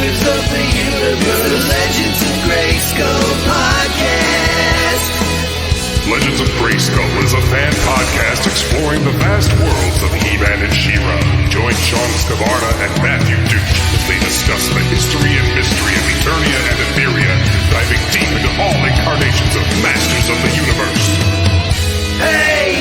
masters of the universe. The Legends of Grayskull podcast. Legends of Grayskull is a fan podcast exploring the vast worlds of He-Man and She-Ra. Join Sean Scavarna and Matthew Duke as they discuss the history and mystery of Eternia and Etheria, diving deep into all incarnations of Masters of the Universe. Hey,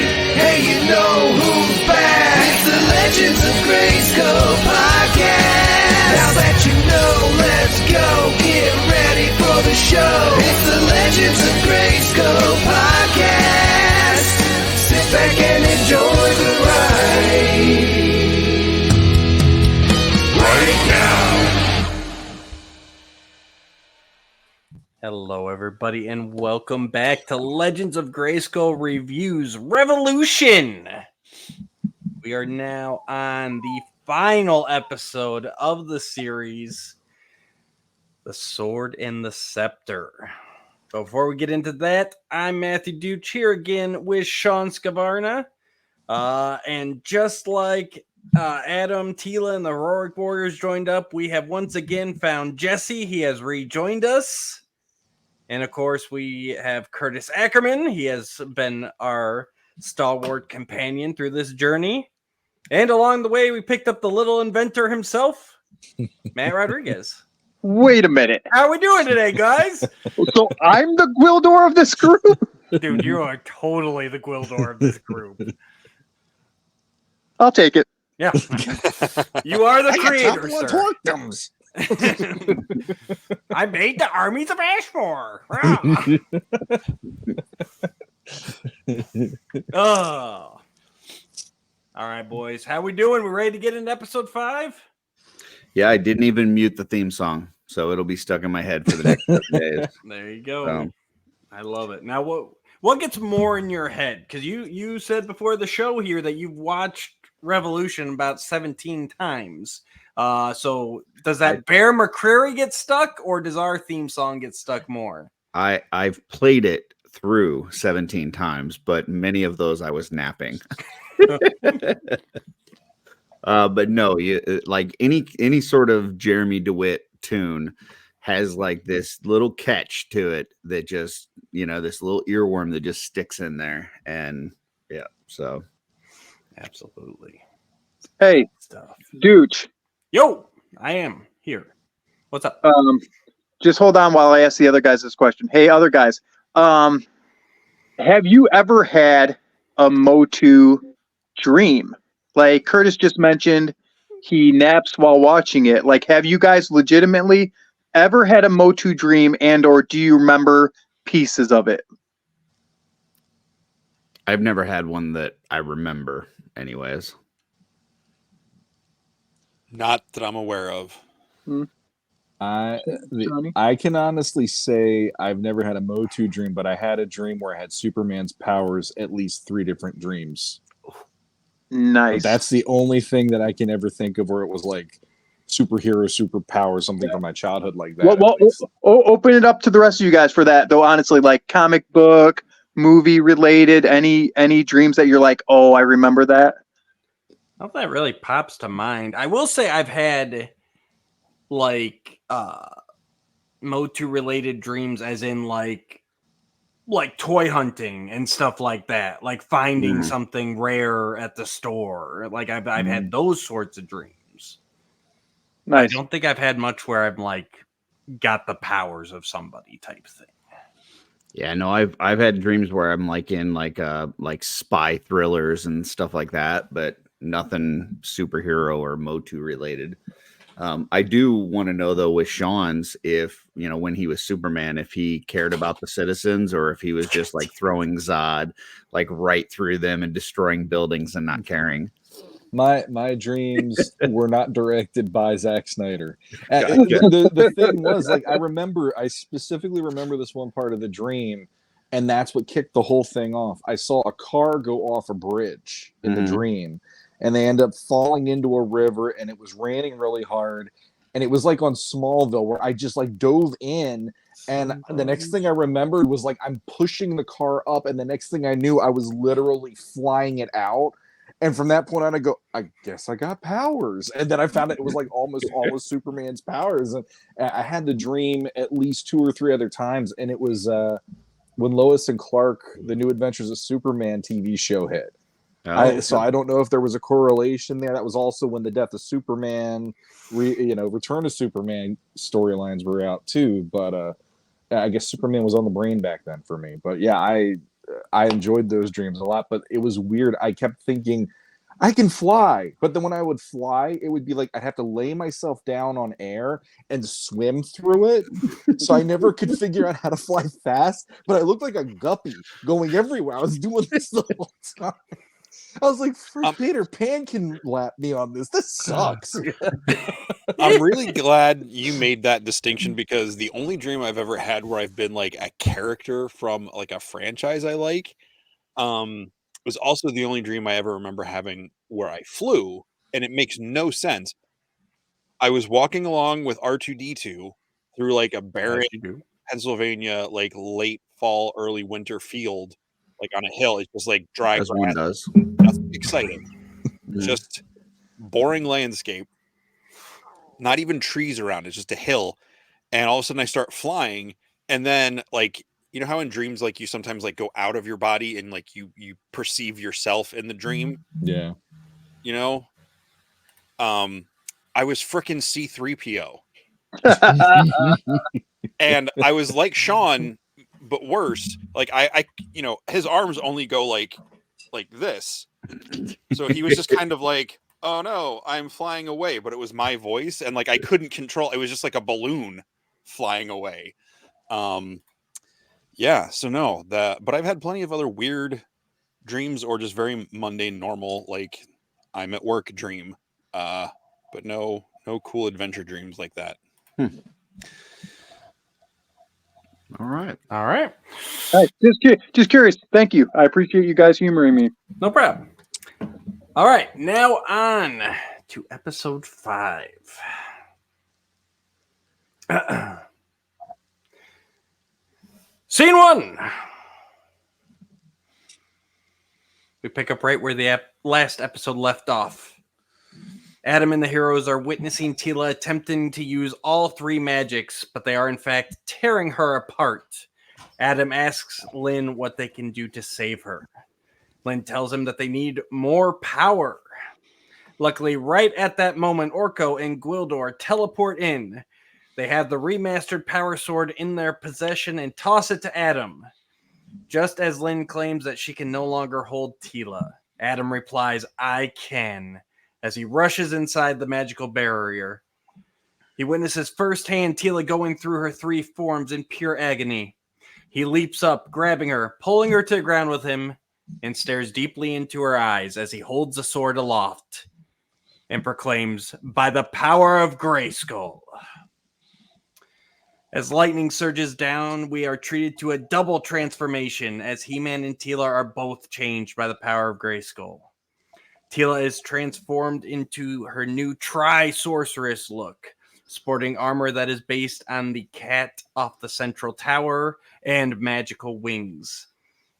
you know who's back? It's the Legends of Grayskull podcast. Now that you know, let's go. Get ready for the show. It's the Legends of Grayskull podcast. Sit back and enjoy the ride. Right now. Hello, everybody, and welcome back to Legends of Grayskull Reviews Revolution. We are now on the final episode of the series, The Sword and the Scepter. Before we get into that, I'm Matthew Duch here again with Sean Scavarna. And just like Adam, Tila, and the Heroic Warriors joined up, we have once again found Jesse. He has rejoined us. And of course, we have Curtis Ackerman. He has been our stalwart companion through this journey. And along the way, we picked up the little inventor himself, Matt Rodriguez. Wait a minute. How are we doing today, guys? So I'm the Gwildor of this group? Dude, you are totally the Gwildor of this group. I'll take it. Yeah. You are the creator, sir. I made the armies of Ashmore. Oh. All right, boys. How we doing? We ready to get into episode 5? Yeah, I didn't even mute the theme song, so it'll be stuck in my head for the next couple days. There you go. I love it. Now, what gets more in your head? Because you said before the show here that you've watched Revolution about 17 times. So does that Bear McCreary get stuck, or does our theme song get stuck more? I've played it through 17 times, but many of those I was napping. But no, you like any sort of Jeremy DeWitt tune has like this little catch to it that just, this little earworm that just sticks in there. And yeah, so absolutely. Hey, stuff. Dooch. Yo, I am here. What's up? Just hold on while I ask the other guys this question. Hey, other guys, have you ever had a Motu dream? Like Curtis just mentioned, he naps while watching it. Like, have you guys legitimately ever had a Motu dream, and or do you remember pieces of it? I've never had one that I remember anyways. Not that I'm aware of. I can honestly say I've never had a Motu dream, but I had a dream where I had Superman's powers at least 3 different dreams. Nice. But that's the only thing that I can ever think of where it was like superhero, superpower, something from my childhood like that. Well, open it up to the rest of you guys for that, though. Honestly, like comic book, movie related, any dreams that you're like, oh, I remember that. Nothing that really pops to mind. I will say I've had like Motu related dreams, as in like toy hunting and stuff like that, like finding something rare at the store. Like I've had those sorts of dreams. Nice. I don't think I've had much where I'm like got the powers of somebody type thing. Yeah, no, I've had dreams where I'm like in like spy thrillers and stuff like that, but nothing superhero or Motu related. I do want to know though with Sean's, if when he was Superman, if he cared about the citizens or if he was just like throwing Zod like right through them and destroying buildings and not caring. My dreams were not directed by Zack Snyder. The thing was, like, I specifically remember this one part of the dream, and that's what kicked the whole thing off. I saw a car go off a bridge in the dream, and they end up falling into a river, and it was raining really hard, and it was like on Smallville where I just like dove in, and the next thing I remembered was like I'm pushing the car up, and the next thing I knew I was literally flying it out. And from that point on, I go, I guess I got powers. And then I found out it was like almost all of Superman's powers. And I had the dream at least 2 or 3 other times. And it was when Lois and Clark, the New Adventures of Superman TV show hit. So I don't know if there was a correlation there. That was also when the Death of Superman, Return of Superman storylines were out too. But I guess Superman was on the brain back then for me. But yeah, I enjoyed those dreams a lot, but it was weird. I kept thinking I can fly, but then when I would fly, it would be like I'd have to lay myself down on air and swim through it. So I never could figure out how to fly fast, but I looked like a guppy going everywhere. I was doing this the whole time. I was like, Peter Pan can lap me on this. This sucks. I'm really glad you made that distinction, because the only dream I've ever had where I've been like a character from like a franchise I like was also the only dream I ever remember having where I flew, and it makes no sense. I was walking along with R2-D2 through like a barren Pennsylvania, like late fall, early winter field, like on a hill. It's just like dry As grass. one does. Nothing exciting. Just boring landscape. Not even trees around. It's just a hill. And all of a sudden I start flying. And then like, you know how in dreams, like you sometimes like go out of your body and like you perceive yourself in the dream. Yeah. You know? I was freaking C-3PO. And I was like Sean, but worse. Like I his arms only go like this. So he was just kind of like, oh no, I'm flying away. But it was my voice, and like I couldn't control. It was just like a balloon flying away. Yeah. So no, but I've had plenty of other weird dreams, or just very mundane, normal, like I'm at work dream. But no cool adventure dreams like that. All right. All right. All right, just curious. Thank you. I appreciate you guys humoring me. No problem. All right. Now on to episode 5. Scene 1. We pick up right where the last episode left off. Adam and the heroes are witnessing Tila attempting to use all 3 magics, but they are in fact tearing her apart. Adam asks Lynn what they can do to save her. Lynn tells him that they need more power. Luckily, right at that moment, Orko and Gwildor teleport in. They have the remastered power sword in their possession and toss it to Adam. Just as Lynn claims that she can no longer hold Tila, Adam replies, I can, as he rushes inside the magical barrier. He witnesses firsthand Tila going through her 3 forms in pure agony. He leaps up, grabbing her, pulling her to the ground with him, and stares deeply into her eyes as he holds the sword aloft and proclaims, by the power of Grayskull. As lightning surges down, we are treated to a double transformation as He-Man and Tila are both changed by the power of Grayskull. Tila is transformed into her new Tri-Sorceress look, sporting armor that is based on the cat off the central tower and magical wings.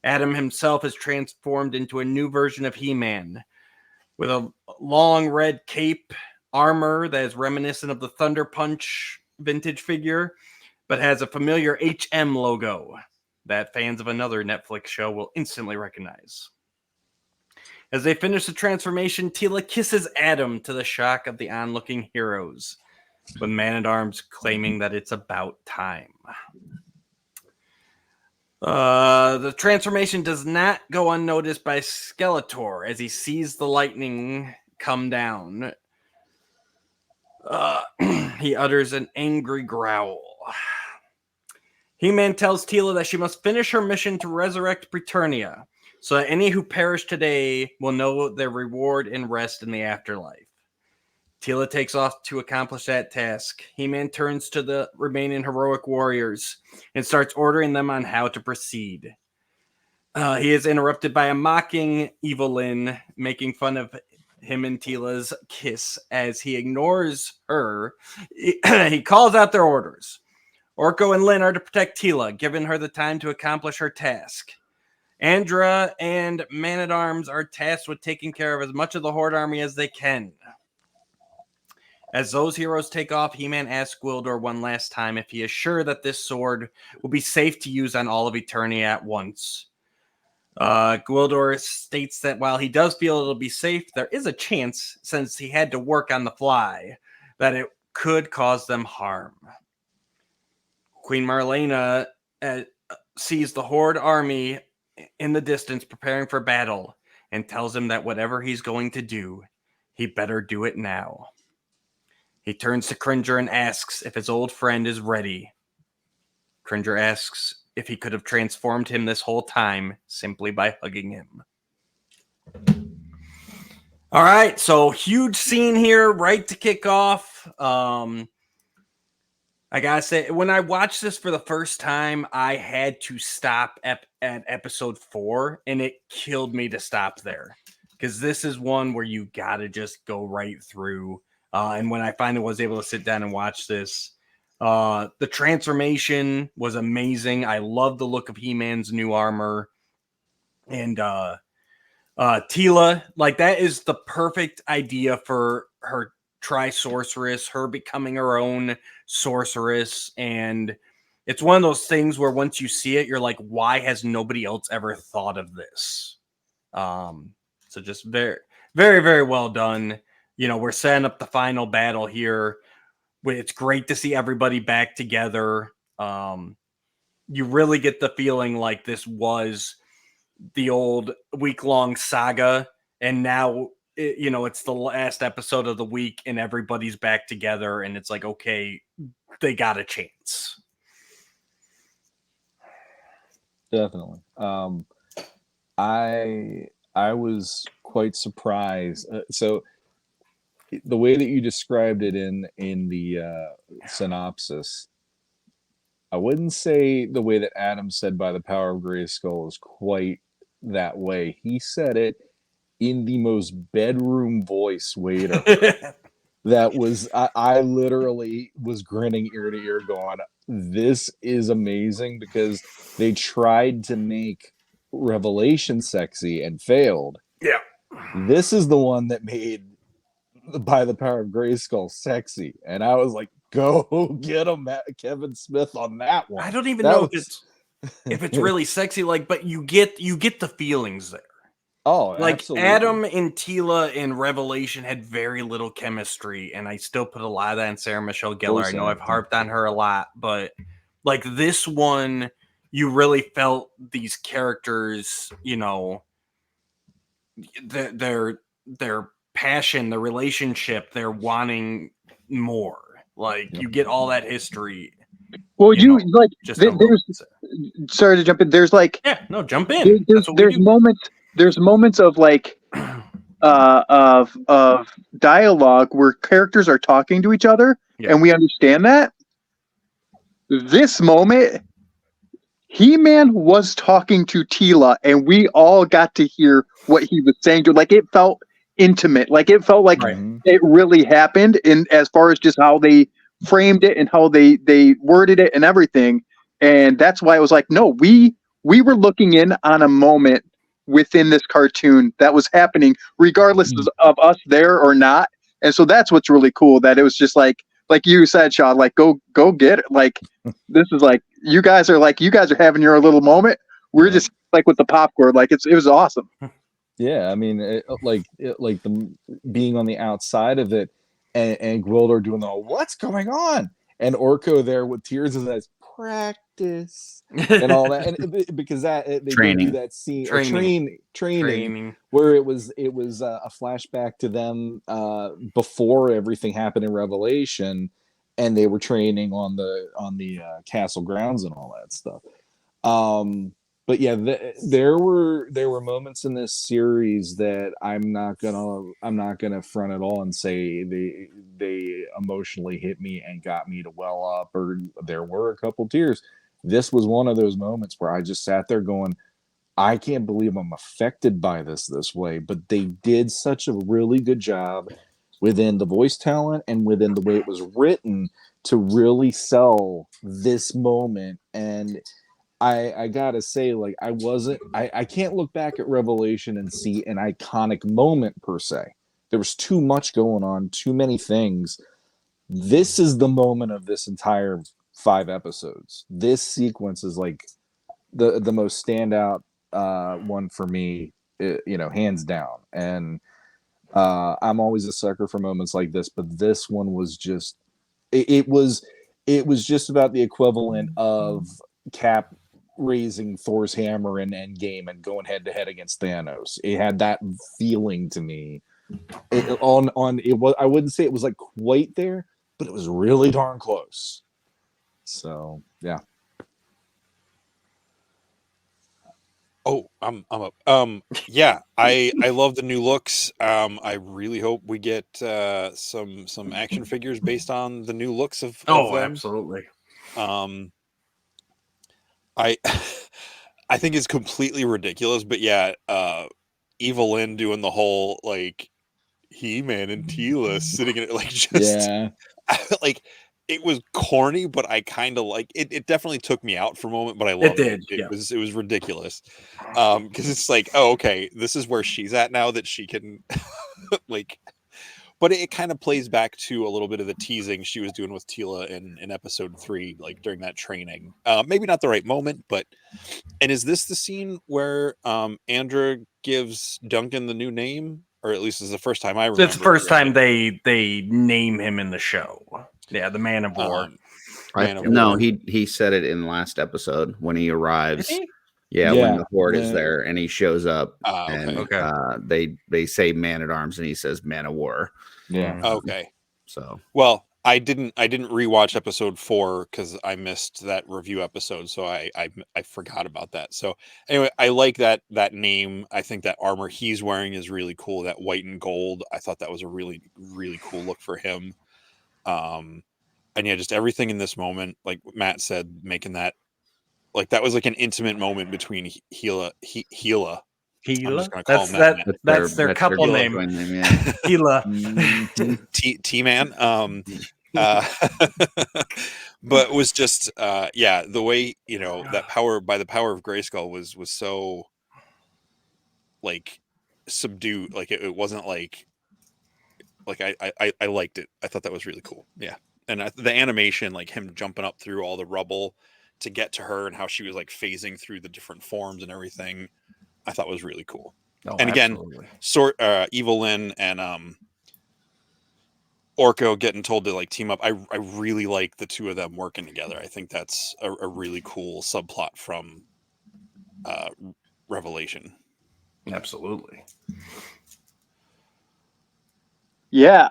Adam himself is transformed into a new version of He-Man, with a long red cape, armor that is reminiscent of the Thunder Punch vintage figure, but has a familiar HM logo that fans of another Netflix show will instantly recognize. As they finish the transformation, Tila kisses Adam to the shock of the onlooking heroes, with Man-at-Arms claiming that it's about time. The transformation does not go unnoticed by Skeletor as he sees the lightning come down. He utters an angry growl. He-Man tells Tila that she must finish her mission to resurrect Preternia, so that any who perish today will know their reward and rest in the afterlife. Tila takes off to accomplish that task. He-Man turns to the remaining heroic warriors and starts ordering them on how to proceed. He is interrupted by a mocking Evelyn, making fun of him and Tila's kiss as he ignores her. He calls out their orders. Orko and Lynn are to protect Tila, giving her the time to accomplish her task. Andra and Man-at-Arms are tasked with taking care of as much of the Horde army as they can. As those heroes take off, He-Man asks Gwildor one last time if he is sure that this sword will be safe to use on all of eternity at once. Gwildor states that while he does feel it'll be safe, there is a chance, since he had to work on the fly, that it could cause them harm. Queen Marlena sees the Horde army in the distance preparing for battle and tells him that whatever he's going to do, he better do it now. He turns to Cringer and asks if his old friend is ready. Cringer asks if he could have transformed him this whole time simply by hugging him. All right, so huge scene here, right to kick off. I gotta say, when I watched this for the first time, I had to stop at episode 4, and it killed me to stop there. Because this is one where you gotta just go right through. And when I finally was able to sit down and watch this, the transformation was amazing. I love the look of He-Man's new armor. And Teela, like, that is the perfect idea for her Tri-Sorceress, her becoming her own sorceress. And it's one of those things where once you see it, you're like, why has nobody else ever thought of this? So just very, very, very well done. You know, we're setting up the final battle here. It's great to see everybody back together. You really get the feeling like this was the old week-long saga, and now, it's the last episode of the week, and everybody's back together, and it's like, okay, they got a chance. Definitely. I was quite surprised. So the way that you described it in the synopsis, I wouldn't say the way that Adam said by the power of Grayskull is quite that way. He said it in the most bedroom voice way to that was I literally was grinning ear to ear going, this is amazing, because they tried to make Revelation sexy and failed. Yeah. This is the one that made By the Power of Grayskull sexy, and I was like, go get him, Kevin Smith, on that one. I don't even That know was... if it's really sexy, like, but you get the feelings there. Oh, like, absolutely. Adam and Teela in Revelation had very little chemistry, and I still put a lot of that in Sarah Michelle Gellar. I know I've harped on her a lot, but like this one, you really felt these characters, their passion, the relationship, they're wanting more. Like, you get all that history. Well, sorry to jump in. There's like, jump in. There's moments of like, of dialogue where characters are talking to each other, and we understand that. This moment, He-Man was talking to Teela, and we all got to hear what he was saying to her. Like, it felt intimate. Like, it felt like it really happened, in as far as just how they framed it and how they worded it and everything. And that's why I was like, no, we were looking in on a moment within this cartoon that was happening, regardless of us there or not. And so that's what's really cool, that it was just like you said, Sean, like, go get it. Like, this is like, you guys are having your little moment. We're just like with the popcorn. Like, it was awesome. Yeah, I mean, like the being on the outside of it, and Gwildor doing the what's going on, and Orko there with tears in his eyes, practice and all that, and because they training. do that scene, training, where it was a flashback to them before everything happened in Revelation, and they were training on the castle grounds and all that stuff. But yeah, there were moments in this series that I'm not gonna front at all and say they emotionally hit me and got me to well up, or there were a couple tears. This was one of those moments where I just sat there going, I can't believe I'm affected by this way. But they did such a really good job within the voice talent and within the way it was written to really sell this moment. And I gotta say, like, I can't look back at Revelation and see an iconic moment per se. There was too much going on, too many things. This is the moment of this entire 5 episodes. This sequence is like the most standout one for me, hands down. And I'm always a sucker for moments like this, but this one was just it was just about the equivalent of Cap raising Thor's hammer in Endgame and going head to head against Thanos. It had that feeling to me. I wouldn't say it was like quite there, but it was really darn close. So yeah. Oh, I'm up. Yeah, I love the new looks. I really hope we get some action figures based on the new looks of them. Absolutely. I I think it's completely ridiculous, but yeah, Evelyn doing the whole like He-Man and Tila sitting in it, like, just Yeah. like, it was corny, but I kind of like it. It definitely took me out for a moment, but I loved it. Yeah. It was ridiculous. Because it's like, oh, okay, this is where she's at now that she can like, but it kind of plays back to a little bit of the teasing she was doing with Tila in episode 3, like during that training. Maybe not the right moment, but and is this the scene where Andra gives Duncan the new name? Or at least it's the first time I remember. It's the first time they name him in the show. Yeah, the Man of War. No, he said it in the last episode when he arrives. Did he? Yeah, when the Horde is there and he shows up, and they say Man at Arms and he says Man of War. Yeah. Okay. So well, I didn't rewatch episode 4 because I missed that review episode, so I forgot about that. So anyway, I like that name. I think that armor he's wearing is really cool. That white and gold. I thought that was a really, really cool look for him. And yeah, just everything in this moment, like Matt said, making that like that was like an intimate moment between Hela. I'm just gonna call him that. That's their couple name. Hela. T-Man. But it was just the way, that power by the power of Grayskull was so like subdued. Like it wasn't like I liked it. I thought that was really cool. Yeah. And the animation, like him jumping up through all the rubble to get to her and how she was like phasing through the different forms and everything, I thought was really cool. Oh, and again, Evelyn and Orko getting told to like team up. I really like the two of them working together. I think that's a really cool subplot from Revelation. Absolutely. Yeah,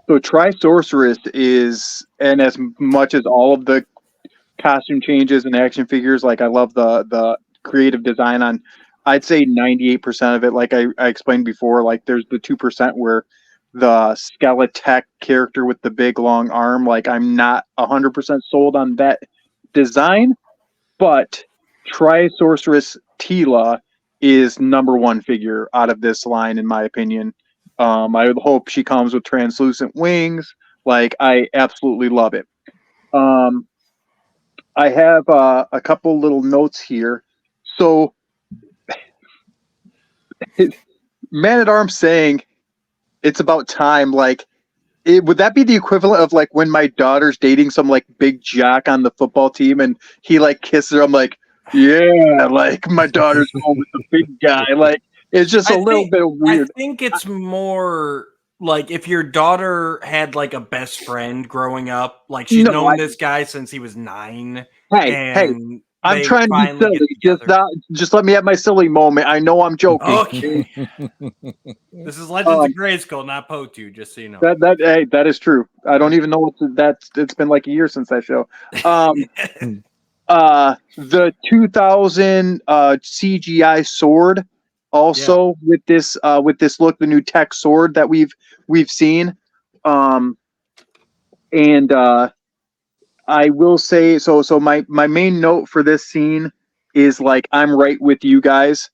so Tri-Sorceress is, and as much as all of the costume changes and action figures, like I love the creative design on, I'd say 98% of it, like I explained before, like there's the 2% where the Skeletech character with the big long arm, like I'm not 100% sold on that design, but Tri-Sorceress Tila is #1 figure out of this line, in my opinion. I would hope she comes with translucent wings. Like, I absolutely love it. I have a couple little notes here. So, Man at Arms saying it's about time. Like, would that be the equivalent of like when my daughter's dating some like big jock on the football team and he like kisses her? I'm like, yeah, like my daughter's home with the big guy. Like, it's just a little bit weird. I think it's more like if your daughter had like a best friend growing up, like she's known this guy since he was 9. Hey, I'm trying to be silly. Just let me have my silly moment. I know I'm joking. Okay. This is Legends of Grayskull, not Potu, just so you know. That is true. I don't even know it's been like a year since that show. The 2000 CGI sword, also with this look, the new tech sword that we've seen, and I will say so my main note for this scene is like I'm right with you guys.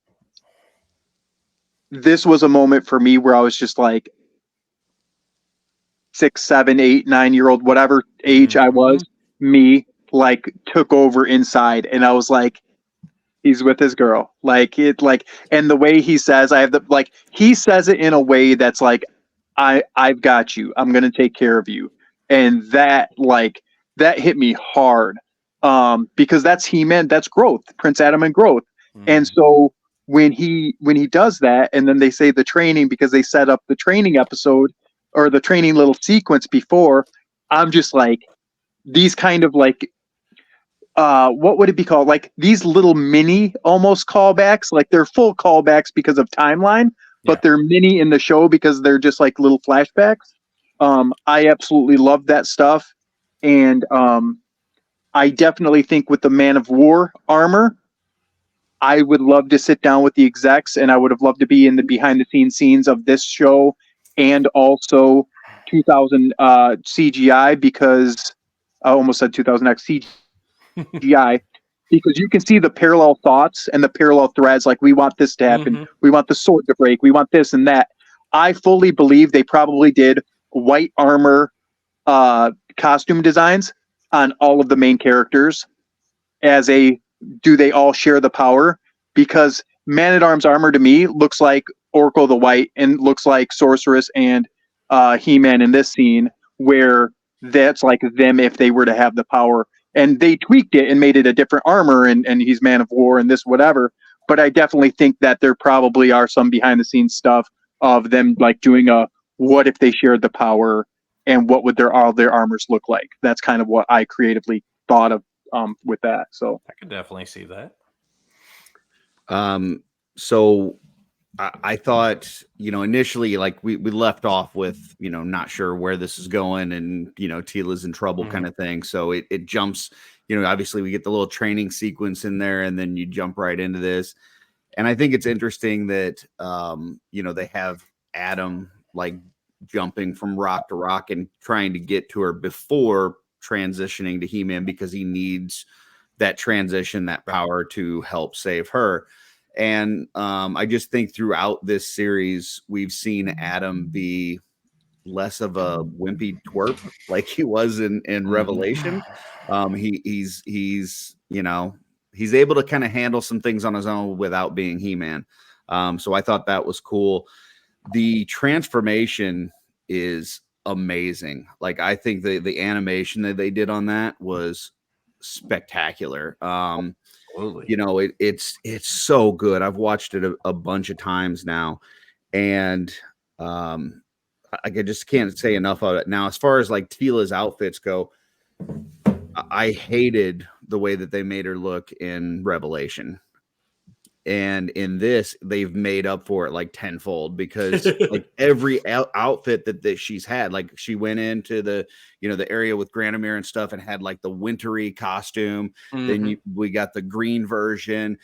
This was a moment for me where I was just like 6, 7, 8, 9-year-old, whatever age I was, me like took over inside, and I was like, he's with his girl. Like it, like, and the way he says, I have the like, he says it in a way that's like, I've got you. I'm gonna take care of you, and that hit me hard, because that's He-Man, that's growth, Prince Adam and growth, and so when he does that, and then they say the training because they set up the training episode or the training little sequence before, I'm just like these kind of like what would it be called? Like these little mini almost callbacks. Like they're full callbacks because of timeline, but they're mini in the show because they're just like little flashbacks. I absolutely love that stuff. And I definitely think with the Man of War armor, I would love to sit down with the execs, and I would have loved to be in the behind the scenes scenes of this show and also 2000 CGI, because I almost said 2000X CGI, because you can see the parallel thoughts and the parallel threads. Like, we want this to happen. We want the sword to break. We want this and that. I fully believe they probably did white armor costume designs on all of the main characters as a, do they all share the power? Because Man-at-Arms armor to me looks like Oracle the White and looks like Sorceress and He-Man in this scene, where that's like them if they were to have the power. And they tweaked it and made it a different armor, and he's Man of War and this whatever. But I definitely think that there probably are some behind the scenes stuff of them like doing a, what if they shared the power, and what would all their armors look like? That's kind of what I creatively thought of with that. So I could definitely see that. So I thought, initially, like we left off with, not sure where this is going, and, Tila's in trouble kind of thing. So it jumps, obviously we get the little training sequence in there, and then you jump right into this. And I think it's interesting that, they have Adam like jumping from rock to rock and trying to get to her before transitioning to He-Man, because he needs that transition, that power to help save her. And I just think throughout this series, we've seen Adam be less of a wimpy twerp like he was in Revelation. He's able to kind of handle some things on his own without being He-Man. So I thought that was cool. The transformation is amazing. Like, I think the animation that they did on that was spectacular. Absolutely. It's so good. I've watched it a bunch of times now, and I just can't say enough of it. Now, as far as like Tila's outfits go, I hated the way that they made her look in Revelation. And in this, they've made up for it like tenfold, because like every outfit that she's had, like she went into the area with Granamir and stuff and had like the wintry costume. Then we got the green version.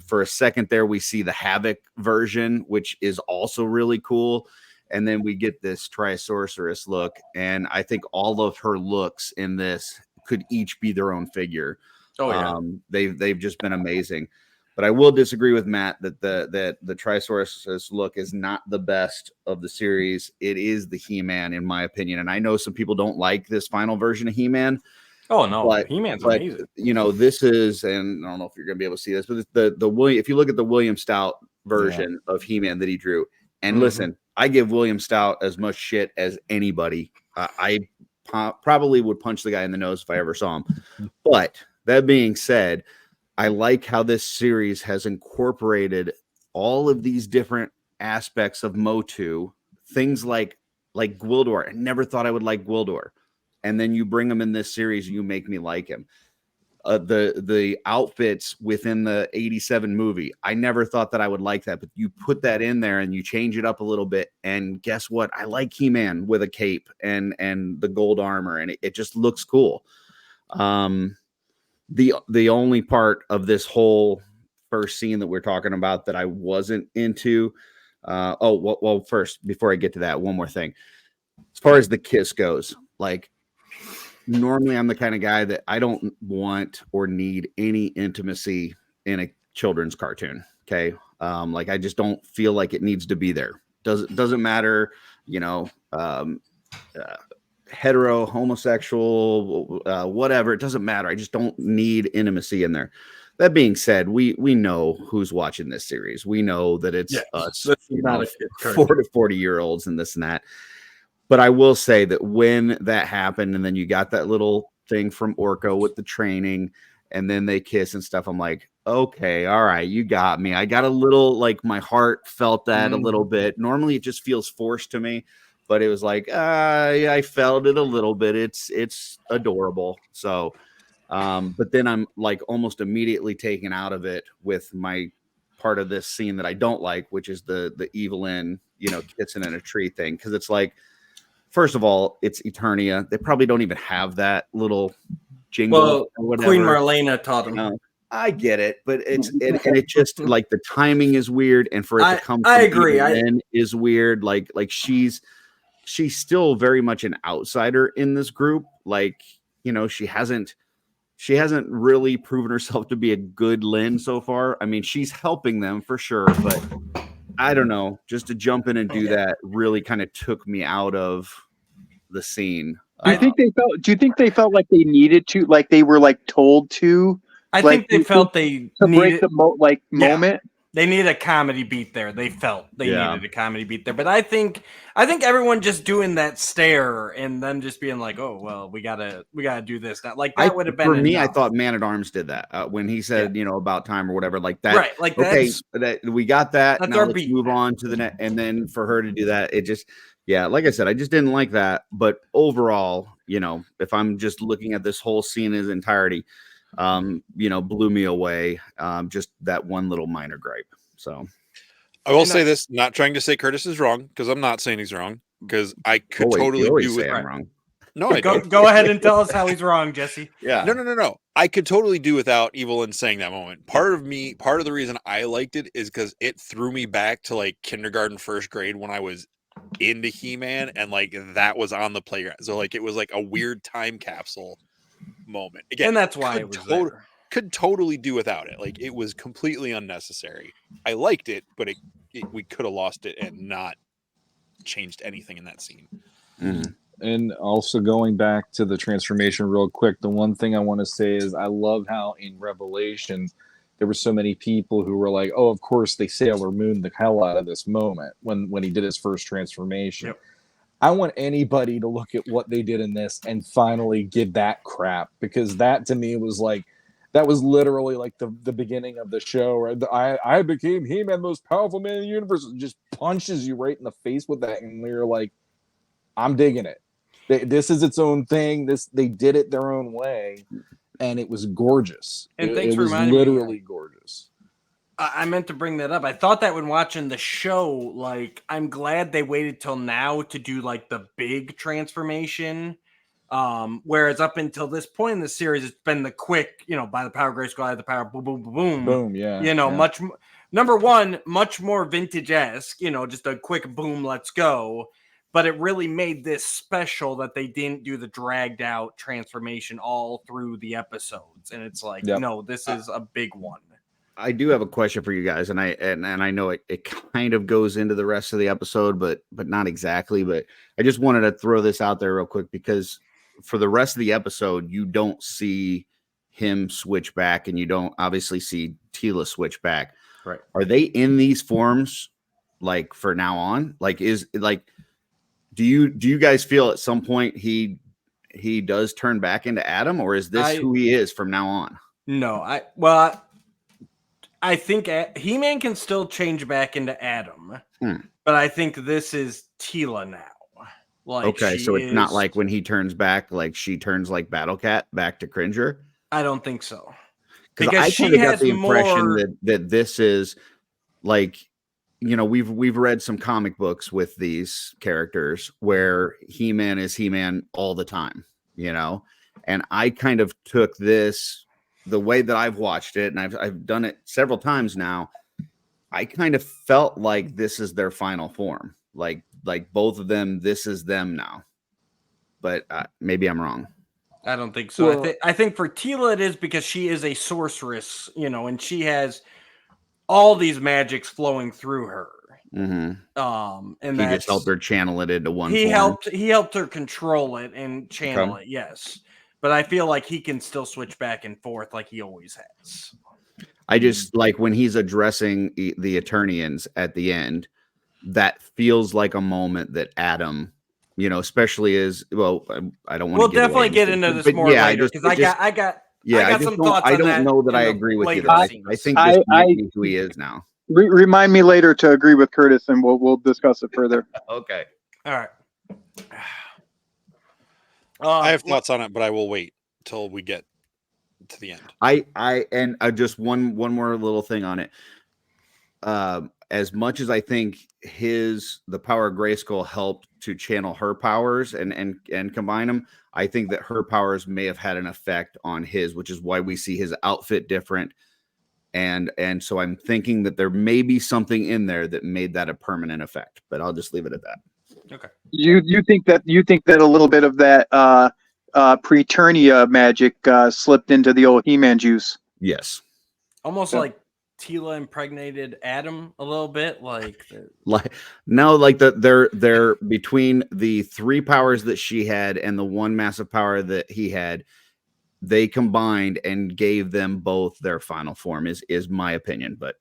For a second there, we see the Havoc version, which is also really cool. And then we get this Tri-Sorceress look. And I think all of her looks in this could each be their own figure. Oh yeah. They've just been amazing. But I will disagree with Matt that the Tri-Sorceress look is not the best of the series. It is the He-Man, in my opinion. And I know some people don't like this final version of He-Man. Oh no, He-Man's amazing. This is, and I don't know if you're going to be able to see this, but the William. If you look at the William Stout version of He-Man that he drew, and listen, I give William Stout as much shit as anybody. I probably would punch the guy in the nose if I ever saw him. But that being said, I like how this series has incorporated all of these different aspects of Motu, things like Gwildor. I never thought I would like Gwildor. And then you bring him in this series, and you make me like him. The outfits within the 87 movie, I never thought that I would like that, but you put that in there and you change it up a little bit, and guess what? I like He-Man with a cape and the gold armor, and it just looks cool. The only part of this whole first scene that we're talking about that I wasn't into. First, before I get to that, one more thing. As far as the kiss goes, like, normally I'm the kind of guy that I don't want or need any intimacy in a children's cartoon. Okay. Like, I just don't feel like it needs to be there. Doesn't matter, hetero, homosexual, whatever. It doesn't matter. I just don't need intimacy in there. That being said, we know who's watching this series. We know that it's us, this is not a kid 4 cartoon. to 40-year-olds and this and that. But I will say that when that happened, and then you got that little thing from Orko with the training, and then they kiss and stuff, I'm like, okay, all right, you got me. I got a little, like, my heart felt that a little bit. Normally it just feels forced to me, but it was like, I felt it a little bit. It's adorable. So, but then I'm like almost immediately taken out of it with my part of this scene that I don't like, which is the Evelyn, kissing in a tree thing. Cause it's like, first of all, it's Eternia. They probably don't even have that little jingle or whatever. Queen Marlena taught him. I get it, but and it just like the timing is weird, and for it to come from I agree. Evelyn is weird. Like she's still very much an outsider in this group. Like, she hasn't really proven herself to be a good Lynn so far. I mean, she's helping them for sure, but I don't know. Just to jump in and do that really kind of took me out of the scene. Do you think they felt like they needed to, like they were like told to? I think they felt they to needed break the moment. They needed a comedy beat there. They felt they needed a comedy beat there. But I think everyone just doing that stare and them just being like, "Oh well, we gotta do this." Now, like that would have been for me. enough. I thought Man at Arms did that when he said, about time or whatever, like that. Right, like okay, that we got that. That's now our let's beat. move on to the next. And then for her to do that, it just, like I said, I just didn't like that. But overall, if I'm just looking at this whole scene in its entirety, blew me away. Just that one little minor gripe. So I will say this, not trying to say Curtis is wrong, because I'm not saying he's wrong, because I could totally do it. I'm wrong. No, I don't. Go ahead and tell us how he's wrong, Jesse. Yeah. No. I could totally do without Evelyn saying that moment. Part of the reason I liked it is because it threw me back to like kindergarten, first grade when I was into He-Man, and like that was on the playground. So like it was like a weird time capsule moment. Again, And that's why it was there. Could totally do without it. Like it was completely unnecessary. I liked it, but we could have lost it and not changed anything in that scene. Mm-hmm. And also going back to the transformation real quick, the one thing I want to say is I love how in Revelations there were so many people who were like, "Oh, of course they Sailor Moon the hell out of this moment when he did his first transformation." Yep. I want anybody to look at what they did in this and finally give that crap, because that to me was like, that was literally like the beginning of the show, where I became He-Man, the most powerful man in the universe. It just punches you right in the face with that, and you're like, I'm digging it. This is its own thing. They did it their own way, and it was gorgeous. And thanks it for was reminding me. Literally gorgeous. I meant to bring that up. I thought that when watching the show, like, I'm glad they waited till now to do like the big transformation. Whereas up until this point in the series, it's been the quick, by the power of Grayskull, I have the power, boom, boom, boom, boom. Boom, yeah. Much, number one, much more vintage-esque, just a quick boom, let's go. But it really made this special that they didn't do the dragged out transformation all through the episodes. And it's like, no, this is a big one. I do have a question for you guys, and I know it kind of goes into the rest of the episode, but not exactly. But I just wanted to throw this out there real quick, because for the rest of the episode, you don't see him switch back, and you don't obviously see Teela switch back. Right? Are they in these forms like for now on? Like, do you guys feel at some point he does turn back into Adam, or is this who he is from now on? No, I think He-Man can still change back into Adam, but I think this is Teela now. Like, okay, so it's not like when he turns back, like she turns like Battle Cat back to Cringer? I don't think so. Because I kind of got the impression that this is like, we've read some comic books with these characters where He-Man is He-Man all the time, and I kind of took this the way that I've watched it, and I've done it several times now. I kind of felt like this is their final form, like both of them. This is them now, but maybe I'm wrong. I don't think so. Well, I think for Teela it is, because she is a sorceress, and she has all these magics flowing through her, And And he just helped her channel it into one he form. he helped her control it and channel it, yes. But I feel like he can still switch back and forth like he always has. I just like when he's addressing the Eternians at the end, that feels like a moment that Adam, you know, especially as well. I don't want We'll to give definitely away get anything, into this but more yeah, later because I got some thoughts I on don't that know that in I the agree with you later though. I scenes. think this might be who he is now. Remind me later to agree with Curtis, and we'll discuss it further. Okay. All right. I have thoughts on it, but I will wait till we get to the end. I just one more little thing on it. As much as I think the power of Grayskull helped to channel her powers and combine them, I think that her powers may have had an effect on his, which is why we see his outfit different. And so I'm thinking that there may be something in there that made that a permanent effect, but I'll just leave it at that. Okay. You think that a little bit of that Preternia magic slipped into the old He-Man juice? Yes. Almost like Tila impregnated Adam a little bit, like they're between the 3 powers that she had and the 1 massive power that he had, they combined and gave them both their final form is my opinion, but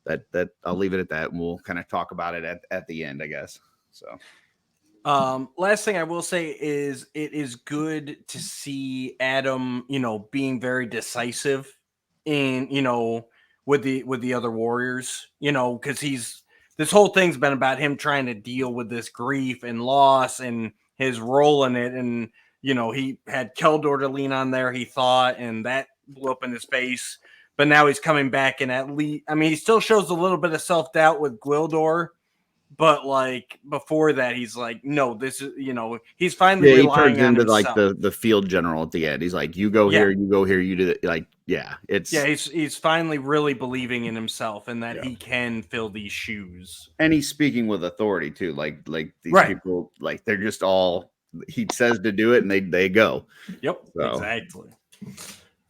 that I'll leave it at that, and we'll kind of talk about it at the end, I guess. So last thing I will say is it is good to see Adam, being very decisive in, with the other warriors, because this whole thing's been about him trying to deal with this grief and loss and his role in it. And, he had Keldor to lean on there, he thought, and that blew up in his face. But now he's coming back, and at least, he still shows a little bit of self-doubt with Gwildor. But like before that, he's like, no, this is, he's finally relying he turns on into himself. like the field general at the end. He's like, you go here, you go here, you do it. Like, he's finally really believing in himself and that he can fill these shoes. And he's speaking with authority too. Like these people, like they're just all, he says to do it and they go. Yep, exactly.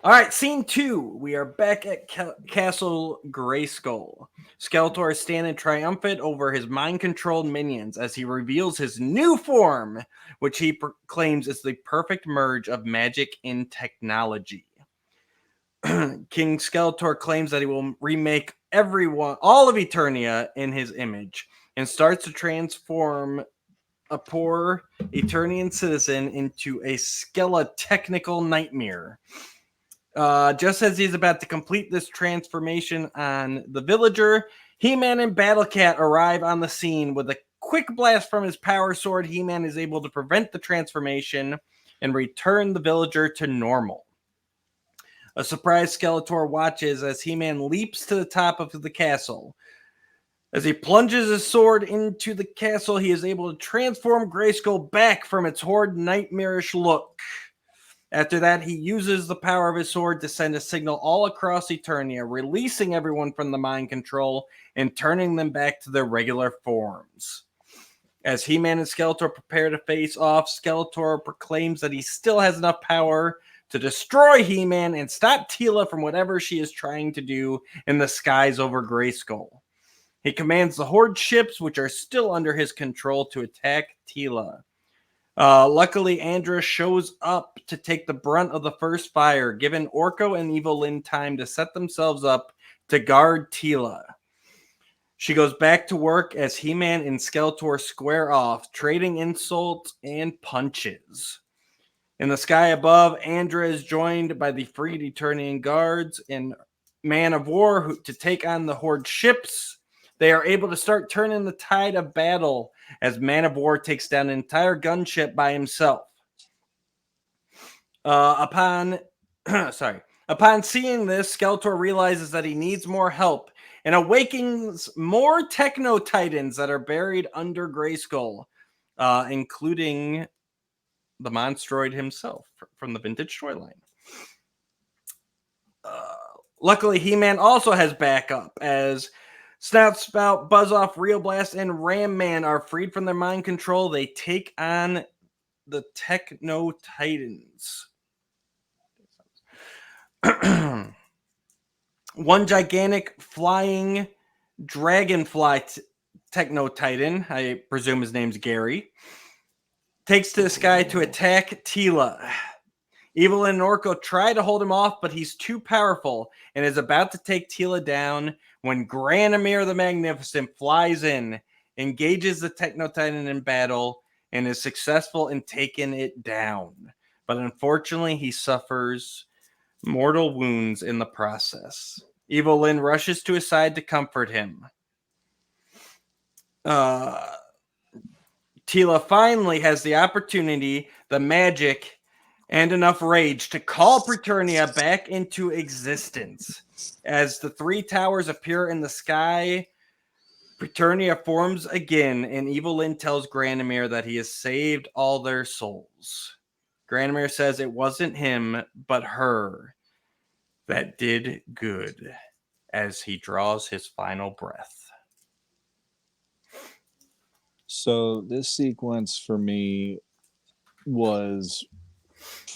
All right, scene 2. We are back at Castle Grayskull. Skeletor is standing triumphant over his mind-controlled minions as he reveals his new form, which he proclaims is the perfect merge of magic and technology. King Skeletor claims that he will remake all of Eternia in his image, and starts to transform a poor Eternian citizen into a skeletechnical nightmare. Just as he's about to complete this transformation on the villager, He-Man and Battle Cat arrive on the scene. With a quick blast from his power sword, He-Man is able to prevent the transformation and return the villager to normal. A surprised Skeletor watches as He-Man leaps to the top of the castle. As he plunges his sword into the castle, he is able to transform Grayskull back from its horrid, nightmarish look. After that, he uses the power of his sword to send a signal all across Eternia, releasing everyone from the mind control and turning them back to their regular forms. As He-Man and Skeletor prepare to face off, Skeletor proclaims that he still has enough power to destroy He-Man and stop Tila from whatever she is trying to do in the skies over Grayskull. He commands the Horde ships, which are still under his control, to attack Tila. Luckily, Andra shows up to take the brunt of the first fire, giving Orko and Evelyn time to set themselves up to guard Tila. She goes back to work as He-Man and Skeletor square off, trading insults and punches. In the sky above, Andra is joined by the freed Eternian guards and Man of War to take on the Horde ships. They are able to start turning the tide of battle as Man of War takes down an entire gunship by himself. Upon seeing this, Skeletor realizes that he needs more help and awakens more Techno Titans that are buried under Grayskull, including the Monstroid himself from the Vintage Toy line. Luckily, He-Man also has backup as Snout Spout, Buzz-Off, Real Blast, and Ram Man are freed from their mind control. They take on the Techno Titans. One gigantic flying dragonfly Techno Titan, I presume his name's Gary, takes to the sky to attack Tila. Evelyn and Orko try to hold him off, but he's too powerful and is about to take Tila down when Granomir the Magnificent flies in, engages the Techno Titan in battle, and is successful in taking it down. But unfortunately, he suffers mortal wounds in the process. Evelyn rushes to his side to comfort him. Tila finally has the opportunity, the magic, and enough rage to call Preternia back into existence. As the three towers appear in the sky, Preternia forms again, and Evelyn tells Granomir that he has saved all their souls. Granomir says it wasn't him, but her that did good as he draws his final breath. So this sequence for me was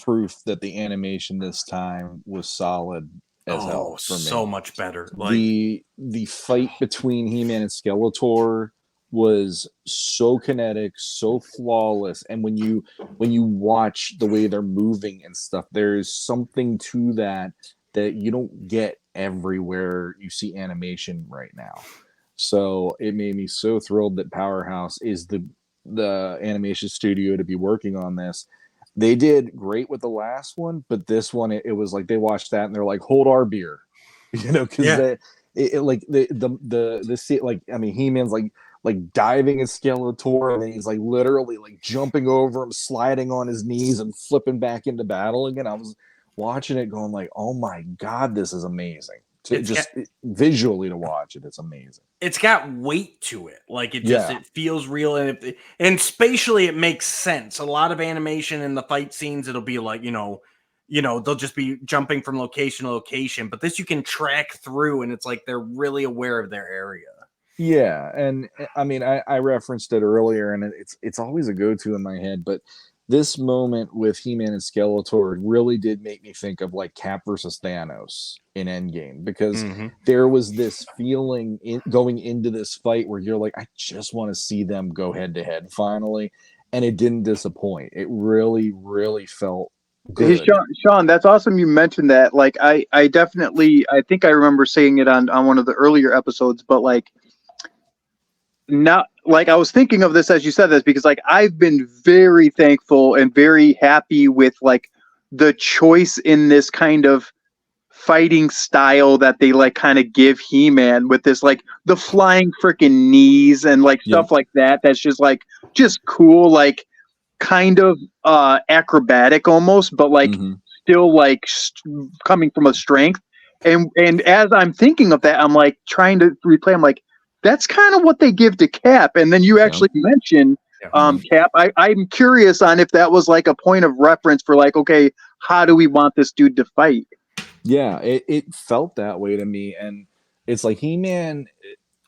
proof that the animation this time was solid as hell for me. So much better. The fight between He-Man and Skeletor was so kinetic, so flawless, and when you watch the way they're moving and stuff, there's something to that you don't get everywhere you see animation right now. So it made me so thrilled that Powerhouse is the animation studio to be working on this. They did great with the last one, but this one, it was like they watched that and they're like, hold our beer, because He-Man's like diving at Skeletor, and then he's like literally like jumping over him, sliding on his knees, and flipping back into battle again. I was watching it, going like, oh my god, this is amazing. Visually to watch it, it's amazing. It's got weight to it. Like it feels real, and spatially it makes sense. A lot of animation in the fight scenes, it'll be like, they'll just be jumping from location to location, but this you can track through, and it's like they're really aware of their area. Yeah, and I mean, I referenced it earlier, and it's always a go-to in my head, but this moment with He-Man and Skeletor really did make me think of like Cap versus Thanos in Endgame, because there was this feeling going into this fight where you're like, I just want to see them go head to head finally, and it didn't disappoint. It really, really felt good. Hey, Sean, that's awesome you mentioned that. Like, I think I remember saying it on one of the earlier episodes, but like, not like I was thinking of this as you said this, because like I've been very thankful and very happy with like the choice in this kind of fighting style that they like kind of give He-Man, with this like the flying freaking knees and like stuff like that. That's just cool, like kind of acrobatic almost, but like still like coming from a strength. And as I'm thinking of that, I'm like trying to replay. I'm like, that's kind of what they give to Cap. And then you actually mentioned Cap. I'm curious on if that was like a point of reference for like, okay, how do we want this dude to fight? Yeah, it felt that way to me. And it's like He-Man.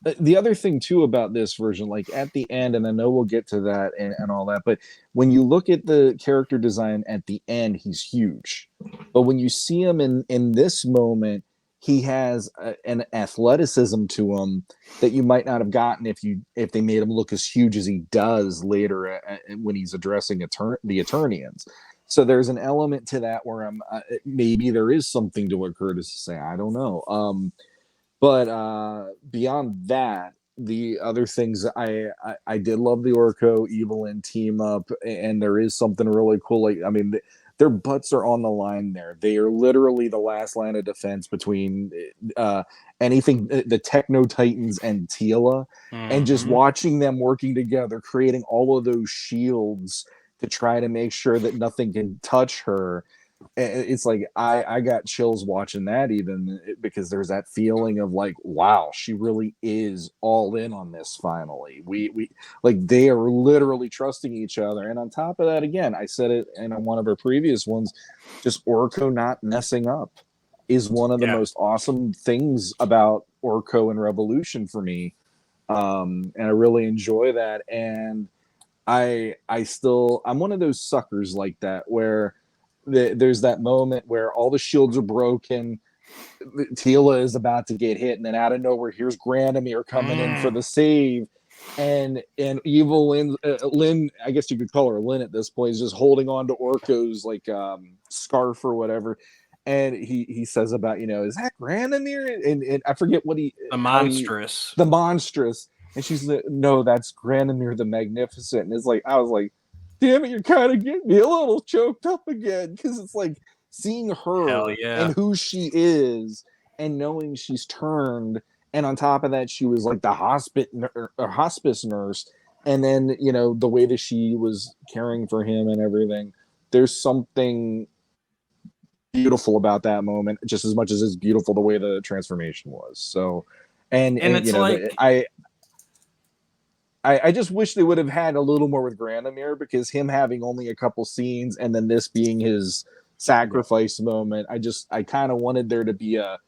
The other thing too about this version, like at the end, and I know we'll get to that and all that, but when you look at the character design at the end, he's huge. But when you see him in this moment, he has an athleticism to him that you might not have gotten if they made him look as huge as he does later when he's addressing the Eternians. So there's an element to that where maybe there is something to what Curtis is saying. I don't know. But beyond that, the other things, I did love the Orko Evelyn team up, and there is something really cool. Like, I mean, their butts are on the line there. They are literally the last line of defense between anything, the Techno Titans and Tila, and just watching them working together, creating all of those shields to try to make sure that nothing can touch her. It's like I got chills watching that, even because there's that feeling of like, wow, she really is all in on this finally. We like, they are literally trusting each other. And on top of that, again, I said it in one of our previous ones, just Orko not messing up is one of the most awesome things about Orko and Revolution for me. And I really enjoy that. And I'm one of those suckers like that where there's that moment where all the shields are broken, Tila is about to get hit, and then out of nowhere, here's Granomir coming in for the save, and evil Lynn, I guess you could call her Lynn at this point, is just holding on to Orko's like scarf or whatever, and he says about, is that Granomir, and I forget what The monstrous. the monstrous, and she's like, no, that's Granomir the Magnificent, and it's like, I was like, damn it, you're kind of getting me a little choked up again, because it's like seeing her Hell yeah. and who she is, and knowing she's turned. And on top of that, she was like the hospice nurse. And then, the way that she was caring for him and everything, there's something beautiful about that moment, just as much as it's beautiful the way the transformation was. So, and it's like, I just wish they would have had a little more with Granomir, because him having only a couple scenes and then this being his sacrifice moment, I kind of wanted there to be a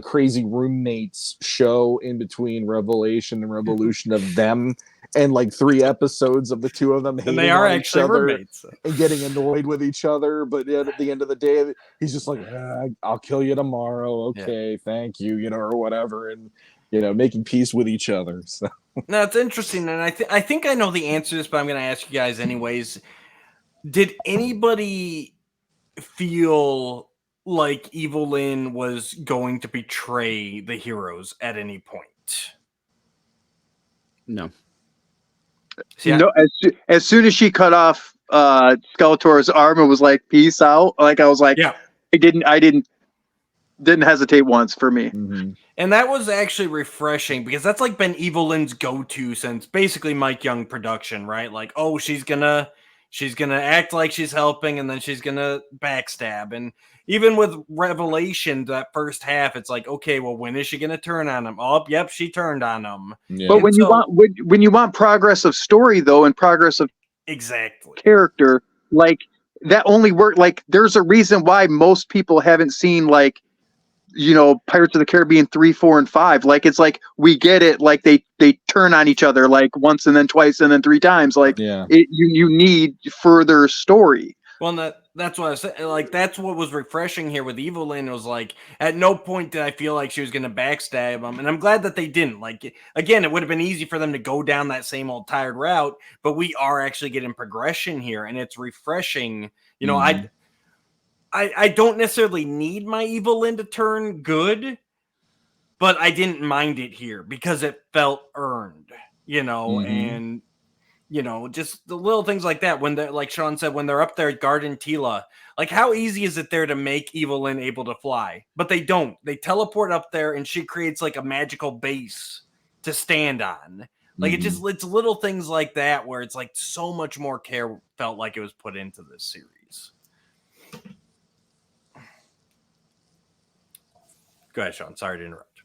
crazy roommates show in between Revelation and Revolution of them, and like 3 episodes of the two of them hating and they are on each actually other roommates and getting annoyed with each other. But at the end of the day, he's just like, I'll kill you tomorrow. Okay, thank you, or whatever. And, making peace with each other. So now it's interesting. And I think I know the answer to this, but I'm going to ask you guys anyways. Did anybody feel like Evelyn was going to betray the heroes at any point? No. See, No, as soon as she cut off Skeletor's arm, it was like, peace out. Like, I was like, yeah. I didn't hesitate once for me. mm-hmm. And that was actually refreshing, because that's like been Evelyn's go-to since basically Mike Young production, right? Like, oh, she's gonna act like she's helping, and then she's gonna backstab. And even with Revelation, that first half, it's like, okay, well, when is she gonna turn on him? Oh, yep, she turned on him. Yeah. But when you want progress of story, though, and progress of exactly character, like, that only worked. Like, there's a reason why most people haven't seen, like, Pirates of the Caribbean 3, 4, and 5. Like, it's like, we get it. Like, they turn on each other like once and then twice and then 3 times. Like, you need further story. Well, that's what I was saying. Like, that's what was refreshing here with Evelyn. It was like, at no point did I feel like she was going to backstab him. And I'm glad that they didn't. Like, again, it would have been easy for them to go down that same old tired route, but we are actually getting progression here, and it's refreshing. I don't necessarily need my Evelyn to turn good, but I didn't mind it here because it felt earned, and just the little things like that. When they're, like Sean said, when they're up there at Garden Tila, like, how easy is it there to make Evelyn able to fly? But they don't. They teleport up there, and she creates like a magical base to stand on. Like, it's little things like that where it's like so much more care felt like it was put into this series. Go ahead, Sean. Sorry to interrupt.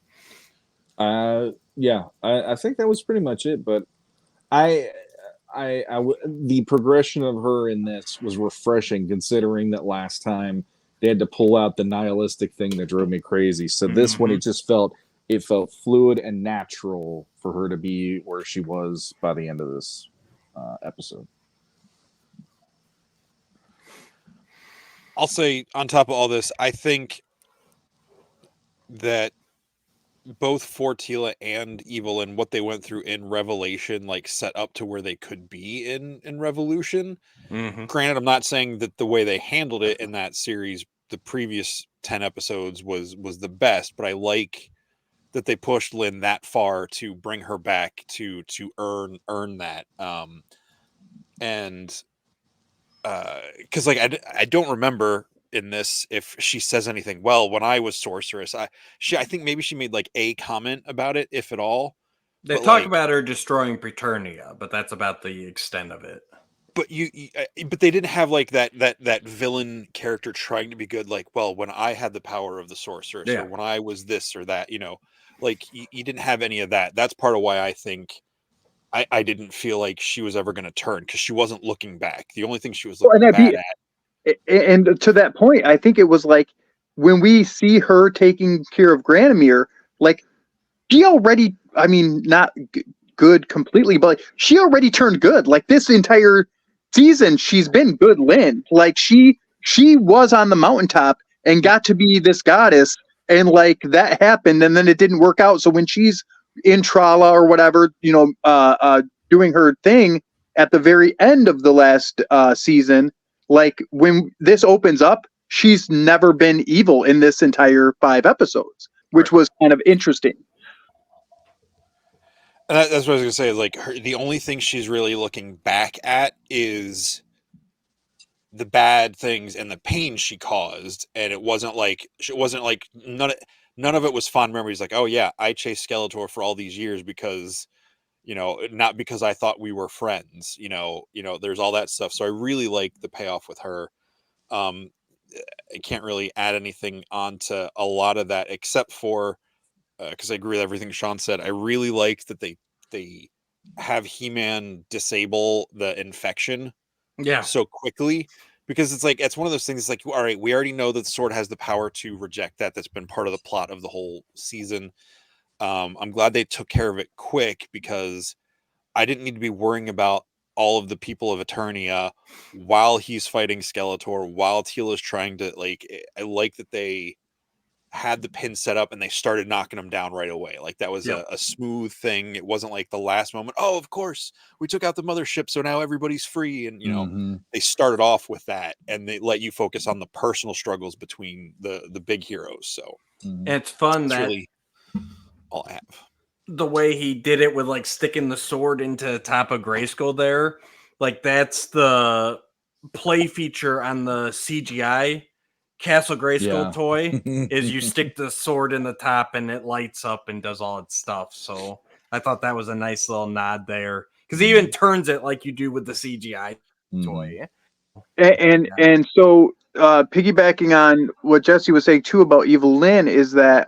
I think that was pretty much it. But the progression of her in this was refreshing, considering that last time they had to pull out the nihilistic thing that drove me crazy. So this one, it felt fluid and natural for her to be where she was by the end of this episode. I'll say, on top of all this, I think that both Fortila and Evelyn, what they went through in Revelation, like, set up to where they could be in Revolution. Granted, I'm not saying that the way they handled it in that series, the previous 10 episodes, was the best, but I like that they pushed Lynn that far to bring her back to earn that. And because, like, I don't remember in this if she says anything. Well, when I was sorceress, I think maybe she made like a comment about it, if at all. They talk about her destroying Preternia, but that's about the extent of it. But but they didn't have like that villain character trying to be good. Like, well, when I had the power of the sorceress, or when I was this or that, like, you didn't have any of that. That's part of why I think I didn't feel like she was ever going to turn, because she wasn't looking back. The only thing she was looking bad at. And to that point, I think it was like, when we see her taking care of Granomir, like, she already, I mean, not good completely, but she already turned good. Like, this entire season, she's been good Lynn. Like, she was on the mountaintop and got to be this goddess, and like, that happened, and then it didn't work out. So when she's in Trala or whatever, doing her thing at the very end of the last season. Like when this opens up, she's never been evil in this entire 5 episodes, which was kind of interesting. And that's what I was gonna say. Is like the only thing she's really looking back at is the bad things and the pain she caused, and it wasn't like none of it was fond memories. Like, oh yeah, I chased Skeletor for all these years because not because I thought we were friends. There's all that stuff. So I really like the payoff with her. I can't really add anything onto a lot of that except for because I agree with everything Sean said. I really liked that they have He-Man disable the infection so quickly, because it's one of those things. It's like, all right, we already know that the sword has the power to reject that. That's been part of the plot of the whole season. I'm glad they took care of it quick, because I didn't need to be worrying about all of the people of Eternia while he's fighting Skeletor, while Teela's trying to I like that they had the pin set up and they started knocking them down right away. Like that was a smooth thing. It wasn't like the last moment. Oh, of course we took out the mothership, so now everybody's free. And they started off with that, and they let you focus on the personal struggles between the big heroes. So and it's fun that's that really all I have. The way he did it with like sticking the sword into the top of Grayskull there, like that's the play feature on the CGI Castle Grayskull toy is you stick the sword in the top and it lights up and does all its stuff. So I thought that was a nice little nod there, because he even turns it like you do with the CGI toy. And so piggybacking on what Jesse was saying too about Evil Lynn is that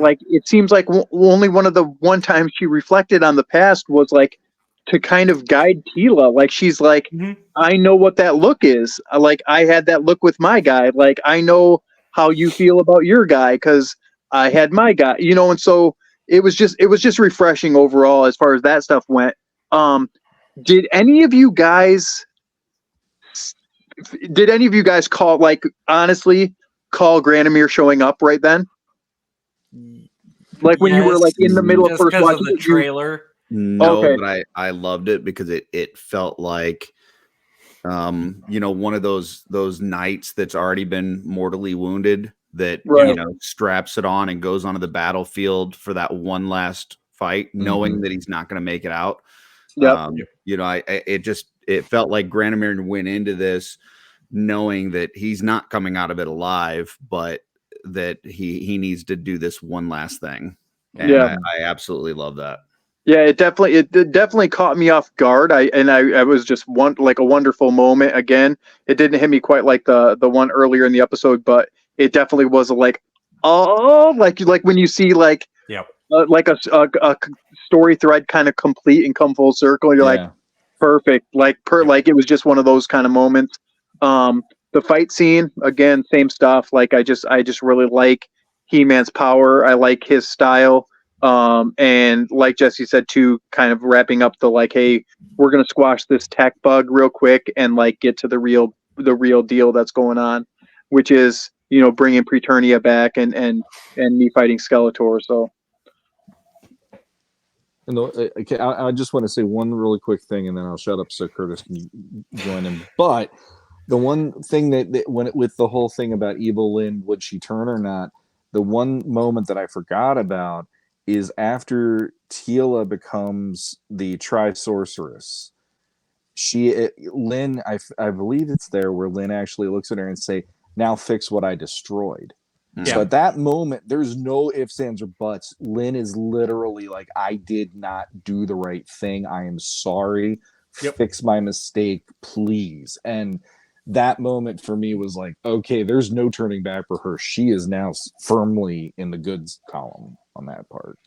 like it seems like only one time she reflected on the past was like to kind of guide Teela. Like she's like, I know what that look is. Like I had that look with my guy. Like I know how you feel about your guy because I had my guy. And so it was just refreshing overall as far as that stuff went. Did any of you guys honestly call Granomir showing up right then? Like when you were like in the middle of first watching the trailer. No, Okay. but I loved it because it felt like one of those knights that's already been mortally wounded that straps it on and goes onto the battlefield for that one last fight, knowing that he's not going to make it out. It felt like Granomir went into this knowing that he's not coming out of it alive, but that he needs to do this one last thing. And I absolutely love that. Yeah, it definitely caught me off guard. I was just a wonderful moment. Again, it didn't hit me quite like the one earlier in the episode, but it definitely was like, oh, like when you see like a story thread kind of complete and come full circle. You're like, perfect. Like it was just one of those kind of moments. The fight scene, again, same stuff. Like I just really like He-Man's power. I like his style. And like Jesse said too, kind of wrapping up the like, hey, we're gonna squash this tech bug real quick and like get to the real deal that's going on, which is bringing Preternia back and me fighting Skeletor. So. Okay, I just want to say one really quick thing, and then I'll shut up so Curtis can join him. But the one thing that with the whole thing about Evil Lynn, would she turn or not? The one moment that I forgot about is after Teela becomes the Tri-Sorceress. Lynn, I believe it's there where Lynn actually looks at her and say, "Now fix what I destroyed." Yeah. So at that moment, there's no ifs, ands, or buts. Lynn is literally like, I did not do the right thing. I am sorry. Fix my mistake, please. And that moment for me was like, okay, there's no turning back for her. She is now firmly in the goods column on that part.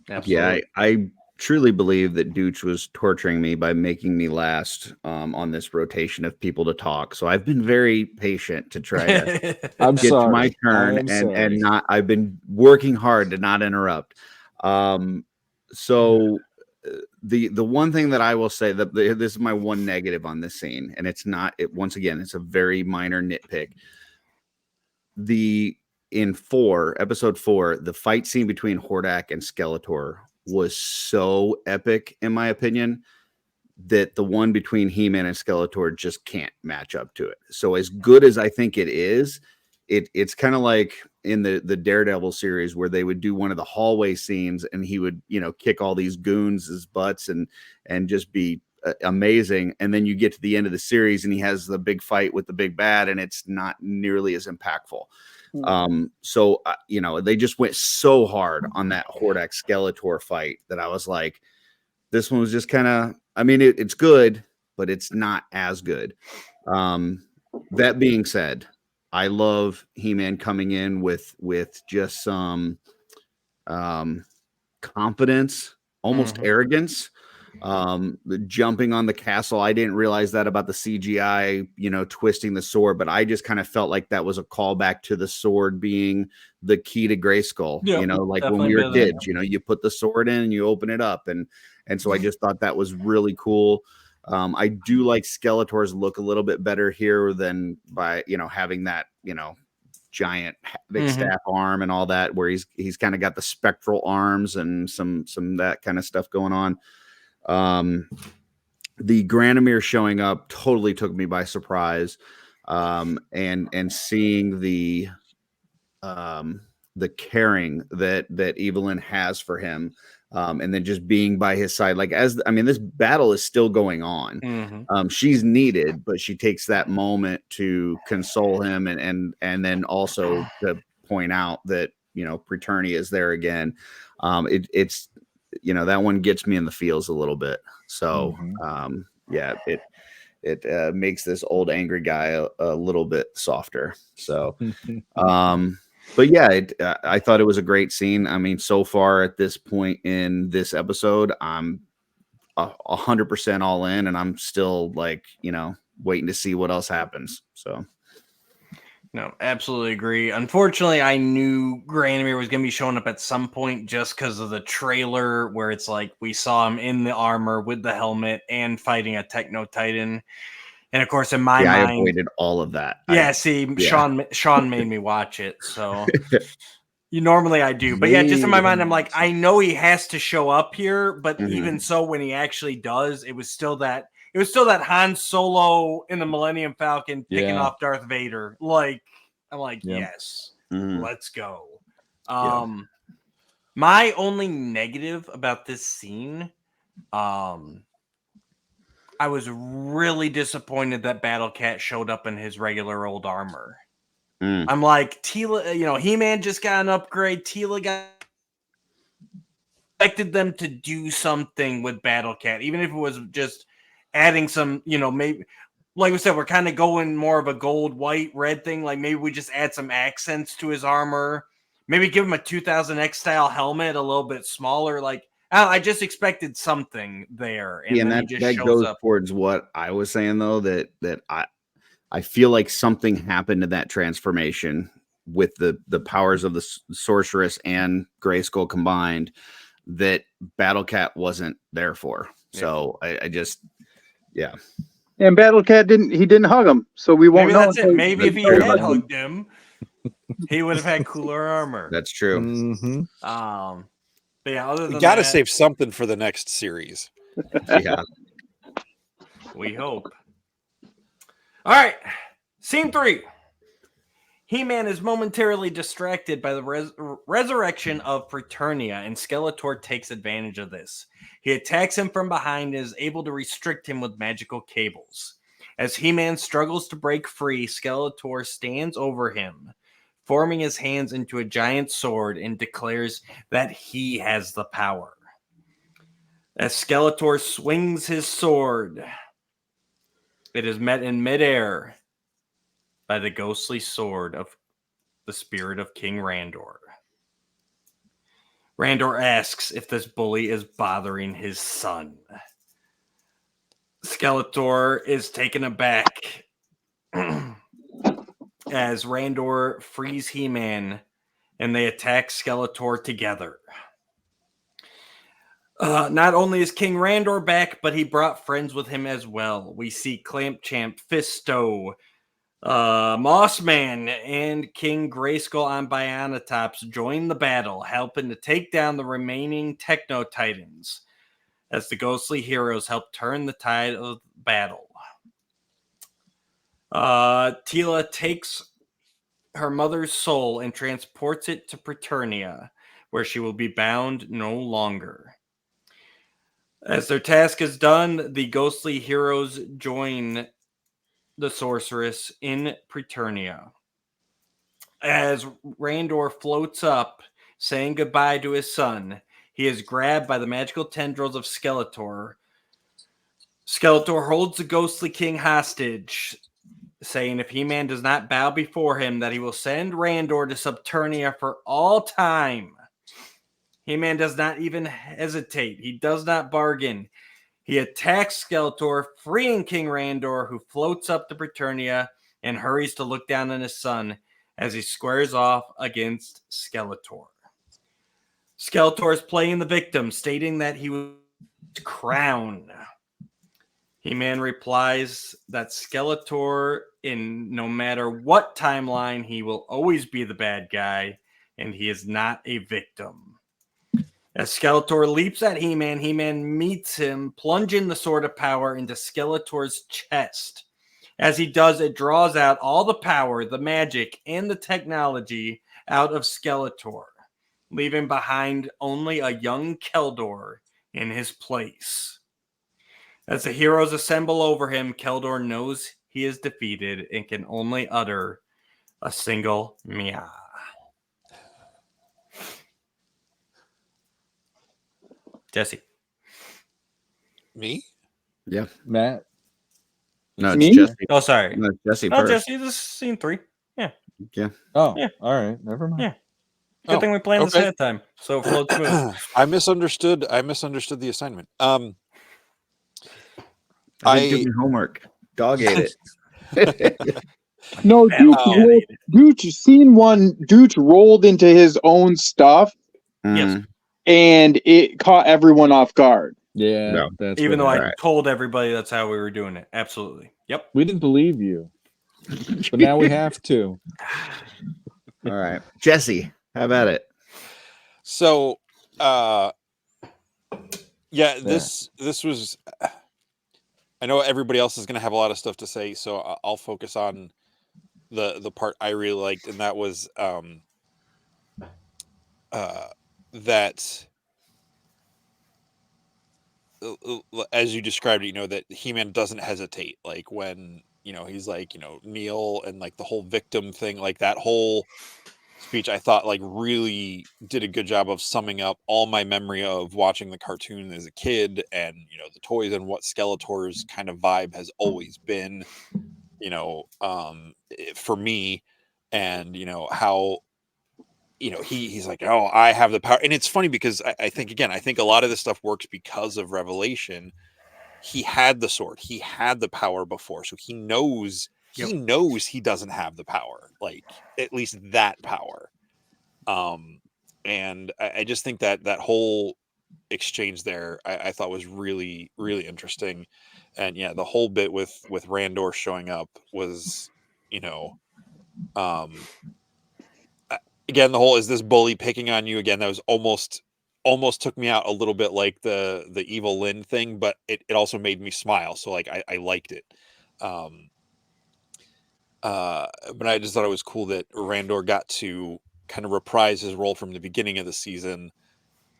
Absolutely. Yeah, I truly believe that Dooch was torturing me by making me last on this rotation of people to talk. So I've been very patient to try to get to my turn and not. I've been working hard to not interrupt. So the one thing that I will say that this is my one negative on this scene, and it's not. Once again, it's a very minor nitpick. in episode 4, the fight scene between Hordak and Skeletor was so epic, in my opinion, that the one between He-Man and Skeletor just can't match up to it. So as good as I think it is, it's kind of like in the Daredevil series where they would do one of the hallway scenes and he would, kick all these goons' butts and just be amazing. And then you get to the end of the series and he has the big fight with the big bad and it's not nearly as impactful. So they just went so hard on that Hordak Skeletor fight that I was like, this one was just kind of, it's good, but it's not as good. That being said, I love He-Man coming in with just some confidence, almost arrogance. Jumping on the castle. I didn't realize that about the CGI, twisting the sword, but I just kind of felt like that was a callback to the sword being the key to Grayskull. Yep, like when we were kids, you put the sword in and you open it up. And so I just thought that was really cool. I do like Skeletor's look a little bit better here than by, having that, giant big staff arm and all that, where he's kind of got the spectral arms and some that kind of stuff going on. The Granomir showing up totally took me by surprise. And seeing the caring that Evelyn has for him. And then just being by his side, this battle is still going on. She's needed, but she takes that moment to console him and then also to point out that, Preternia is there again. It's that one gets me in the feels a little bit. So, it makes this old angry guy a little bit softer. So, but yeah, I thought it was a great scene. So far at this point in this episode, I'm 100% all in, and I'm still waiting to see what else happens. So, no, absolutely agree. Unfortunately, I knew Granomir was going to be showing up at some point just because of the trailer, where it's like we saw him in the armor with the helmet and fighting a Techno Titan. And of course, in my mind, I avoided all of that. Sean made me watch it. So normally I do, but just in my mind, I'm like, I know he has to show up here, but even so, when he actually does, it was still that Han Solo in the Millennium Falcon picking off Darth Vader. I'm like, yes, let's go. My only negative about this scene, I was really disappointed that Battle Cat showed up in his regular old armor. I'm like, Teela, He-Man just got an upgrade. Teela expected them to do something with Battle Cat, even if it was just adding some, maybe, like we said, we're kind of going more of a gold, white, red thing. Like maybe we just add some accents to his armor. Maybe give him a 2000X style helmet, a little bit smaller. I just expected something there, and then he just shows goes up. Towards what I was saying, though, that I feel like something happened to that transformation with the powers of the sorceress and Grayskull combined that Battle Cat wasn't there for. So I just, And Battle Cat didn't hug him, so we won't know. That's it. Maybe if he had hugged him, he would have had cooler armor. That's true. But yeah, other than we got to save something for the next series. Yeah. We hope. All right. Scene 3. He-Man is momentarily distracted by the resurrection of Preternia, and Skeletor takes advantage of this. He attacks him from behind and is able to restrict him with magical cables. As He-Man struggles to break free, Skeletor stands over him, forming his hands into a giant sword, and declares that he has the power. As Skeletor swings his sword, it is met in midair by the ghostly sword of the spirit of King Randor. Randor asks if this bully is bothering his son. Skeletor is taken aback as Randor frees He-Man and they attack Skeletor together. Not only is King Randor back, but he brought friends with him as well. We see Clamp Champ, Fisto, Mossman and King Grayskull on Bionatops join the battle, helping to take down the remaining Techno Titans as the ghostly heroes help turn the tide of battle. Tila takes her mother's soul and transports it to Preternia, where she will be bound no longer. As their task is done, the ghostly heroes join the sorceress in Preternia. As Randor floats up, saying goodbye to his son, he is grabbed by the magical tendrils of Skeletor. Skeletor holds the ghostly king hostage, saying if He-Man does not bow before him, that he will send Randor to Subternia for all time. He-Man does not even hesitate. He does not bargain. He attacks Skeletor, freeing King Randor, who floats up to Preternia and hurries to look down on his son as he squares off against Skeletor. Skeletor is playing the victim, stating that he was crowned. He-Man replies that Skeletor, in no matter what timeline, he will always be the bad guy, and he is not a victim. As Skeletor leaps at He-Man, He-Man meets him, plunging the Sword of Power into Skeletor's chest. As he does, it draws out all the power, the magic, and the technology out of Skeletor, leaving behind only a young Keldor in his place. As the heroes assemble over him, Keldor knows he is defeated and can only utter a single meow. Jesse. Me? Yeah. Matt. No, it's Me? Jesse. Oh, sorry. No, it's Jesse No, first. Jesse, this is scene 3. Yeah. Oh, Yeah. all right. Never mind. Yeah. Good thing we planned this ahead of time, so it flowed smooth. I misunderstood the assignment. I didn't do my homework. Dog ate it. No, Dooch, scene 1, Dooch rolled into his own stuff, Yes. and it caught everyone off guard. Yeah, No. that's Even though what I happened. told everybody that's how we were doing it. Absolutely. Yep. We didn't believe you, but now we have to. All right. Jesse, how about it? So, this was. I know everybody else is going to have a lot of stuff to say, so I'll focus on the part I really liked, and that was that. As you described it, that He-Man doesn't hesitate. Like when he's like kneel, and like the whole victim thing, like that whole speech, I thought like really did a good job of summing up all my memory of watching the cartoon as a kid, and the toys, and what Skeletor's kind of vibe has always been, for me, and how he's like, oh, I have the power. And it's funny because I think a lot of this stuff works because of Revelation. He had the sword, he had the power before, so he knows he doesn't have the power, like at least that power. And I just think that whole exchange there, I thought was really, really interesting. And yeah, the whole bit with Randor showing up was, again, the whole, is this bully picking on you again? That was almost took me out a little bit, like the evil Lynn thing, but it also made me smile. So like I liked it. But I just thought it was cool that Randor got to kind of reprise his role from the beginning of the season,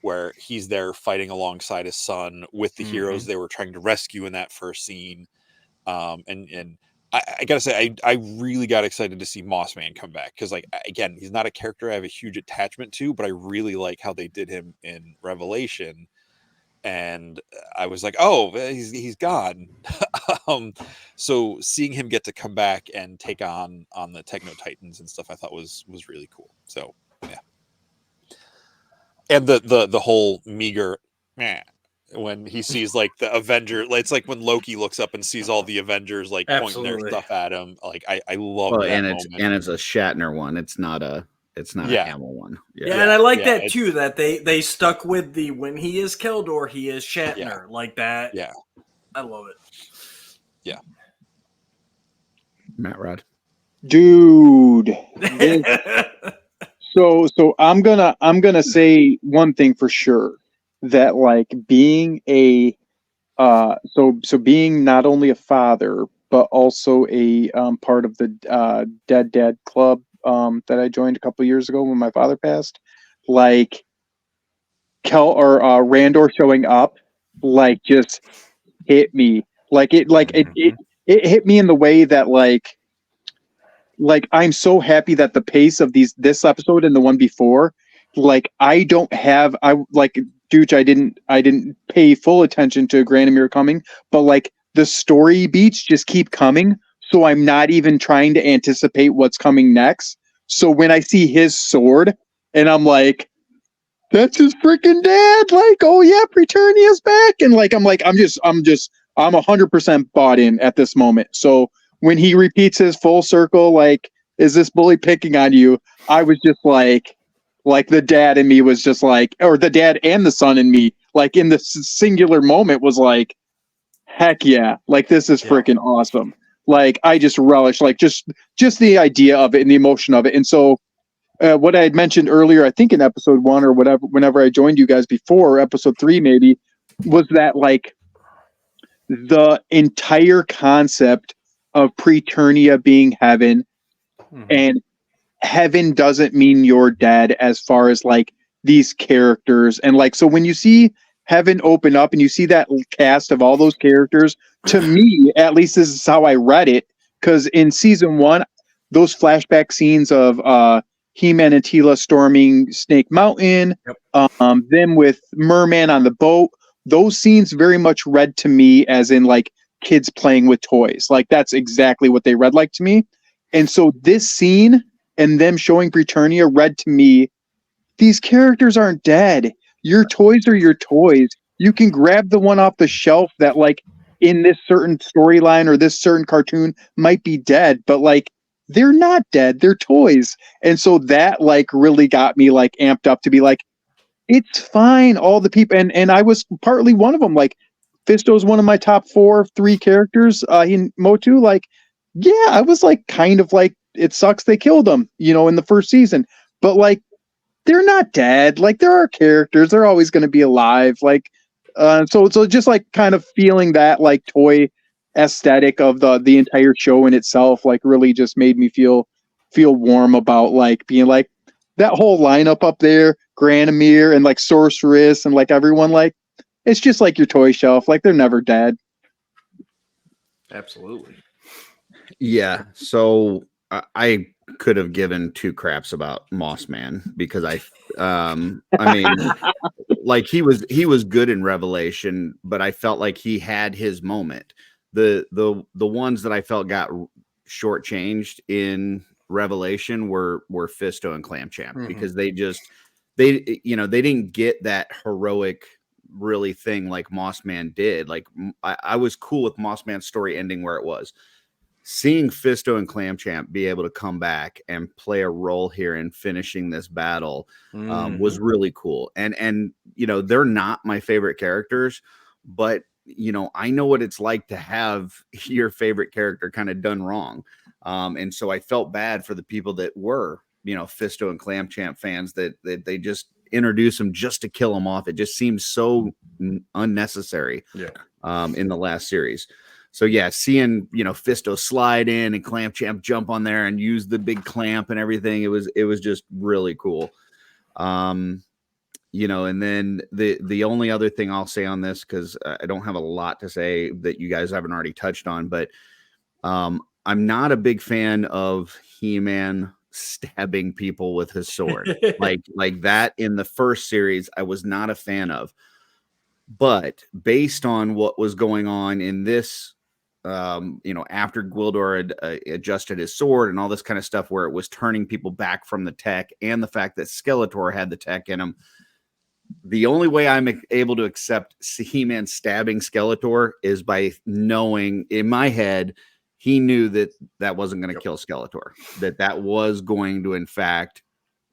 where he's there fighting alongside his son with the heroes they were trying to rescue in that first scene. And I gotta say, I really got excited to see Mossman come back, because like, again, he's not a character I have a huge attachment to, but I really like how they did him in Revelation. And I was like, oh, he's gone. So seeing him get to come back and take on the Techno Titans and stuff, I thought was really cool. So yeah. And the whole meager when he sees like the Avenger, it's like when Loki looks up and sees all the Avengers like pointing their stuff at him. Like I love that moment. And it's a Shatner one. It's not a Hamill one. Yeah, and I like that too, that they stuck with the, when he is Keldor, he is Shatner, like that. Yeah, I love it. Yeah. Matt Rod. Dude. So I'm gonna say one thing for sure, that like being a so being not only a father but also a part of the Dead Dad Club that I joined a couple years ago when my father passed, like Randor showing up, like just hit me, it hit me in the way that like I'm so happy that the pace of this episode and the one before, like I don't have I like Dooch, I didn't pay full attention to Granomir coming, but like the story beats just keep coming, so I'm not even trying to anticipate what's coming next. So when I see his sword and I'm like, that's his freaking dad, like, oh yeah, Preternia's back, and like I'm 100% bought in at this moment. So when he repeats his full circle, like, is this bully picking on you? I was just like the dad in me was just like, or the dad and the son in me, like in the singular moment was like, heck yeah, like this is freaking awesome. Like I just relish, like just the idea of it and the emotion of it. And so what I had mentioned earlier, I think in episode 1 or whatever, whenever I joined you guys before, episode 3 maybe, was that like the entire concept of Preternia being heaven, and heaven doesn't mean you're dead, as far as like these characters. And like, so when you see heaven open up and you see that cast of all those characters, to me, at least this is how I read it, because in season 1, those flashback scenes of He-Man and Tila storming Snake Mountain, them with Merman on the boat, those scenes very much read to me as in like kids playing with toys. Like that's exactly what they read like to me. And so this scene and them showing Preternia read to me, these characters aren't dead. Your toys are your toys. You can grab the one off the shelf that like in this certain storyline or this certain cartoon might be dead, but like they're not dead. They're toys. And so that like really got me like amped up to be like, it's fine. All the people, and I was partly one of them. Like Fisto is one of my top 3 characters in Motu. Like, yeah, I was like kind of like, it sucks they killed them, in the first season. But like they're not dead. Like there are characters. They're always going to be alive. Like so just like kind of feeling that like toy aesthetic of the entire show in itself, like really just made me feel warm about like being like that whole lineup up there, Granomir and like Sorceress and like everyone, like it's just like your toy shelf. Like they're never dead. Absolutely. Yeah. So I could have given 2 craps about Moss Man, because I mean, like he was good in Revelation, but I felt like he had his moment. The ones that I felt got shortchanged in Revelation were Fisto and Clam Champ, because they didn't get that heroic really thing like Moss Man did. Like I was cool with Moss Man's story ending where it was. Seeing Fisto and Clam Champ be able to come back and play a role here in finishing this battle was really cool. And they're not my favorite characters, but I know what it's like to have your favorite character kind of done wrong. And so I felt bad for the people that were, Fisto and Clam Champ fans, that they just introduce them just to kill them off. It just seems so unnecessary in the last series. So yeah, seeing Fisto slide in and Clam Champ jump on there and use the big clamp and everything, it was just really cool. And then the only other thing I'll say on this, because I don't have a lot to say that you guys haven't already touched on, but I'm not a big fan of He-Man stabbing people with his sword like that in the first series. I was not a fan of, but based on what was going on in this, after Gwildor had adjusted his sword and all this kind of stuff, where it was turning people back from the tech, and the fact that Skeletor had the tech in him, the only way I'm able to accept He-Man stabbing Skeletor is by knowing in my head he knew that wasn't going to kill Skeletor, that was going to in fact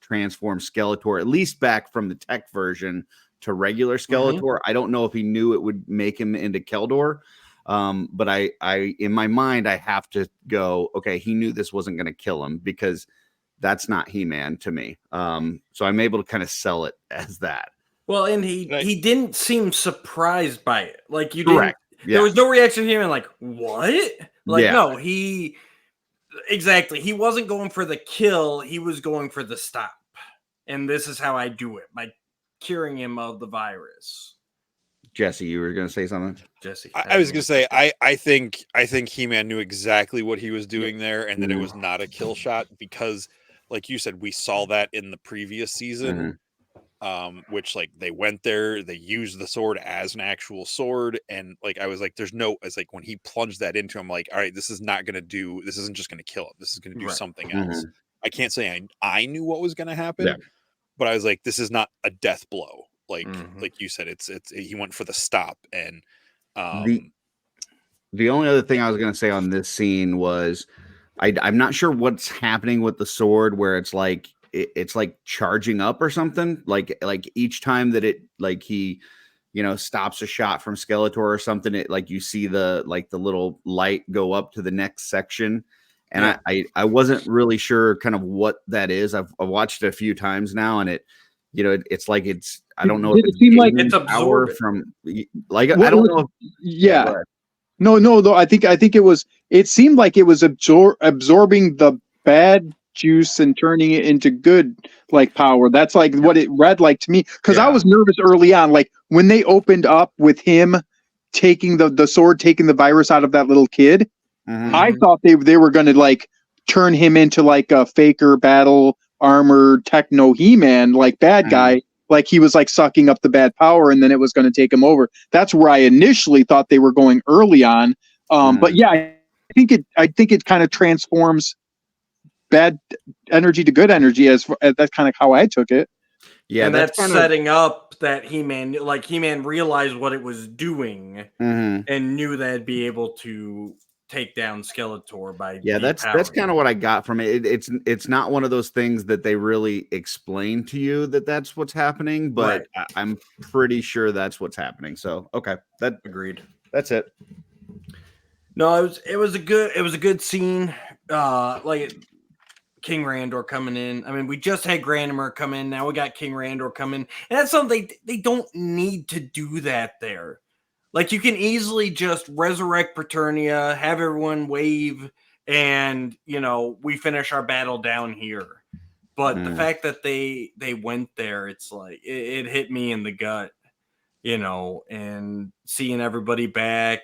transform Skeletor at least back from the tech version to regular Skeletor. I don't know if he knew it would make him into Keldor, But I in my mind, I have to go, okay, he knew this wasn't going to kill him because that's not He-Man to me. So I'm able to kind of sell it as that. Well, and he didn't seem surprised by it. Like you Correct. didn't. There was no reaction to him like, what? Like, Yeah. no, exactly. He wasn't going for the kill. He was going for the stop. And this is how I do it, by curing him of the virus. Jesse, you were going to say something? Jesse. I was going to say, I think He-Man knew exactly what he was doing there, and that it was not a kill shot because, like you said, we saw that in the previous season, which, like, they went there, they used the sword as an actual sword, and, like, I was like, it's like when he plunged that into him, like, all right, this isn't just going to kill him. This is going to do something else. I can't say I knew what was going to happen, but I was like, this is not a death blow. Like you said, it's he went for the stop, and the only other thing I was going to say on this scene was I'm not sure what's happening with the sword, where it's like it's like charging up or something. Like each time that it he stops a shot from Skeletor or something, it like you see the little light go up to the next section. And I wasn't really sure kind of what that is. I've watched it a few times now, and it's like I don't know if it seemed like it's absorbed from like I don't know. No, though I think it seemed like it was absorbing the bad juice and turning it into good like power. That's like what it read like to me, because I was nervous early on, like when they opened up with him taking the sword, taking the virus out of that little kid. I thought they were going to like turn him into like a faker battle armor techno He-Man, like bad guy, like he was like sucking up the bad power, and then it was going to take him over. That's where I initially thought they were going early on. But yeah, I think it kind of transforms bad energy to good energy, as that's kind of how I took it. Yeah, and that's setting up that He-Man realized what it was doing and knew that it'd be able to take down Skeletor by that's kind of what I got from it. It's not one of those things that they really explain to you that's what's happening, but I'm pretty sure that's what's happening. So okay, that agreed. That's it. No, it was a good scene. Like King Randor coming in. I mean, we just had Grandimer come in. Now we got King Randor coming, and that's something they don't need to do that there. Like, you can easily just resurrect Preternia, have everyone wave, and, we finish our battle down here. But the fact that they went there, it's like, it hit me in the gut, and seeing everybody back.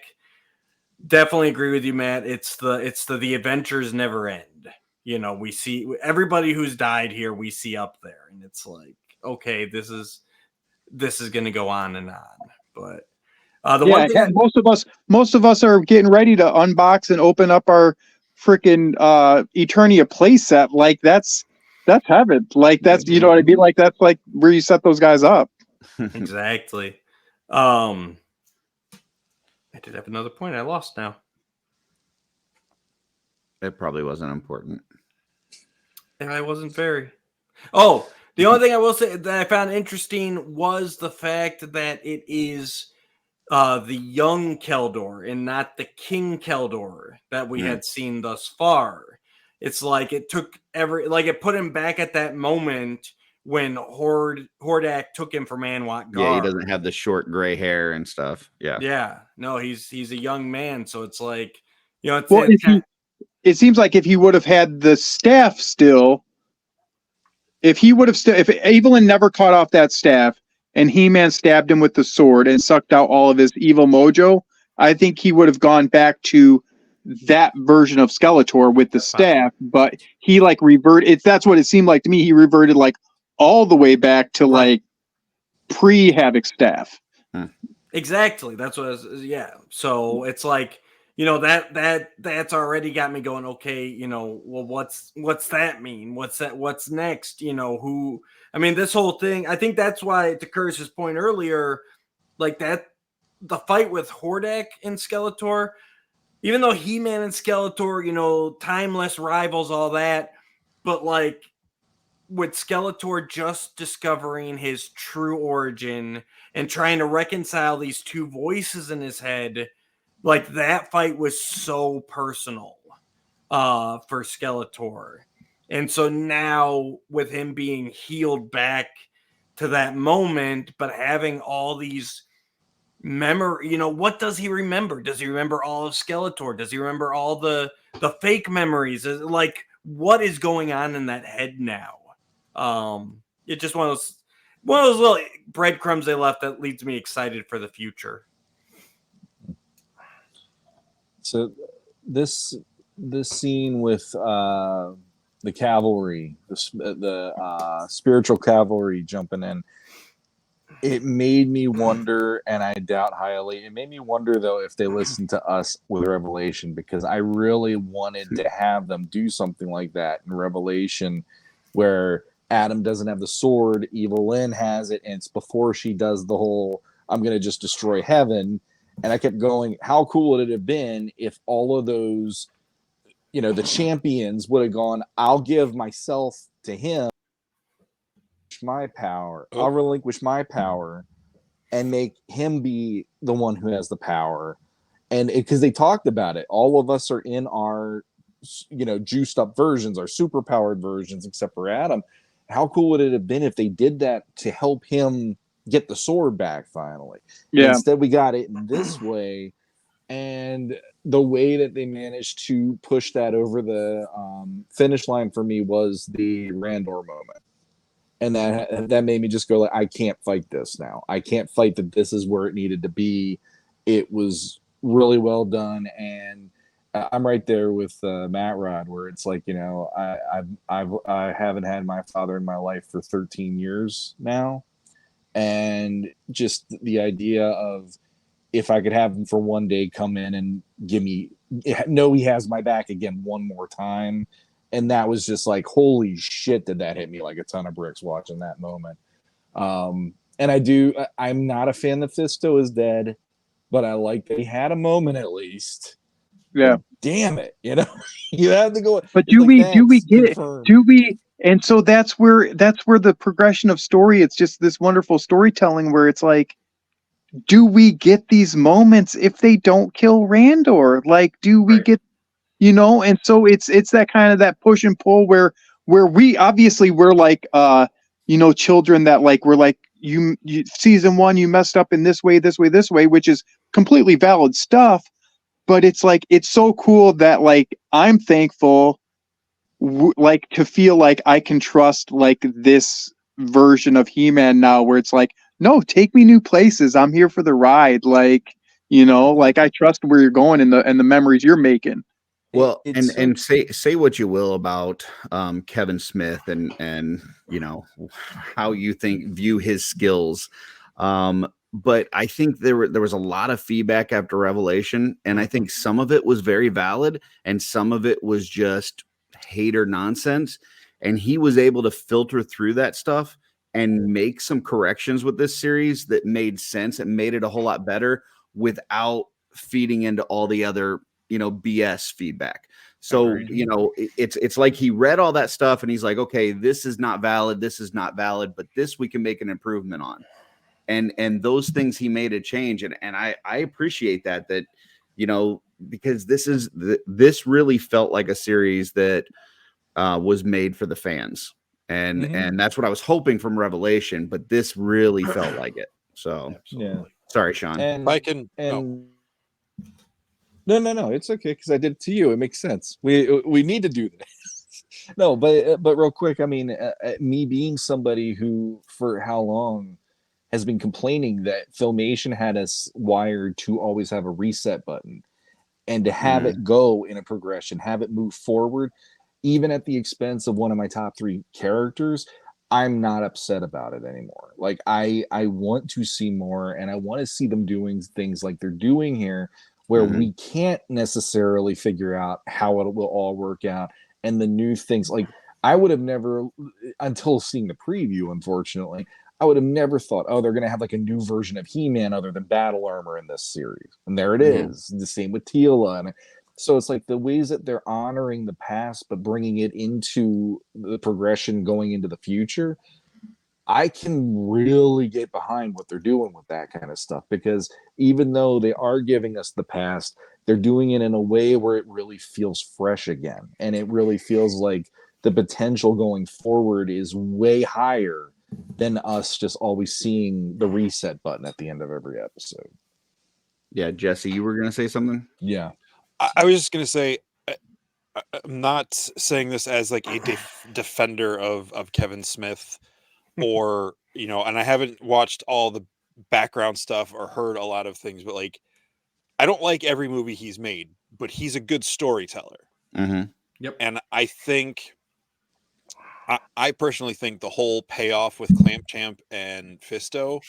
Definitely agree with you, Matt. It's the adventures never end. We see everybody who's died here, we see up there, and it's like, okay, this is going to go on and on. But most of us are getting ready to unbox and open up our freaking Eternia playset. Like that's heaven. Like that's, you know what I mean? Like that's like where you set those guys up. Exactly. I did have another point. I lost now. It probably wasn't important. I wasn't very. Oh, the only thing I will say that I found interesting was the fact that it is the young Keldor and not the King Keldor that we had seen thus far. It's like it took it put him back at that moment when Hordak took him from Anwat Gar. Yeah, he doesn't have the short gray hair and stuff. Yeah. Yeah. No, he's a young man, so it's like, it seems like if he would have had the staff still, if Evelyn never caught off that staff and He-Man stabbed him with the sword and sucked out all of his evil mojo, I think he would have gone back to that version of Skeletor with the staff, but he like reverted. That's what it seemed like to me. He reverted like all the way back to like pre-Havoc staff. Exactly. That's what So it's like, that's already got me going, okay, well, what's that mean? What's next? This whole thing, I think that's why, to Curtis's point earlier, like that, the fight with Hordak and Skeletor, even though He-Man and Skeletor, timeless rivals, all that, but like with Skeletor just discovering his true origin and trying to reconcile these two voices in his head, Like that fight was so personal for Skeletor. And so now with him being healed back to that moment, but having all these memory, you know, what does he remember? Does he remember all of Skeletor? Does he remember all the fake memories? Like what is going on in that head now? It's just one of those little breadcrumbs they left that leaves me excited for the future. So this scene with the cavalry, the spiritual cavalry jumping in, it made me wonder, and I doubt highly. It made me wonder though if they listened to us with Revelation, because I really wanted to have them do something like that in Revelation, where Adam doesn't have the sword, Evelyn has it, and it's before she does the whole "I'm going to just destroy heaven." And I kept going, how cool would it have been if all of those, you know, the champions would have gone, I'll give myself to him, my power. I'll relinquish my power and make him be the one who has the power. And because they talked about it, all of us are in our, you know, juiced up versions, our super powered versions, except for Adam. How cool would it have been if they did that to help him get the sword back finally? Yeah. Instead, we got it in this way. And the way that they managed to push that over the finish line for me was the Randor moment. And that made me just go like, I can't fight this now. I can't fight that this is where it needed to be. It was really well done, and I'm right there with Matt Rod, where it's like, you know, I haven't had my father in my life for 13 years now, and just the idea of if I could have him for one day come in and give me know he has my back again one more time. And that was just like, holy shit, did that hit me like a ton of bricks watching that moment. And I'm not a fan that Fisto is dead, but I like they had a moment at least. Yeah. But damn it, you know, you have to go. But do we get confirmed. it? Do we? And so that's where the progression of story. It's just this wonderful storytelling where it's like, do we get these moments if they don't kill Randor? Like, do we get, you know? And so it's that kind of that push and pull where we obviously we're like you know, children that like we're like you season one you messed up in this way, which is completely valid stuff. But it's like it's so cool that like I'm thankful like to feel like I can trust like this version of He-Man now, where it's like, no, take me new places. I'm here for the ride. Like, you know, like I trust where you're going and the memories you're making. Well, and say what you will about Kevin Smith and you know how you view his skills, but I think there was a lot of feedback after Revelation, and I think some of it was very valid, and some of it was just hater nonsense. And he was able to filter through that stuff and make some corrections with this series that made sense and made it a whole lot better without feeding into all the other, you know, BS feedback. So, you know, it's like he read all that stuff and he's like, okay, this is not valid, but this we can make an improvement on. And those things he made a change. And I appreciate that, you know, because this really felt like a series that was made for the fans. And that's what I was hoping from Revelation, but this really felt like it. So yeah. Sorry, Sean. And I can No, it's okay because I did it to you. It makes sense. We need to do this. No, but real quick, I mean, me being somebody who for how long has been complaining that Filmation had us wired to always have a reset button, and to have it go in a progression, have it move forward, even at the expense of one of my top 3 characters, I'm not upset about it anymore. Like I want to see more, and I want to see them doing things like they're doing here, where we can't necessarily figure out how it will all work out. And the new things, like I would have never, until seeing the preview, unfortunately, I would have never thought, oh, they're going to have like a new version of He-Man other than battle armor in this series. And there it is. The same with Teela. And so it's like the ways that they're honoring the past, but bringing it into the progression going into the future. I can really get behind what they're doing with that kind of stuff, because even though they are giving us the past, they're doing it in a way where it really feels fresh again. And it really feels like the potential going forward is way higher than us just always seeing the reset button at the end of every episode. Yeah, Jesse, you were gonna say something? Yeah. I was just gonna say, I'm not saying this as like a defender of Kevin Smith, or and I haven't watched all the background stuff or heard a lot of things, but like, I don't like every movie he's made, but he's a good storyteller. Mm-hmm. Yep. And I personally think the whole payoff with Clamp Champ and Fisto,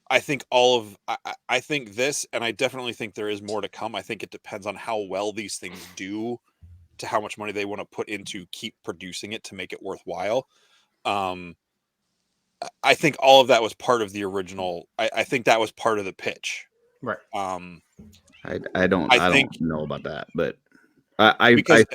I think I think this, and I definitely think there is more to come. I think it depends on how well these things do, to how much money they want to put into keep producing it to make it worthwhile. I think all of that was part of the original. I think that was part of the pitch. Right. I don't know about that, but Because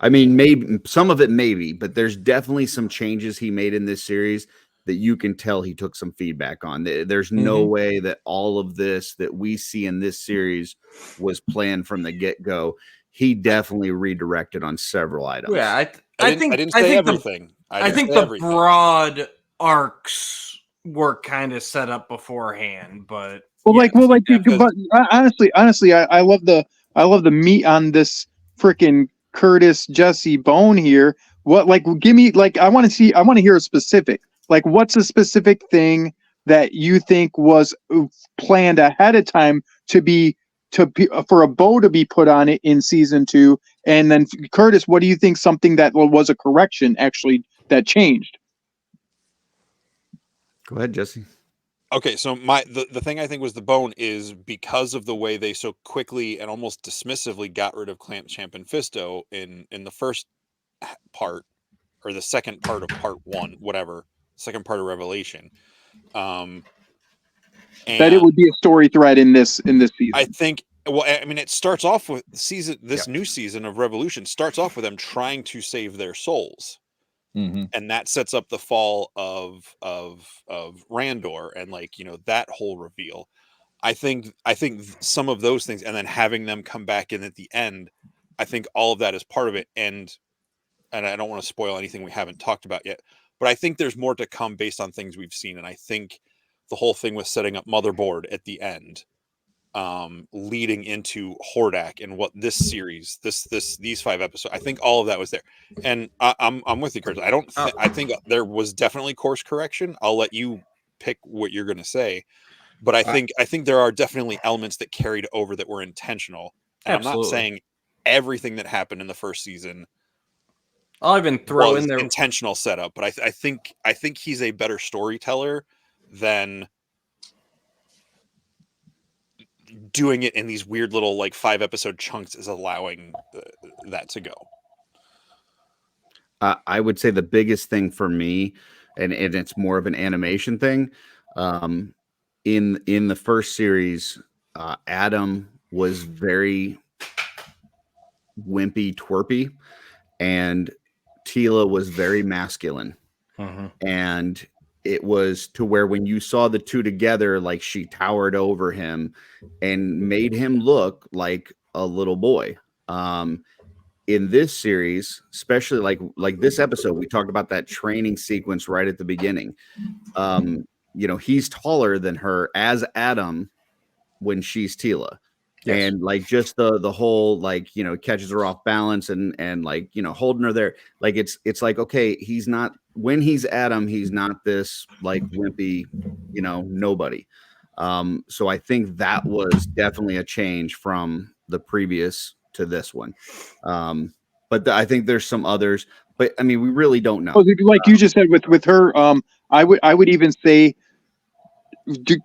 I mean, maybe some of it, maybe, but there's definitely some changes he made in this series that you can tell he took some feedback on. There's no way that all of this that we see in this series was planned from the get-go. He definitely redirected on several items. Yeah, I didn't say everything. I think the broad arcs were kind of set up beforehand, but but honestly, I love the meat on this freaking Curtis Jesse bone here. What, like, give me, like, I want to hear a specific, like, what's a specific thing that you think was planned ahead of time for a bow to be put on it in season 2, and then Curtis, what do you think something that was a correction actually that changed? Go ahead, Jesse. Okay, so the thing I think was the bone is because of the way they so quickly and almost dismissively got rid of Clamp Champ and Fisto in the first part, or the second part of part 1, whatever, second part of Revelation. That it would be a story thread in this season. I think. Well, I mean, it starts off with new season of Revolution starts off with them trying to save their souls. And that sets up the fall of Randor, and that whole reveal. I think some of those things, and then having them come back in at the end, I think all of that is part of it. And I don't want to spoil anything we haven't talked about yet, but I think there's more to come based on things we've seen. And I think the whole thing with setting up Motherboard at the end, leading into Hordak and what this series, these 5 episodes, I think all of that was there. And I'm with you, Chris. I think there was definitely course correction. I'll let you pick what you're going to say, but I think there are definitely elements that carried over that were intentional. And I'm not saying everything that happened in the first season I'll even throw in there intentional setup, but I think he's a better storyteller than doing it in these weird little 5 episode chunks is allowing that to go. I would say the biggest thing for me, and it's more of an animation thing. In the first series, Adam was very wimpy, twerpy, and Tila was very masculine. And it was to where when you saw the two together, like, she towered over him and made him look like a little boy. In this series, especially like this episode, we talked about that training sequence right at the beginning. He's taller than her as Adam when she's Tila. Yes. And just the whole catches her off balance and holding her there, it's like, okay, he's not, when he's Adam, he's not this wimpy nobody. So I think that was definitely a change from the previous to this one. But I think there's some others, but I mean, we really don't know. Like you just said with her, I would even say,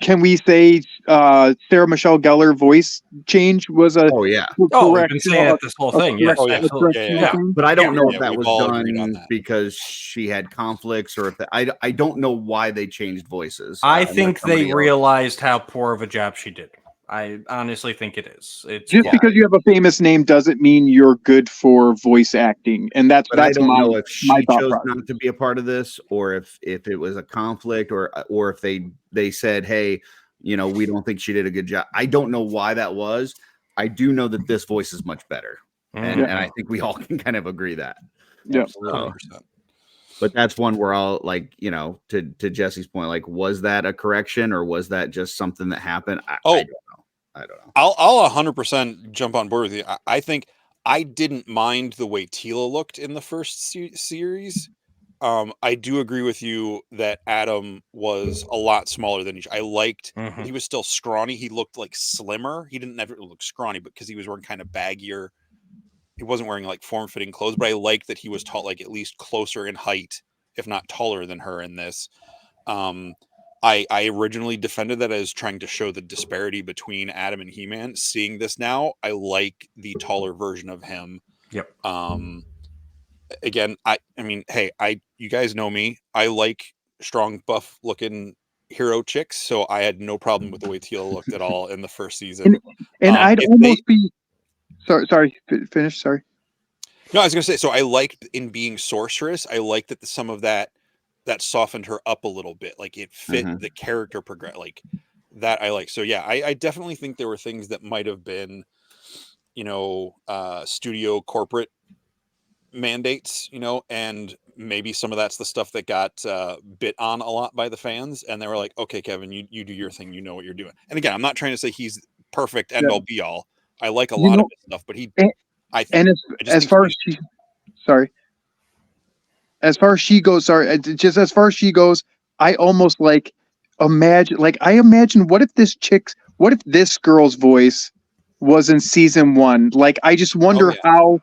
can we say Sarah Michelle Gellar voice change was a we've been saying it this whole thing. Yes, absolutely. Yeah. But I don't know if that was done because she had conflicts, or if I don't know why they changed voices. I think they realized how poor of a job she did. I honestly think it is. It's Just because you have a famous name doesn't mean you're good for voice acting, and that's But I don't know if my she thought chose process. not to be a part of this, or if it was a conflict, or if they said, hey, you know, we don't think she did a good job. I don't know why that was. I do know that this voice is much better, and I think we all can kind of agree that. Yeah. Absolutely. But that's one where I'll, like, you know, to Jesse's point, like, was that a correction or was that just something that happened? I don't know. I don't know. I'll 100% jump on board with you. I think I didn't mind the way Tila looked in the first series. I do agree with you that Adam was a lot smaller than I liked. Mhm. He was still scrawny. He looked like slimmer. He didn't ever look scrawny, but because he was wearing kind of baggier, he wasn't wearing like form-fitting clothes. But I liked that he was tall, like at least closer in height, if not taller than her in this. I originally defended that as trying to show the disparity between Adam and He-Man. Seeing this now, I like the taller version of him. Yep. Again, I mean, hey, you guys know me. I like strong, buff looking hero chicks, so I had no problem with the way Teal looked at all in the first season. And I'd if almost be sorry. Finish. Sorry. No, I was gonna say, so I liked in being sorceress. I liked that some of that softened her up a little bit. Like it fit the character progress. Like that I like. So yeah, I definitely think there were things that might have been, you know, studio corporate mandates, you know, and maybe some of that's the stuff that got bit on a lot by the fans, and they were like, okay, Kevin, you do your thing, you know what you're doing. And again, I'm not trying to say he's perfect end all be all. I like a lot of his stuff, but as far as she goes, just as far as she goes, I almost like I imagine what if this girl's voice was in season 1? Like, I just wonder how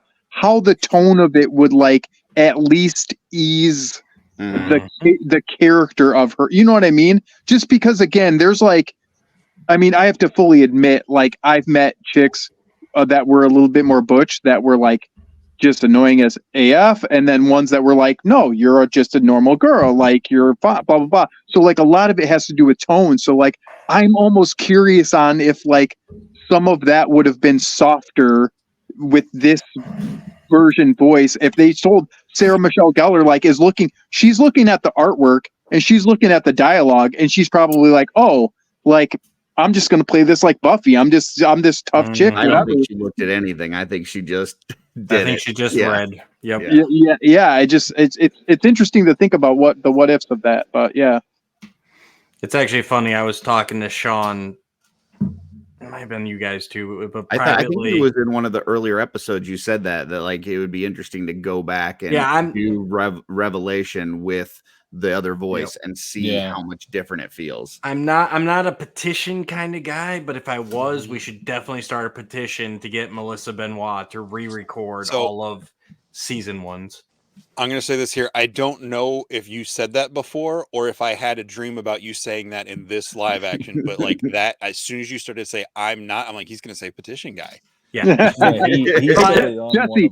the tone of it would, like, at least ease the character of her. You know what I mean? Just because, again, there's like, I mean, I have to fully admit, like, I've met chicks that were a little bit more butch that were like just annoying as AF, and then ones that were like, no, you're just a normal girl, like you're blah blah blah. So like a lot of it has to do with tone. So like I'm almost curious on if like some of that would have been softer with this version voice if they told Sarah Michelle Gellar, like, she's looking at the artwork and she's looking at the dialogue and she's probably like, oh, like, I'm just going to play this like Buffy. I'm this tough chick. I don't think she looked at anything. I think she just did. I think she just read. Yep. Yeah. It's interesting to think about what ifs of that, but yeah. It's actually funny. I was talking to Sean. It might have been you guys too, but I privately, think it was in one of the earlier episodes you said that like it would be interesting to go back and do Revelation with the other voice and see how much different it feels. I'm not a petition kind of guy, but if I was, we should definitely start a petition to get Melissa Benoit to re-record all of season 1's. I'm going to say this here. I don't know if you said that before or if I had a dream about you saying that in this live action, but like that, as soon as you started to say, I'm like, he's going to say petition guy. Yeah. Jesse,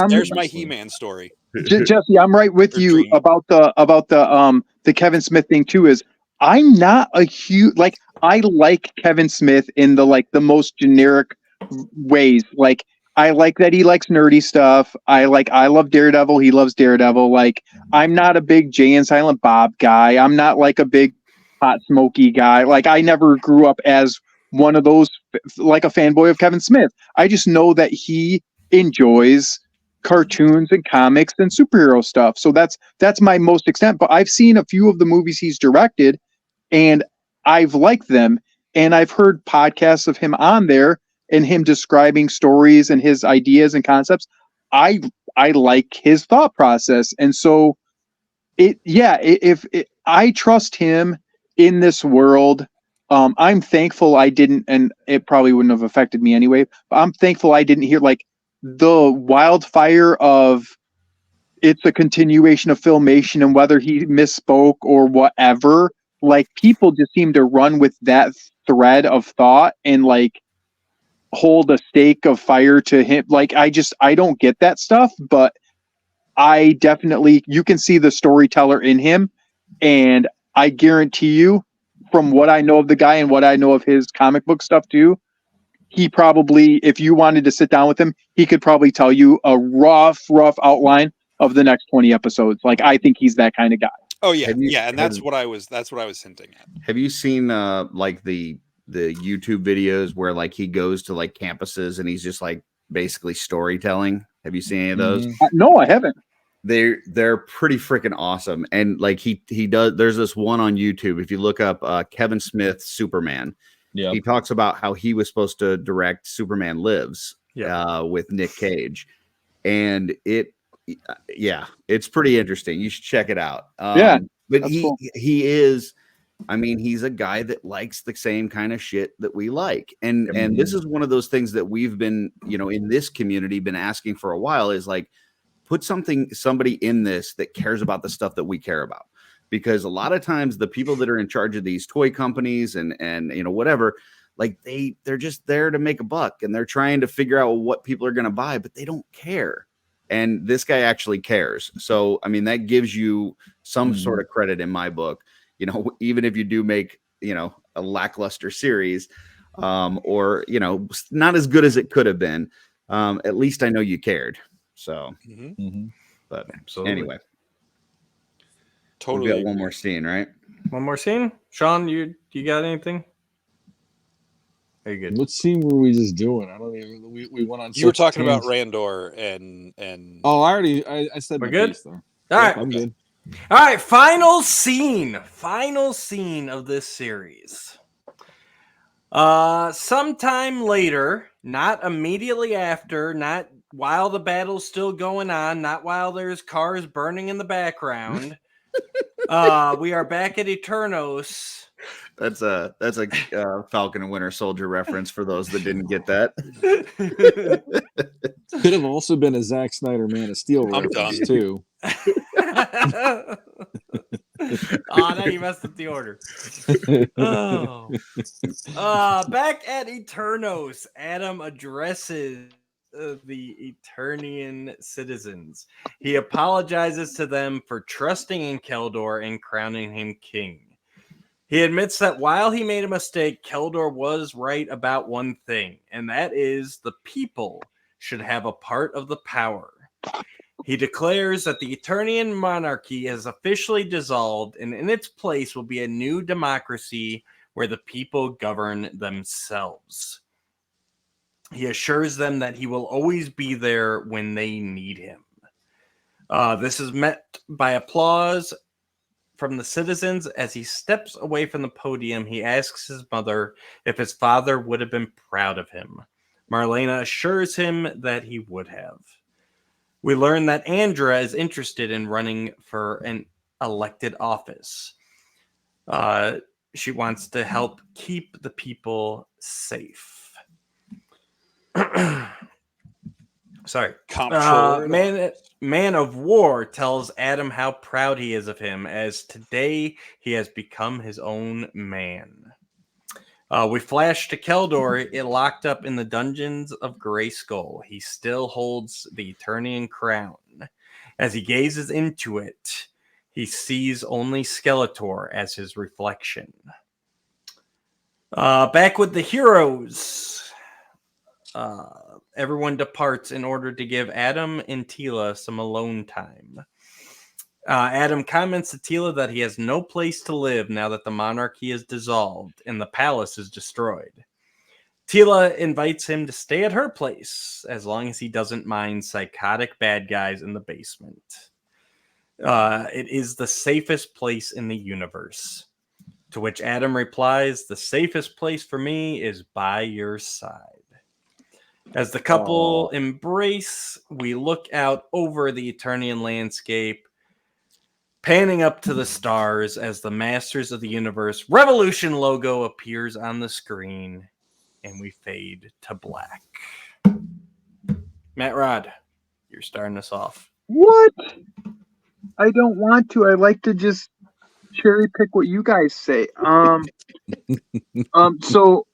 there's my He-Man story. Jesse, I'm right with you about the Kevin Smith thing too. Is I'm not a huge, like, I like Kevin Smith in the most generic ways. Like, I like that he likes nerdy stuff. I love Daredevil. He loves Daredevil. Like, I'm not a big Jay and Silent Bob guy. I'm not like a big Hot Smokey guy. Like, I never grew up as one of those, like a fanboy of Kevin Smith. I just know that he enjoys cartoons and comics and superhero stuff. So that's my most extent. But I've seen a few of the movies he's directed and I've liked them. And I've heard podcasts of him on there and him describing stories and his ideas and concepts. I like his thought process. And so if I trust him in this world. I'm thankful I didn't, and it probably wouldn't have affected me anyway, but I'm thankful I didn't hear like the wildfire of it's a continuation of Filmation and whether he misspoke or whatever. Like, people just seem to run with that thread of thought and like hold a stake of fire to him. Like, I don't get that stuff, but I definitely, you can see the storyteller in him, and I guarantee you from what I know of the guy and what I know of his comic book stuff too, he probably, if you wanted to sit down with him, he could probably tell you a rough outline of the next 20 episodes. Like, I think he's that kind of guy. Oh yeah, Have you- yeah, and have- that's what I was hinting at. Have you seen like the YouTube videos where like he goes to like campuses and he's just like basically storytelling? Have you seen any of those? No, I haven't. They're pretty freaking awesome. And like he does, there's this one on YouTube. If you look up Kevin Smith Superman, Yeah. he talks about how he was supposed to direct Superman Lives with Nick Cage, and it's pretty interesting. You should check it out. But cool. he is, I mean, he's a guy that likes the same kind of shit that we like. And this is one of those things that we've been, in this community been asking for a while, is like, put somebody in this that cares about the stuff that we care about. Because a lot of times the people that are in charge of these toy companies and whatever, like they're just there to make a buck, and they're trying to figure out what people are going to buy, but they don't care. And this guy actually cares. So, I mean, that gives you some sort of credit in my book, even if you do make, a lackluster series, or, not as good as it could have been. At least I know you cared. So, but Absolutely. anyway, Totally. we got one more scene, right? One more scene. Sean, you got anything? Are you good? What scene were we just doing? I don't even. We went on. You were such talking about tangents. Randor and. Oh, I said We're my good? piece, though. All right. I'm good. All right, final scene of this series. Sometime later, not immediately after, not while the battle's still going on, not while there's cars burning in the background. We are back at Eternos. That's a Falcon and Winter Soldier reference for those that didn't get that. Could have also been a Zack Snyder Man of Steel I'm reference done. too. Oh, now you messed up the order. Oh. Back at Eternos, Adam addresses the Eternian citizens. He apologizes to them for trusting in Keldor and crowning him king. He admits that while he made a mistake, Keldor was right about one thing, and that is the people should have a part of the power. He declares that the Eternian monarchy has officially dissolved, and in its place will be a new democracy where the people govern themselves. He assures them that he will always be there when they need him. This is met by applause from the citizens. As he steps away from the podium, he asks his mother if his father would have been proud of him. Marlena assures him that he would have. We learn that Andra is interested in running for an elected office. She wants to help keep the people safe. Sorry. Man of War tells Adam how proud he is of him, as today he has become his own man. We flash to Keldor, locked up in the dungeons of Grayskull. He still holds the Eternian crown. As he gazes into it, he sees only Skeletor as his reflection. Back with the heroes. Everyone departs in order to give Adam and Tila some alone time. Adam comments to Tila that he has no place to live now that the monarchy is dissolved and the palace is destroyed. Tila invites him to stay at her place as long as he doesn't mind psychotic bad guys in the basement. It is the safest place in the universe. To which Adam replies, "The safest place for me is by your side." As the couple embrace, we look out over the Eternian landscape, panning up to the stars as the Masters of the Universe Revolution logo appears on the screen, and we fade to black. Matt Rod, you're starting us off. What? I don't want to. I like to just cherry pick what you guys say. So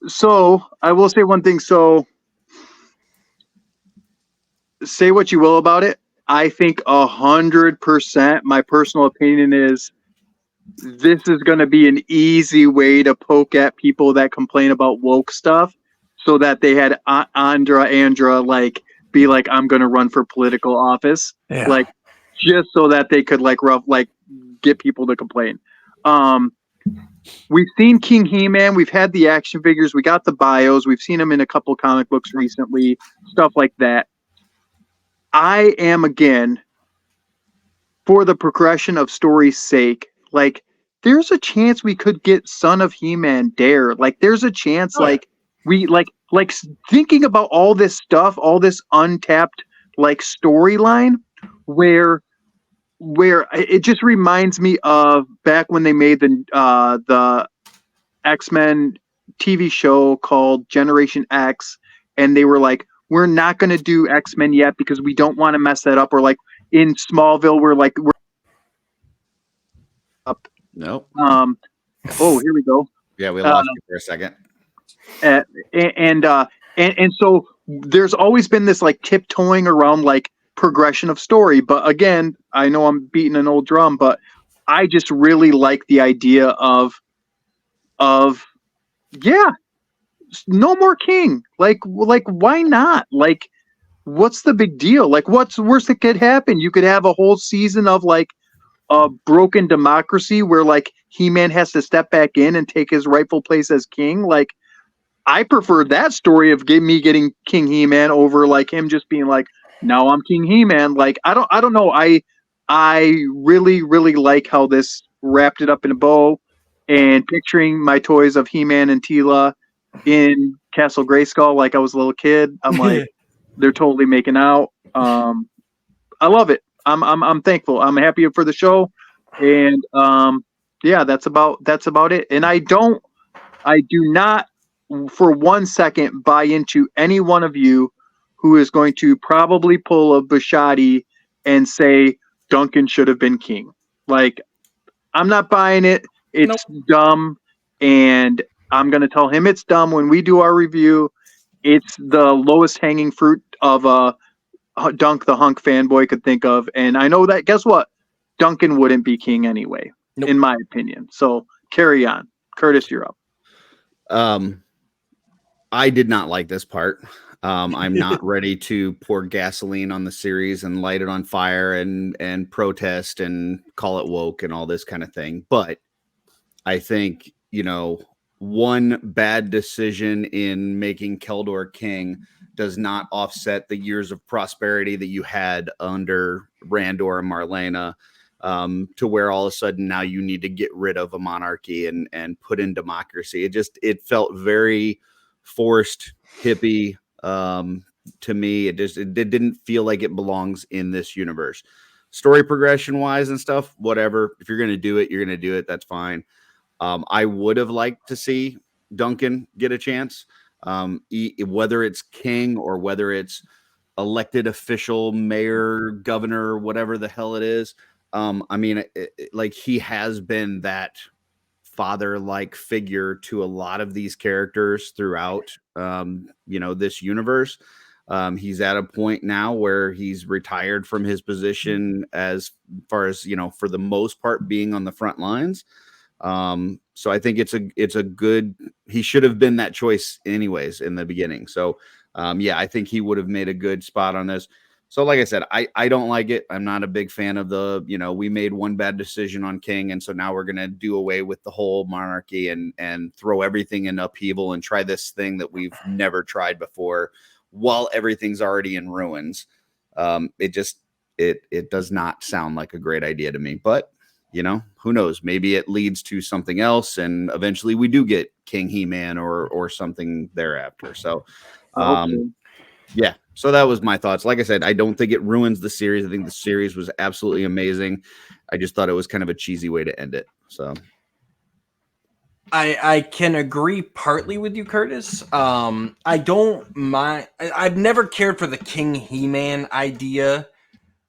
I will say one thing. So say what you will about it. I think 100%. My personal opinion is this is going to be an easy way to poke at people that complain about woke stuff, so that they had Andra like be like, I'm going to run for political office, Yeah. like just so that they could like get people to complain. We've seen King He-Man. We've had the action figures. We got the bios. We've seen him in a couple comic books recently, stuff like that. I am, again, for the progression of story's sake, like, there's a chance we could get Son of He-Man Dare. Like, there's a chance, we thinking about all this stuff, all this untapped like storyline, where it just reminds me of back when they made the X-Men TV show called Generation X, and they were like, we're not going to do X-Men yet because we don't want to mess that up. Or like in Smallville, we're up. Nope. Oh, here we go. Yeah, we lost you for a second. And so there's always been this like tiptoeing around like progression of story. But again, I know I'm beating an old drum, but I just really like the idea of yeah, no more king. Like why not? Like, what's the big deal? Like, what's the worst that could happen? You could have a whole season of like a broken democracy where like He-Man has to step back in and take his rightful place as king. Like, I prefer that story of me getting King He-Man over like him just being like, now I'm King He-Man. Like, I don't know. I really, really like how this wrapped it up in a bow, and picturing my toys of He-Man and Tila in Castle Grayskull like I was a little kid. I'm like, they're totally making out. I love it. I'm thankful. I'm happy for the show, and yeah, that's about it. And I do not for 1 second buy into any one of you who is going to probably pull a Bashadi and say Duncan should have been king. Like, I'm not buying it. It's dumb, and I'm going to tell him it's dumb when we do our review. It's the lowest hanging fruit of a Dunk the Hunk fanboy could think of, and I know that. Guess what? Duncan wouldn't be king anyway, in my opinion. So carry on, Curtis. You're up. I did not like this part. I'm not ready to pour gasoline on the series and light it on fire and protest and call it woke and all this kind of thing. But I think, one bad decision in making Keldor king does not offset the years of prosperity that you had under Randor and Marlena, to where all of a sudden now you need to get rid of a monarchy and put in democracy. It felt very forced, hippie. To me, it didn't feel like it belongs in this universe. Story progression wise and stuff, whatever. If you're going to do it, you're going to do it. That's fine. I would have liked to see Duncan get a chance, whether it's king or whether it's elected official, mayor, governor, whatever the hell it is. I mean, like, he has been that father-like figure to a lot of these characters throughout, this universe. He's at a point now where he's retired from his position as far as, for the most part being on the front lines. So I think it's a good, he should have been that choice anyways in the beginning. So, yeah, I think he would have made a good spot on this. So like I said, I don't like it. I'm not a big fan of we made one bad decision on king, and so now we're going to do away with the whole monarchy and throw everything in upheaval and try this thing that we've never tried before while everything's already in ruins. It does not sound like a great idea to me, but who knows? Maybe it leads to something else, and eventually we do get King He-Man or something thereafter. So, yeah. So that was my thoughts. Like I said, I don't think it ruins the series. I think the series was absolutely amazing. I just thought it was kind of a cheesy way to end it. So I can agree partly with you, Curtis. I don't mind. I've never cared for the King He-Man idea.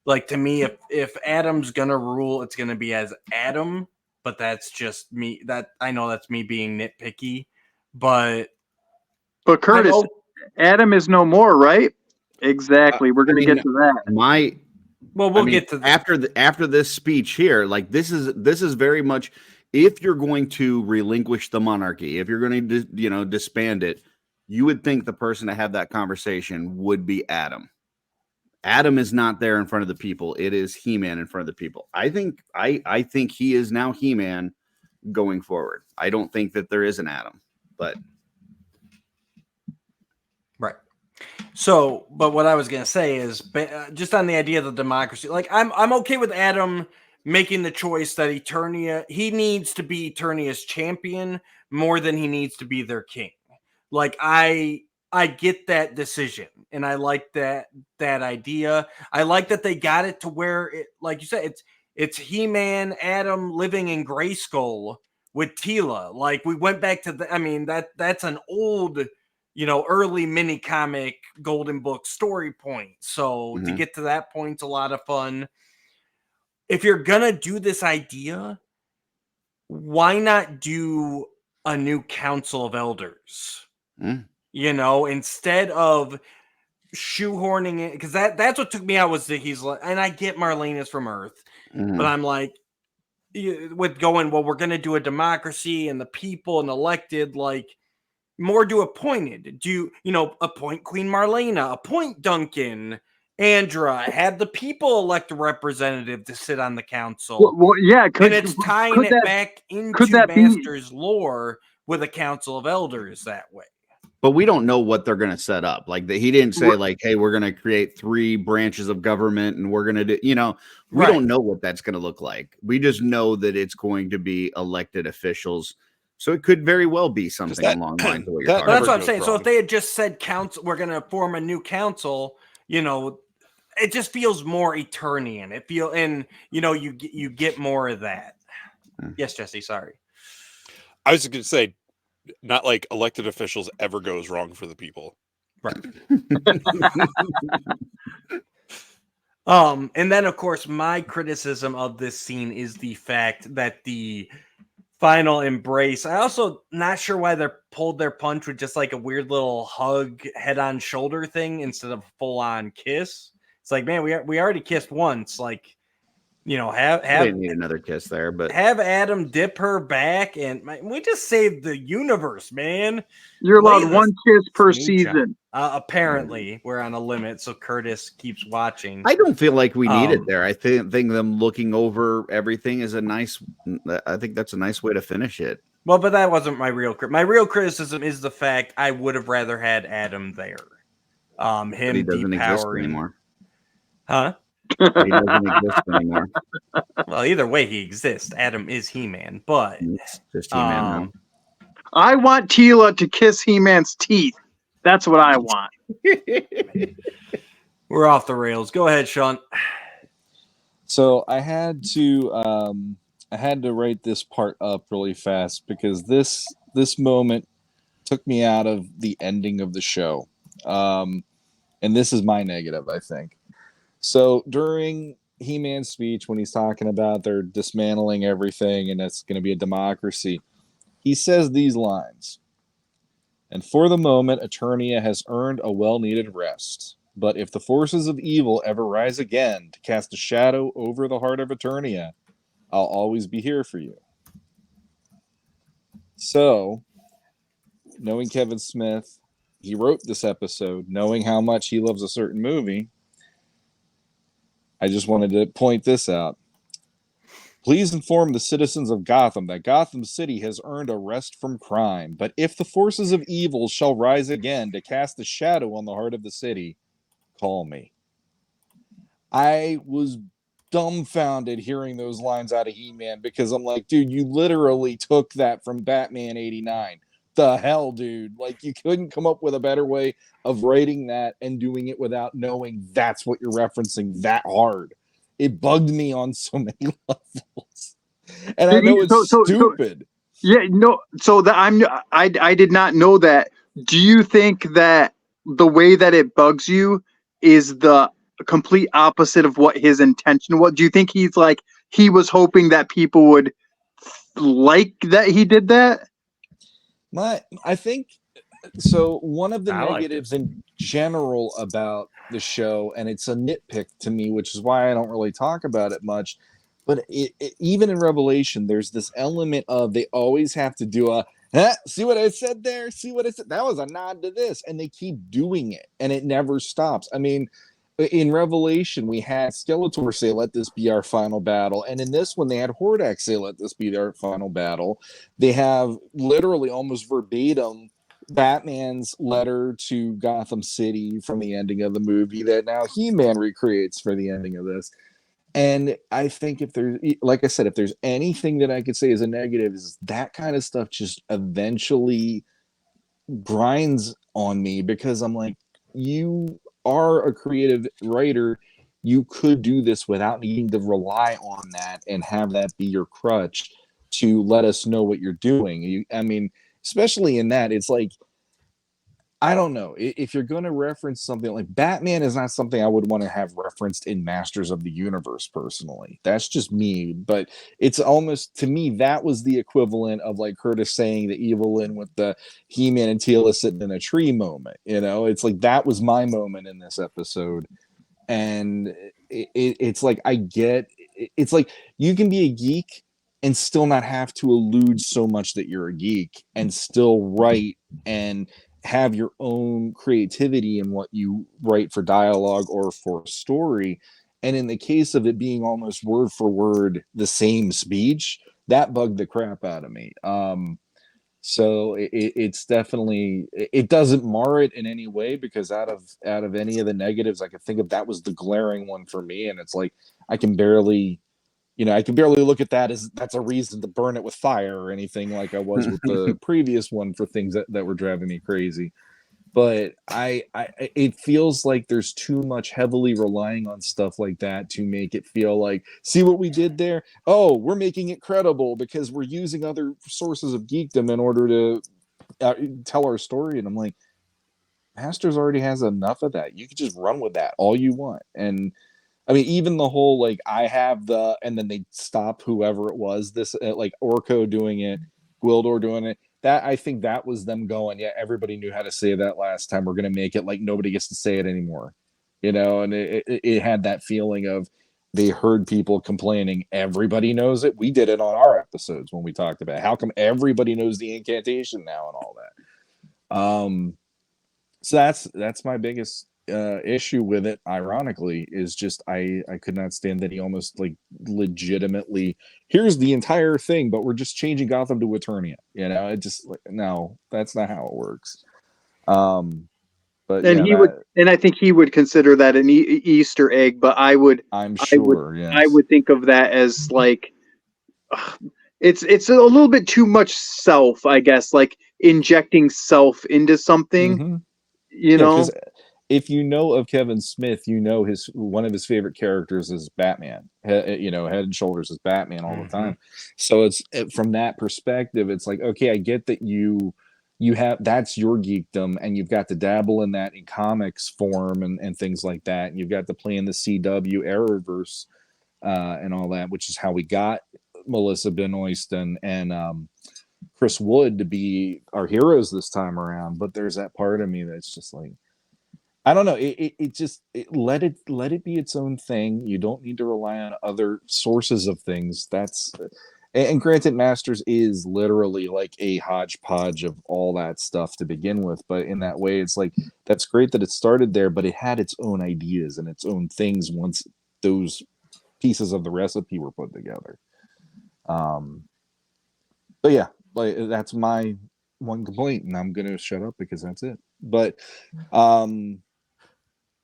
Like, to me, if Adam's gonna rule, it's gonna be as Adam. But that's just me. That I know that's me being nitpicky. But Curtis, Adam is no more, right? Exactly. We're going to get to that. Well, we'll get to after this speech here. Like this is very much, if you're going to relinquish the monarchy, if you're going to disband it, you would think the person to have that conversation would be Adam. Adam is not there in front of the people. It is He-Man in front of the people. I think he is now He-Man going forward. I don't think that there is an Adam, but right. So, but what I was going to say is just on the idea of the democracy, like I'm okay with Adam making the choice that Eternia, he needs to be Eternia's champion more than he needs to be their king. Like I get that decision, and I like that idea. I like that they got it to where it, like you said, it's He-Man, Adam living in Grayskull with Teela. Like we went back to that's an old, early mini comic Golden Book story point. So to get to that point's a lot of fun. If you're gonna do this idea, why not do a new Council of Elders? Instead of shoehorning it, because that's what took me out was that he's like, and I get Marlene is from Earth, but I'm like, with going, well, we're gonna do a democracy and the people and elected, like more do appointed. Do appoint Queen Marlena, appoint Duncan, Andra, have the people elect a representative to sit on the council. Well, yeah, and it's tying it back into Masters lore with a Council of Elders that way. But we don't know what they're going to set up. Like he didn't say like, hey, we're going to create 3 branches of government and we're going to do, we don't know what that's going to look like. We just know that it's going to be elected officials. So it could very well be something along the lines of what you're talking about. That's what I'm saying. So if they had just said council, we're going to form a new council, it just feels more Eternian. You get more of that. Yes, Jesse, sorry. I was going to say, not like elected officials ever goes wrong for the people. Right. And then of course my criticism of this scene is the fact that the final embrace, I also not sure why they pulled their punch with just like a weird little hug head on shoulder thing instead of a full on kiss. It's like, man, we already kissed once. Like, have didn't need another kiss there, but have Adam dip her back, and we just saved the universe, man. You're allowed one kiss per season. Apparently, we're on a limit, so Curtis keeps watching. I don't feel like we need it there. I think them looking over everything is I think that's a nice way to finish it. Well, but that wasn't my real criticism is the fact I would have rather had Adam there. Him but he doesn't exist anymore. Huh? He doesn't exist anymore. Well, either way, he exists. Adam is He-Man, but it's just He-Man now. I want Teela to kiss He-Man's teeth. That's what I want. We're off the rails. Go ahead, Sean. So I had to write this part up really fast because this moment took me out of the ending of the show, and this is my negative, I think. So during He-Man's speech, when he's talking about they're dismantling everything and it's going to be a democracy, he says these lines. And for the moment, Eternia has earned a well-needed rest. But if the forces of evil ever rise again to cast a shadow over the heart of Eternia, I'll always be here for you. So, knowing Kevin Smith, he wrote this episode, knowing how much he loves a certain movie, I just wanted to point this out. Please inform the citizens of Gotham that Gotham City has earned a rest from crime. But if the forces of evil shall rise again to cast a shadow on the heart of the city, call me. I was dumbfounded hearing those lines out of He-Man because I'm like, dude, you literally took that from Batman 89. The hell, dude? Like, you couldn't come up with a better way of writing that and doing it without knowing that's what you're referencing that hard. It bugged me on so many levels, and I know it's stupid. I did not know that. Do you think that the way that it bugs you is the complete opposite of what his intention was? Do you think he's like he was hoping that people would like that he did that? I think so. One of the negatives in general about the show, and it's a nitpick to me, which is why I don't really talk about it much. But even in Revelation, there's this element of they always have to do a see what I said there? See what I said? That was a nod to this. And they keep doing it, and it never stops. I mean, in Revelation, we had Skeletor say, "Let this be our final battle." And in this one, they had Hordak say, "Let this be their final battle." They have literally almost verbatim Batman's letter to Gotham City from the ending of the movie that now He-Man recreates for the ending of this. And I think if there's, like I said, if there's anything that I could say is a negative, is that kind of stuff just eventually grinds on me because I'm like, you are a creative writer. You could do this without needing to rely on that and have that be your crutch to let us know what you're doing. I mean, especially in that, it's like, I don't know. If you're going to reference something like Batman is not something I would want to have referenced in Masters of the Universe personally. That's just me. But it's almost, to me, that was the equivalent of like Curtis saying the Evelyn with the He-Man and Teela sitting in a tree moment. You know, it's like that was my moment in this episode. And it's like, I get, it's like you can be a geek and still not have to allude so much that you're a geek and still write and have your own creativity in what you write for dialogue or for story. And in the case of it being almost word for word the same speech, that bugged the crap out of me. So it's definitely, it doesn't mar it in any way, because out of any of the negatives I could think of, that was the glaring one for me. And it's like I can barely look at that as that's a reason to burn it with fire or anything like I was with the previous one for things that were driving me crazy. But it feels like there's too much heavily relying on stuff like that to make it feel like, see what we did there? Oh, we're making it credible because we're using other sources of geekdom in order to tell our story. And I'm like, Masters already has enough of that. You could just run with that all you want. And I mean, even the whole like I have the, and then they stop whoever it was. This like Orko doing it, Gwildor doing it. That I think that was them going. Yeah, everybody knew how to say that last time. We're gonna make it like nobody gets to say it anymore, you know. And it had that feeling of they heard people complaining. Everybody knows it. We did it on our episodes when we talked about it. How come everybody knows the incantation now and all that. So that's my biggest issue with it, ironically, is just I could not stand that he almost like legitimately, here's the entire thing, but we're just changing Gotham to Eternia. You know, it just like, no, that's not how it works. But And yeah, he would, and I think he would consider that an Easter egg. But I'm I would, sure, yes. I would think of that as like, it's a little bit too much self, I guess, like injecting self into something. Mhm. You Yeah, know, because if you know of Kevin Smith, you know his one of his favorite characters is Batman. You know, Head and Shoulders is Batman all the time. So it's from that perspective, it's like, okay, I get that you have, that's your geekdom, and you've got to dabble in that in comics form and things like that. And you've got to play in the CW Arrowverse and all that, which is how we got Melissa Benoist and Chris Wood to be our heroes this time around. But there's that part of me that's just like, I don't know. It just let it be its own thing. You don't need to rely on other sources of things. That's, and granted, Masters is literally like a hodgepodge of all that stuff to begin with. But in that way, it's like that's great that it started there, but it had its own ideas and its own things once those pieces of the recipe were put together. But yeah, like that's my one complaint, and I'm gonna shut up because that's it. But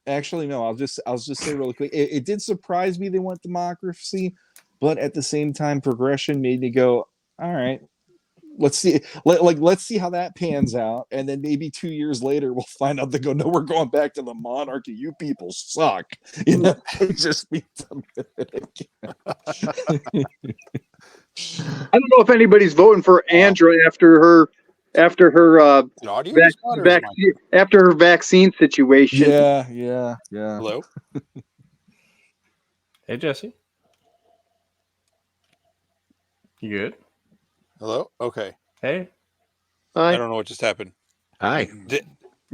actually, no, I'll just say really quick. It did surprise me they went democracy, but at the same time, progression made me go, all right, let's see, let's see how that pans out, and then maybe 2 years later we'll find out they go, no, we're going back to the monarchy. You people suck. You know, it just means I don't know if anybody's voting for Andra after her An audio spot or is it mine? after her vaccine situation. yeah. Hello? Hey, Jesse. You good? Hello? Okay. Hey. I don't know what just happened. Hi.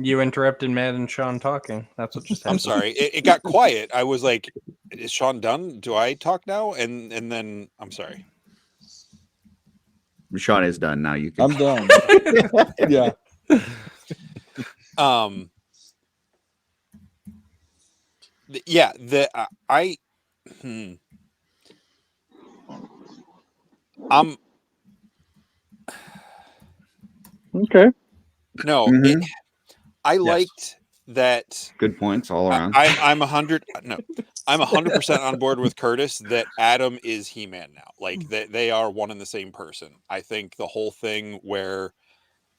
You interrupted Matt and Sean talking. That's what just happened. I'm sorry. It got quiet. I was like, "Is Sean done? Do I talk now?" And then I'm sorry. Sean is done now. You can. I'm done. Yeah. Yeah. I'm Okay. no. Mhm. I Yes. liked that. Good points all around. I'm 100% on board with Curtis that Adam is He-Man now. Like that they are one and the same person. I think the whole thing where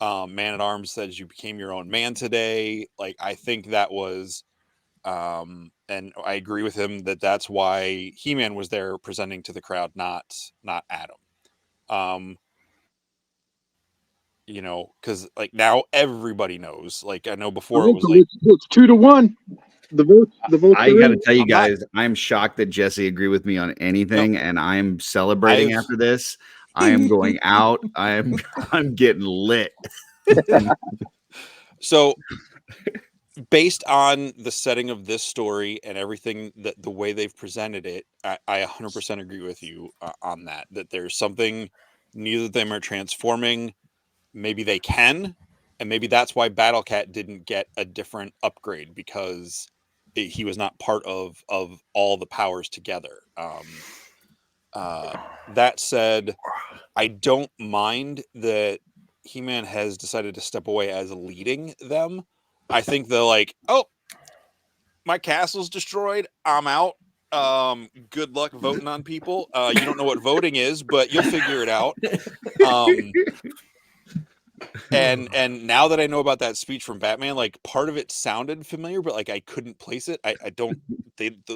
Man at Arms says you became your own man today. Like I think that was, and I agree with him that that's why He-Man was there presenting to the crowd, not Adam. You know, because like now everybody knows. Like I know before it was like it's 2-1. The votes. I got to tell you I'm not- guys, I'm shocked that Jesse agreed with me on anything, and I'm celebrating after this. I am going out. I'm getting lit. So based on the setting of this story and everything that the way they've presented it, I 100% agree with you on that there's something, neither of them are transforming. Maybe they can, and maybe that's why Battle Cat didn't get a different upgrade, because he was not part of all the powers together. That said, I don't mind that He-Man has decided to step away as leading them. I think they're like, oh, my castle's destroyed. I'm out. Good luck voting on people. You don't know what voting is, but you'll figure it out. And now that I know about that speech from Batman, like part of it sounded familiar, but like I couldn't place it. I don't.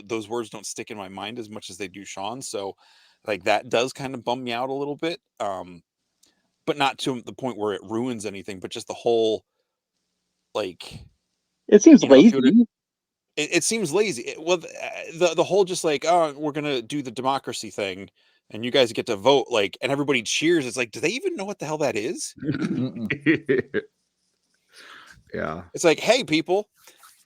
Those words don't stick in my mind as much as they do Sean. So, like that does kind of bum me out a little bit. But not to the point where it ruins anything. But just the whole, like, It seems you know, if you lazy. would've- it seems lazy. The whole just like, oh, we're gonna do the democracy thing, and you guys get to vote, like, and everybody cheers. It's like, do they even know what the hell that is? Yeah. It's like, hey, people,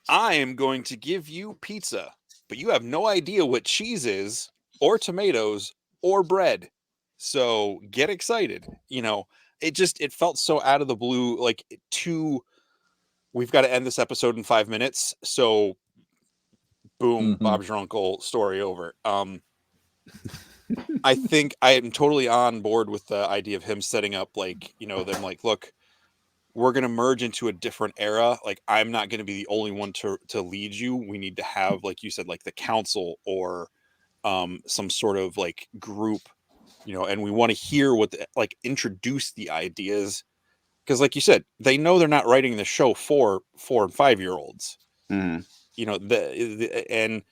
I am going to give you pizza, but you have no idea what cheese is, or tomatoes, or bread. So get excited. You know, it felt so out of the blue, like we've got to end this episode in 5 minutes. So boom, Bob's your uncle story over. I think I am totally on board with the idea of him setting up, like, you know, them like, look, we're going to merge into a different era. Like, I'm not going to be the only one to lead you. We need to have, like you said, like the council or some sort of like group, you know, and we want to hear like introduce the ideas. Because like you said, they know they're not writing the show for 4 and 5-year-olds. Mm. You know, and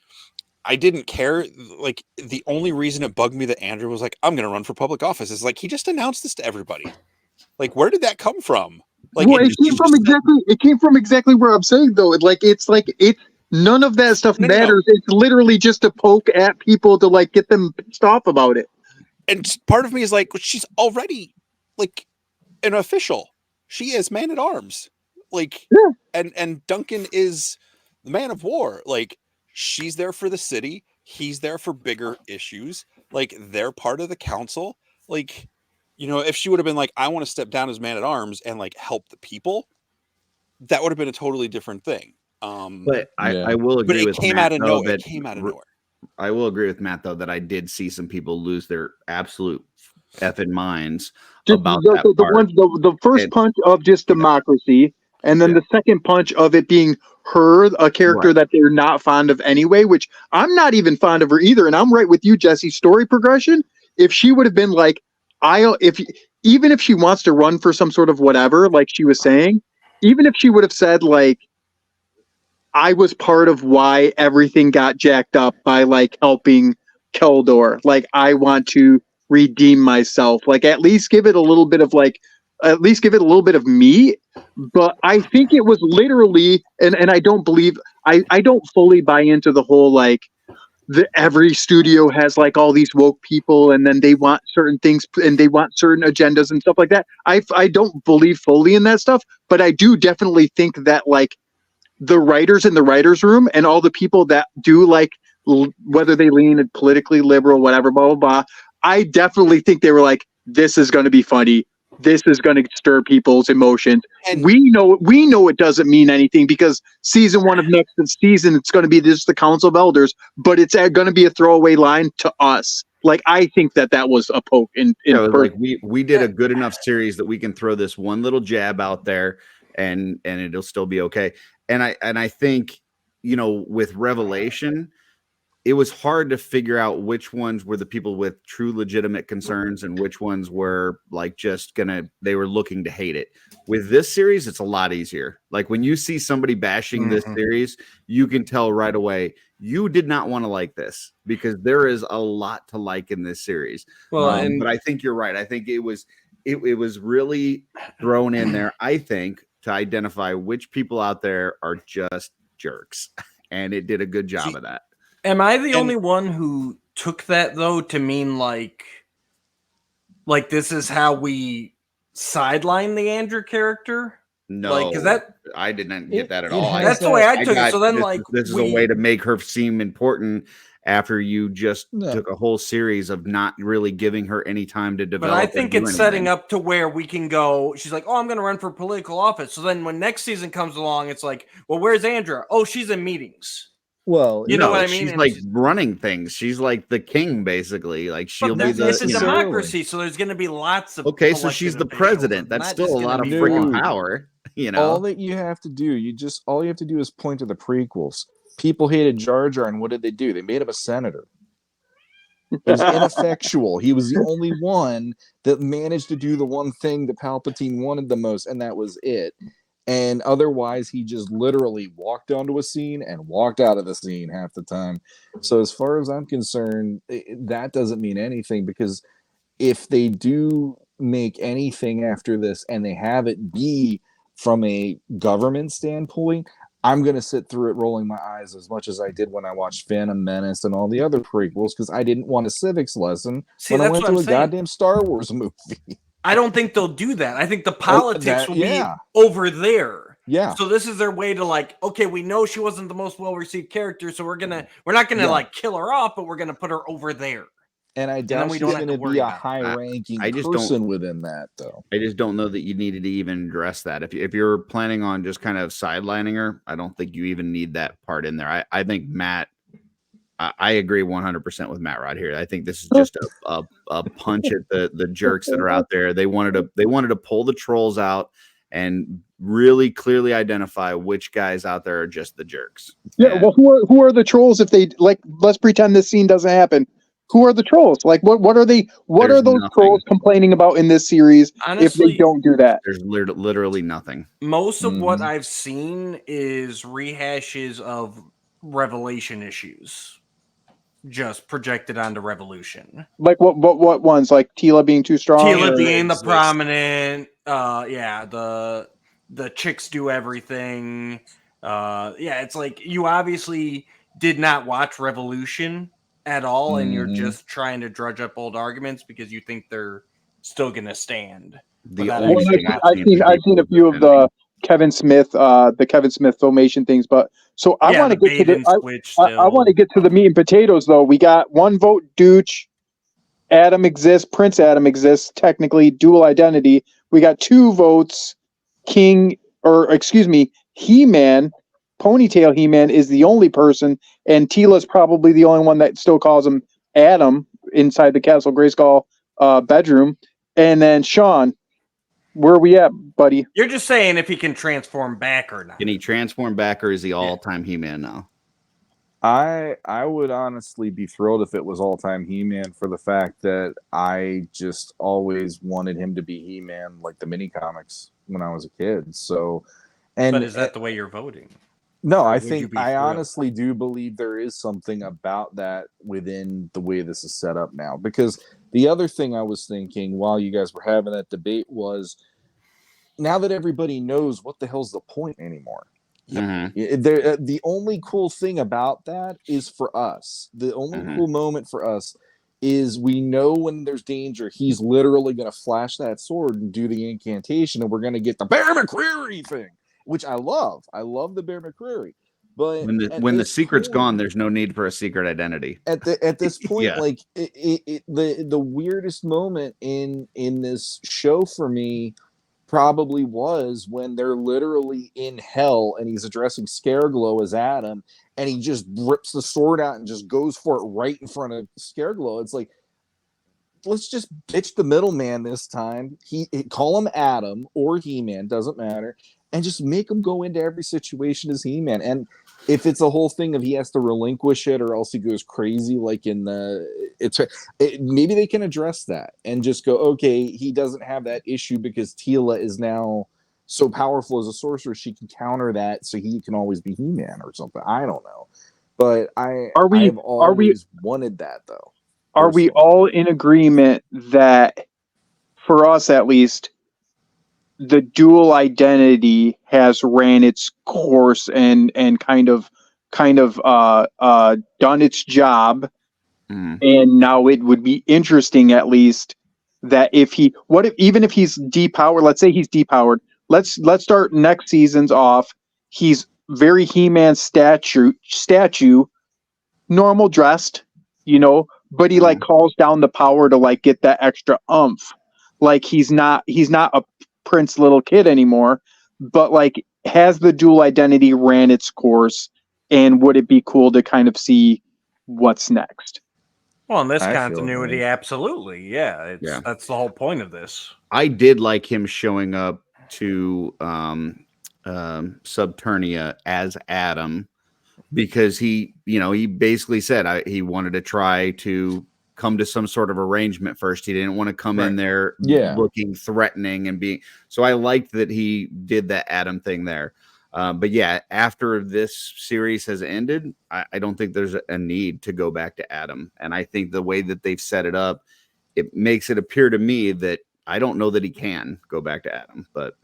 I didn't care. Like the only reason it bugged me that Andrew was like, I'm going to run for public office is like, he just announced this to everybody. Like, where did that come from? Like, Well, it came from exactly where I'm saying though. It's like none of that stuff matters. No. It's literally just to poke at people to like get them pissed off about it. And part of me is like, well, she's already like an official. She is Man at Arms. Like, yeah. And Duncan is the Man of War. Like, she's there for the city. He's there for bigger issues. Like, they're part of the council. Like, you know, if she would have been like, I want to step down as Man at Arms and like help the people, that would have been a totally different thing. But I will agree with Matt, it came out of nowhere. I will agree with Matt though that I did see some people lose their absolute effing minds about the first punch of just democracy, and then the second punch of it being her, a character that they're not fond of anyway, which I'm not even fond of her either. And I'm right with you, Jesse. Story progression. If she would have been like, even if she wants to run for some sort of whatever, like she was saying, even if she would have said like, I was part of why everything got jacked up by like helping Keldor. Like I want to redeem myself. Like at least give it a little bit of me. But I think it was literally, and I don't believe, I don't fully buy into the whole like, every studio has like all these woke people, and then they want certain things and they want certain agendas and stuff like that. I don't believe fully in that stuff, but I do definitely think that like the writers in the writers' room and all the people that do like whether they lean politically liberal, whatever, blah blah blah. I definitely think they were like, this is going to be funny. This is going to stir people's emotions. And We know it doesn't mean anything because season 1 of next season it's going to be just the Council of Elders, but it's going to be a throwaway line to us. Like I think that was a poke in like we did a good enough series that we can throw this one little jab out there and it'll still be okay. And I think, with Revelation, it was hard to figure out which ones were the people with true legitimate concerns and which ones were like they were looking to hate it. With this series, it's a lot easier. Like when you see somebody bashing this series, you can tell right away you did not want to like this because there is a lot to like in this series. Well, but I think you're right. I think it was really thrown in there, I think, to identify which people out there are just jerks. And it did a good job of that. Am I the only one who took that though to mean like this is how we sideline the Andrew character? No, because I didn't get that at all. That's the way I took it. So then, this is a way to make her seem important after you just took a whole series of not really giving her any time to develop. But I think it's setting up to where we can go. She's like, "Oh, I'm going to run for political office." So then, when next season comes along, it's like, "Well, where's Andrea? Oh, she's in meetings." Well, you know what I mean? She's like running things. She's like the king, basically. Like she'll be the. It's a democracy, so there's going to be lots of. Okay, so she's the president. That's still a lot of freaking power. All that you have to do, all you have to do is point to the prequels. People hated Jar Jar, and what did they do? They made him a senator. It was ineffectual. He was the only one that managed to do the one thing that Palpatine wanted the most, and that was it. And otherwise, he just literally walked onto a scene and walked out of the scene half the time. So as far as I'm concerned, that doesn't mean anything, because if they do make anything after this and they have it be from a government standpoint, I'm going to sit through it rolling my eyes as much as I did when I watched Phantom Menace and all the other prequels, because I didn't want a civics lesson when I went to a goddamn Star Wars movie. I don't think they'll do that. I think the politics will be over there. Yeah. So this is their way to like, okay, we know she wasn't the most well-received character, so we're not gonna like kill her off, but we're gonna put her over there. And I doubt she's going to be a high-ranking person within that, though. I just don't know that you needed to even address that. If you're planning on just kind of sidelining her, I don't think you even need that part in there. I think Matt, I agree 100% with Matt right here. I think this is just a punch at the jerks that are out there. They wanted to pull the trolls out and really clearly identify which guys out there are just the jerks. Yeah, well, who are the trolls? If they like, let's pretend this scene doesn't happen. Who are the trolls? Like, what are they? What are those trolls complaining about in this series? Honestly, if they don't do that, there's literally nothing. Most of what I've seen is rehashes of Revelation issues, just projected onto Revolution. Like what ones? Like Tila being too strong. Tila being the prominent. The chicks do everything. It's like you obviously did not watch Revolution at all, and you're just trying to drudge up old arguments because you think they're still gonna stand. I've seen a few of the Kevin Smith filmation things, but so I want to get to I want to get to the meat and potatoes though. We got one vote, Dooch. Adam exists, Prince Adam exists, technically dual identity. We got 2 votes, He-Man. Ponytail He-Man is the only person, and Tila's probably the only one that still calls him Adam inside the Castle Grayskull bedroom. And then Sean, where are we at, buddy? You're just saying if he can transform back or not. Can he transform back, or is he all-time He-Man now? I would honestly be thrilled if it was all-time He-Man, for the fact that I just always wanted him to be He-Man, like the mini comics when I was a kid. So, but is that the way you're voting? No, I honestly do believe there is something about that within the way this is set up now. Because the other thing I was thinking while you guys were having that debate was, now that everybody knows, what the hell's the point anymore? The only cool thing about that is for us. The only cool moment for us is we know when there's danger, he's literally going to flash that sword and do the incantation, and we're going to get the Bear McCreary thing, which I love. I love the Bear McCreary. But when the secret's gone, there's no need for a secret identity. At this point, like the weirdest moment in this show for me probably was when they're literally in hell and he's addressing Scareglow as Adam, and he just rips the sword out and just goes for it right in front of Scareglow. It's like, let's just ditch the middleman this time. He call him Adam or He-Man, doesn't matter, and just make him go into every situation as He-Man. And if it's a whole thing of he has to relinquish it or else he goes crazy, like in maybe they can address that and just go, okay, he doesn't have that issue because Teela is now so powerful as a sorcerer, she can counter that, so he can always be He-Man or something. I don't know, but I've always wanted that though. Are we all in agreement that, for us at least, the dual identity has ran its course and kind of done its job, and now it would be interesting at least that if even if he's depowered, let's say he's depowered, let's start next season's off, he's very He-Man statue, normal dressed, but he like calls down the power to like get that extra oomph. Like he's not a Prince little kid anymore, but like has the dual identity ran its course, and would it be cool to kind of see what's next? Well, in this continuity, absolutely. Yeah, that's the whole point of this. I did like him showing up to Subternia as Adam, because he basically said he wanted to try to come to some sort of arrangement first. He didn't want to come in there looking threatening and being. So I liked that he did that Adam thing there. But yeah, after this series has ended, I don't think there's a need to go back to Adam. And I think the way that they've set it up, it makes it appear to me that I don't know that he can go back to Adam, but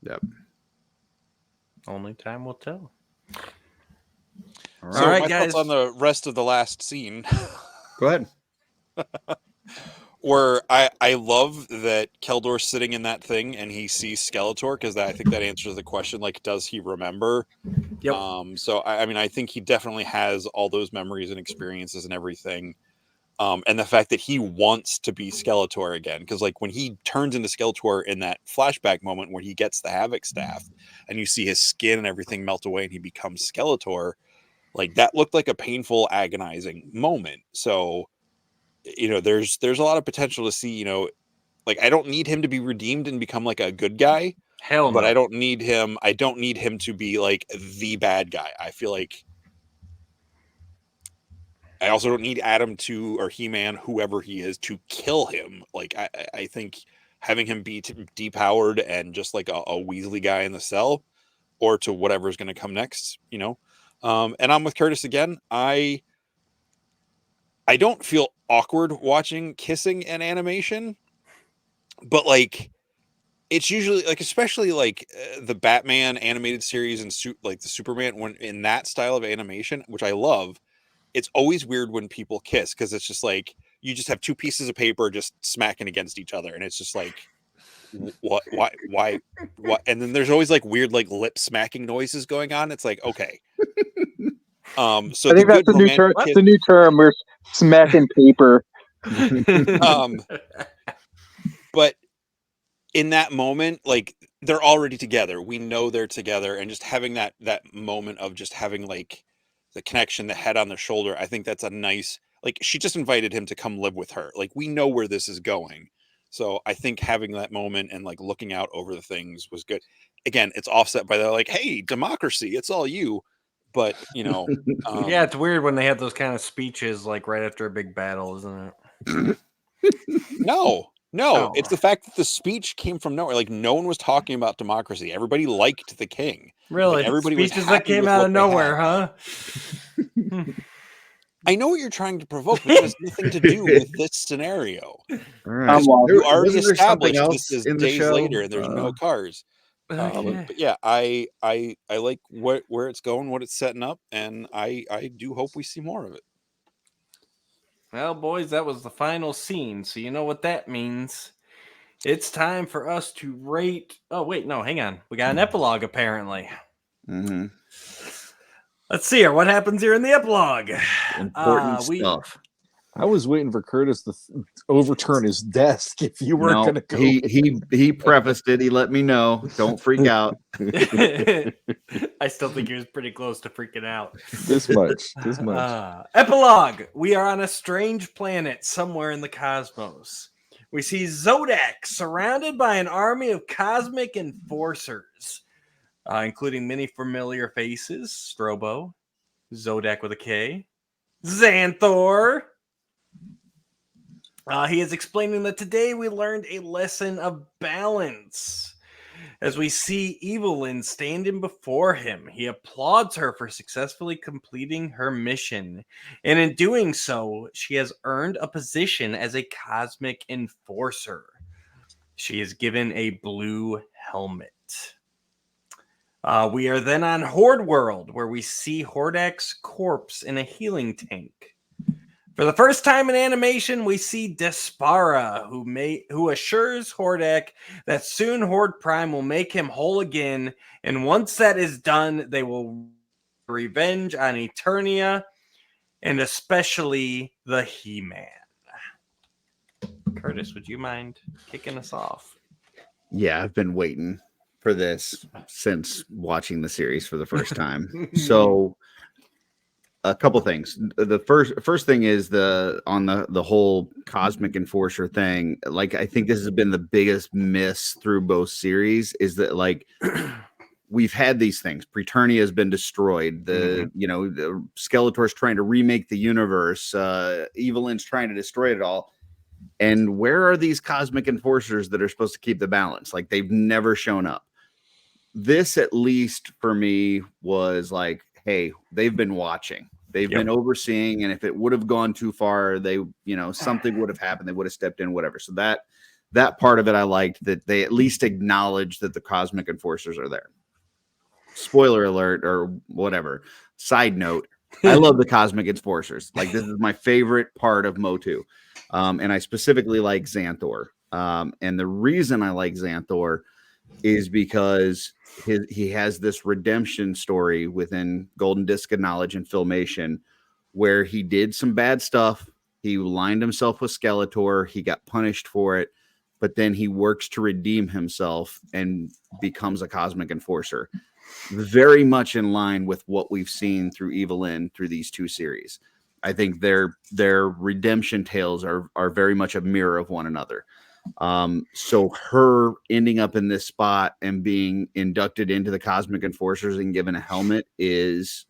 yep. Only time will tell. All right, my guys. Thoughts on the rest of the last scene. Go ahead. Where I love that Keldor's sitting in that thing and he sees Skeletor, because I think that answers the question, like, does he remember? Yep. So I mean, I think he definitely has all those memories and experiences and everything. And the fact that he wants to be Skeletor again, because like when he turns into Skeletor in that flashback moment where he gets the Havoc staff and you see his skin and everything melt away and he becomes Skeletor, like that looked like a painful, agonizing moment. So, there's a lot of potential to see, like I don't need him to be redeemed and become like a good guy. Hell no. But I don't need him to be like the bad guy. I feel like I also don't need Adam or He-Man, whoever he is, to kill him. Like I think having him be depowered and just like a Weasley guy in the cell, or to whatever's going to come next, and I'm with Curtis again. I don't feel awkward watching kissing and animation, but like it's usually like, especially like the Batman animated series and like the Superman, when in that style of animation, which I love, it's always weird when people kiss, because it's just like you just have two pieces of paper just smacking against each other, and it's just like what, why, and then there's always like weird like lip smacking noises going on. It's like, okay. So I think that's the new term. That's the new term. We're smacking paper. But in that moment, like they're already together. We know they're together, and just having that moment of just having like the connection, the head on the shoulder. I think that's a nice. Like she just invited him to come live with her. Like we know where this is going. So I think having that moment and like looking out over the things was good. Again, it's offset by the like, hey, democracy, it's all you. But yeah, it's weird when they have those kind of speeches like right after a big battle, isn't it? No, it's the fact that the speech came from nowhere. Like no one was talking about democracy. Everybody liked the king. Really, everybody speeches was that came out of nowhere, huh? I know what you're trying to provoke, but it has nothing to do with this scenario. All right. You already established this is days later, and there's no cars. Okay. But yeah, I like where it's going, what it's setting up, and I do hope we see more of it. Well, boys, that was the final scene. So you know what that means. It's time for us to rate. Oh, wait, no, hang on. We got an epilogue, apparently. Mm-hmm. Let's see here. What happens here in the epilogue? Important We stuff. I was waiting for Curtis to overturn his desk if you were No, going to go. he prefaced it. He let me know. Don't freak out. I still think he was pretty close to freaking out. This much. This much. Epilogue. We are on a strange planet somewhere in the cosmos. We see Zodak surrounded by an army of cosmic enforcers, including many familiar faces: Strobo, Zodak with a K, Xanthor. He is explaining that today we learned a lesson of balance. As we see Evelyn standing before him, he applauds her for successfully completing her mission. And in doing so, she has earned a position as a cosmic enforcer. She is given a blue helmet. We are then on Horde World, where we see Hordak's corpse in a healing tank. For the first time in animation, we see Despara, who assures Hordak that soon Horde Prime will make him whole again, and once that is done, they will revenge on Eternia, and especially the He-Man. Curtis, would you mind kicking us off? Yeah, I've been waiting for this since watching the series for the first time. So a couple things. The first thing is the whole cosmic enforcer thing. Like, I think this has been the biggest miss through both series, is that, like, we've had these things. Preternia has been destroyed. The Skeletor's trying to remake the universe. Evelyn's trying to destroy it all. And where are these cosmic enforcers that are supposed to keep the balance? Like, they've never shown up. This, at least for me, was like, hey, they've been watching. They've been overseeing, and if it would have gone too far, they, something would have happened. They would have stepped in, whatever. So that part of it, I liked, that they at least acknowledged that the cosmic enforcers are there. Spoiler alert, or whatever. Side note, I love the cosmic enforcers. Like, this is my favorite part of Motu. And I specifically like Xanthor. And the reason I like Xanthor is because he has this redemption story within Golden Disc of Knowledge and Filmation, where he did some bad stuff. He aligned himself with Skeletor. He got punished for it, but then he works to redeem himself and becomes a cosmic enforcer. Very much in line with what we've seen through Evelyn through these two series. I think their redemption tales are very much a mirror of one another. So her ending up in this spot and being inducted into the Cosmic Enforcers and given a helmet is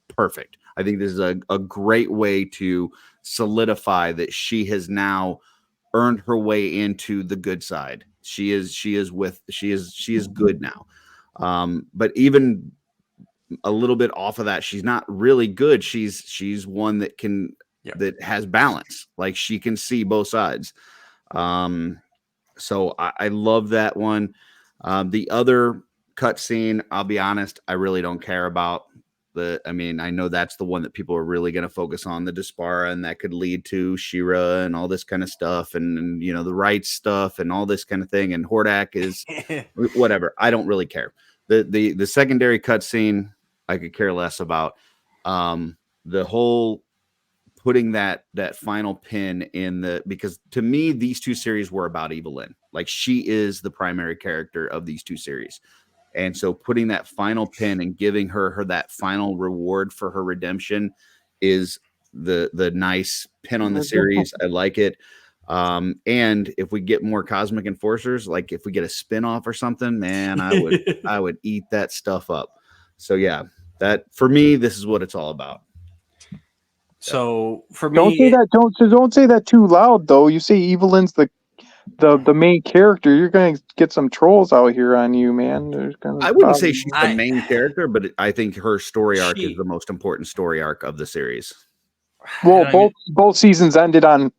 perfect. I think this is a great way to solidify that she has now earned her way into the good side. She is good now. But even a little bit off of that, she's not really good. She's one that that has balance. Like, she can see both sides. So I love that one. The other cutscene, I'll be honest, I really don't care about. I know that's the one that people are really going to focus on, the Despara, and that could lead to She-Ra and all this kind of stuff, and the rights stuff and all this kind of thing. And Hordak is whatever. I don't really care. The secondary cutscene, I could care less about. The whole putting that final pin in because to me, these two series were about Evelyn. Like, she is the primary character of these two series. And so putting that final pin and giving her that final reward for her redemption is the nice pin on the series. I like it. And if we get more Cosmic Enforcers, like if we get a spinoff or something, man, I would eat that stuff up. So yeah, that for me, this is what it's all about. So for me, don't say that too loud though. You say Evelyn's the main character, you're gonna get some trolls out here on you, man. I wouldn't say she's the main character, but I think her story arc is the most important story arc of the series. Well, both seasons ended on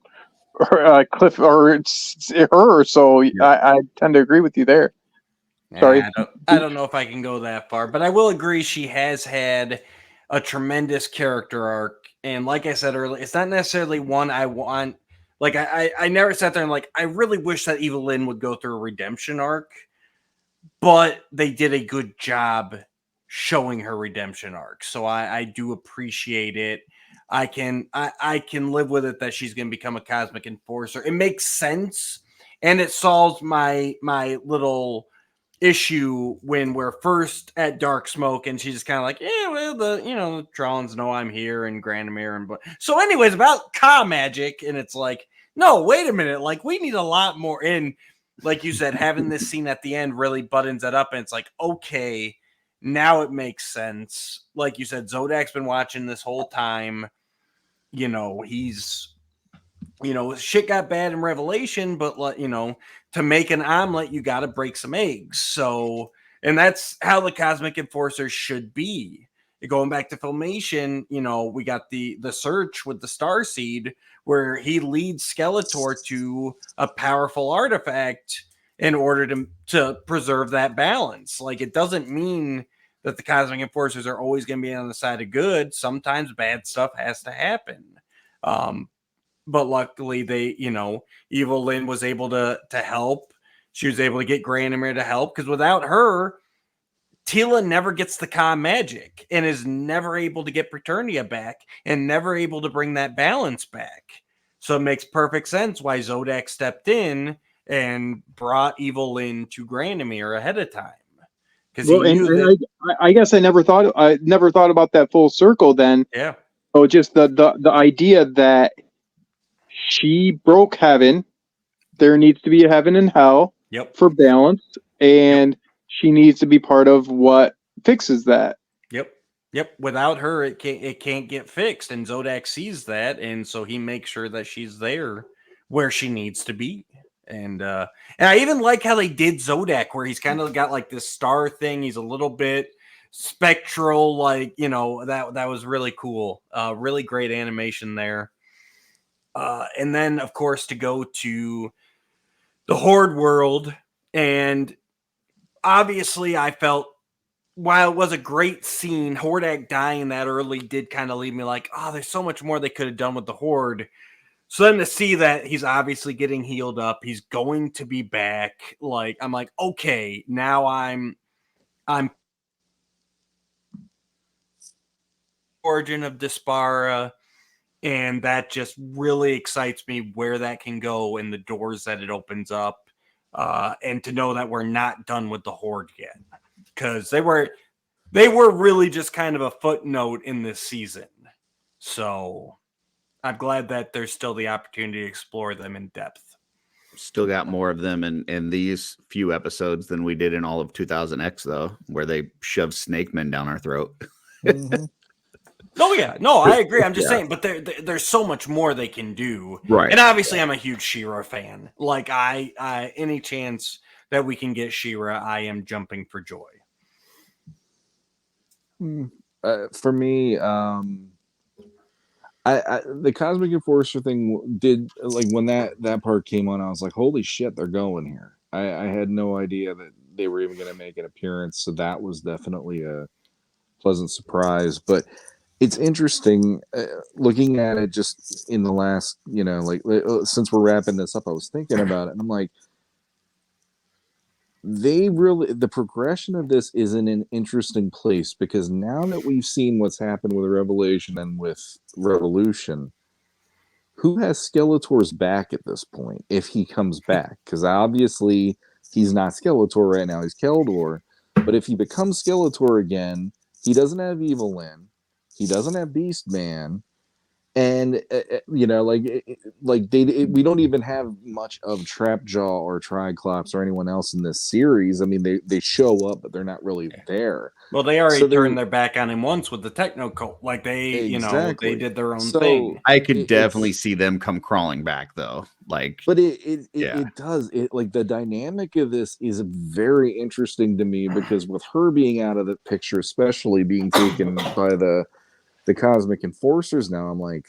Cliff, or it's her, so yeah. I tend to agree with you there. Sorry. I don't know if I can go that far, but I will agree she has had a tremendous character arc. And like I said earlier, it's not necessarily one I want. Like I never sat there and like I really wish that Evelyn would go through a redemption arc, but they did a good job showing her redemption arc. So I do appreciate it. I can live with it that she's going to become a cosmic enforcer. It makes sense, and it solves my little issue when we're first at Dark Smoke, and she's just kind of like, yeah, well, the Trolls know I'm here, and Granamir, and so anyways, about Ka magic, and it's like, no, wait a minute, like we need a lot more. And like you said, having this scene at the end really buttons it up, and it's like, okay, now it makes sense. Like you said, Zodak's been watching this whole time. He's shit got bad in Revelation, but to make an omelet, you got to break some eggs. So, and that's how the Cosmic Enforcer should be. Going back to Filmation, we got the search with the Star Seed, where he leads Skeletor to a powerful artifact in order to preserve that balance. Like, it doesn't mean that the Cosmic Enforcers are always going to be on the side of good. Sometimes bad stuff has to happen. But luckily they, Evil Lynn was able to help. She was able to get Granamir to help, because without her, Tila never gets the Ka magic and is never able to get Preternia back and never able to bring that balance back. So it makes perfect sense why Zodak stepped in and brought Evil Lynn to Granamir ahead of time. Because I guess I never thought about that full circle then. Yeah. So just the idea that she broke heaven. There needs to be a heaven and hell for balance, and she needs to be part of what fixes that. Yep. Without her, it can't get fixed, and Zodak sees that, and so he makes sure that she's there where she needs to be. And I even like how they did Zodak, where he's kind of got like this star thing. He's a little bit spectral, like that was really cool. Really great animation there. And then, of course, to go to the Horde world. And obviously, I felt, while it was a great scene, Hordak dying that early did kind of leave me like, oh, there's so much more they could have done with the Horde. So then to see that he's obviously getting healed up, he's going to be back. Like, I'm like, okay, now I'm origin of Dispara. And that just really excites me where that can go and the doors that it opens up. And to know that we're not done with the Horde yet. Because they were really just kind of a footnote in this season. So I'm glad that there's still the opportunity to explore them in depth. Still got more of them in these few episodes than we did in all of 2000X, though, where they shoved Snake Men down our throat. Mm-hmm. Oh yeah, no, I agree. I'm just saying, but there's so much more they can do, right? And obviously, I'm a huge She-Ra fan. Like, I any chance that we can get She-Ra, I am jumping for joy. For me, the Cosmic Enforcer thing did, like, when that part came on, I was like, holy shit, they're going here. I had no idea that they were even going to make an appearance, so that was definitely a pleasant surprise. But it's interesting looking at it just in the last, since we're wrapping this up, I was thinking about it, and I'm like, the progression of this is in an interesting place, because now that we've seen what's happened with Revelation and with Revolution, who has Skeletor's back at this point if he comes back? Because obviously he's not Skeletor right now, he's Keldor. But if he becomes Skeletor again, he doesn't have Evil Lyn, he doesn't have Beast Man, and we don't even have much of Trapjaw or Triclops or anyone else in this series. I mean, they show up, but they're not really there. Well, they already turned their back on him once with the Techno Cult. Like, they did their own thing. I could definitely see them come crawling back, though. Like, but it does. It, like, the dynamic of this is very interesting to me, because with her being out of the picture, especially being taken by the Cosmic Enforcers now, I'm like,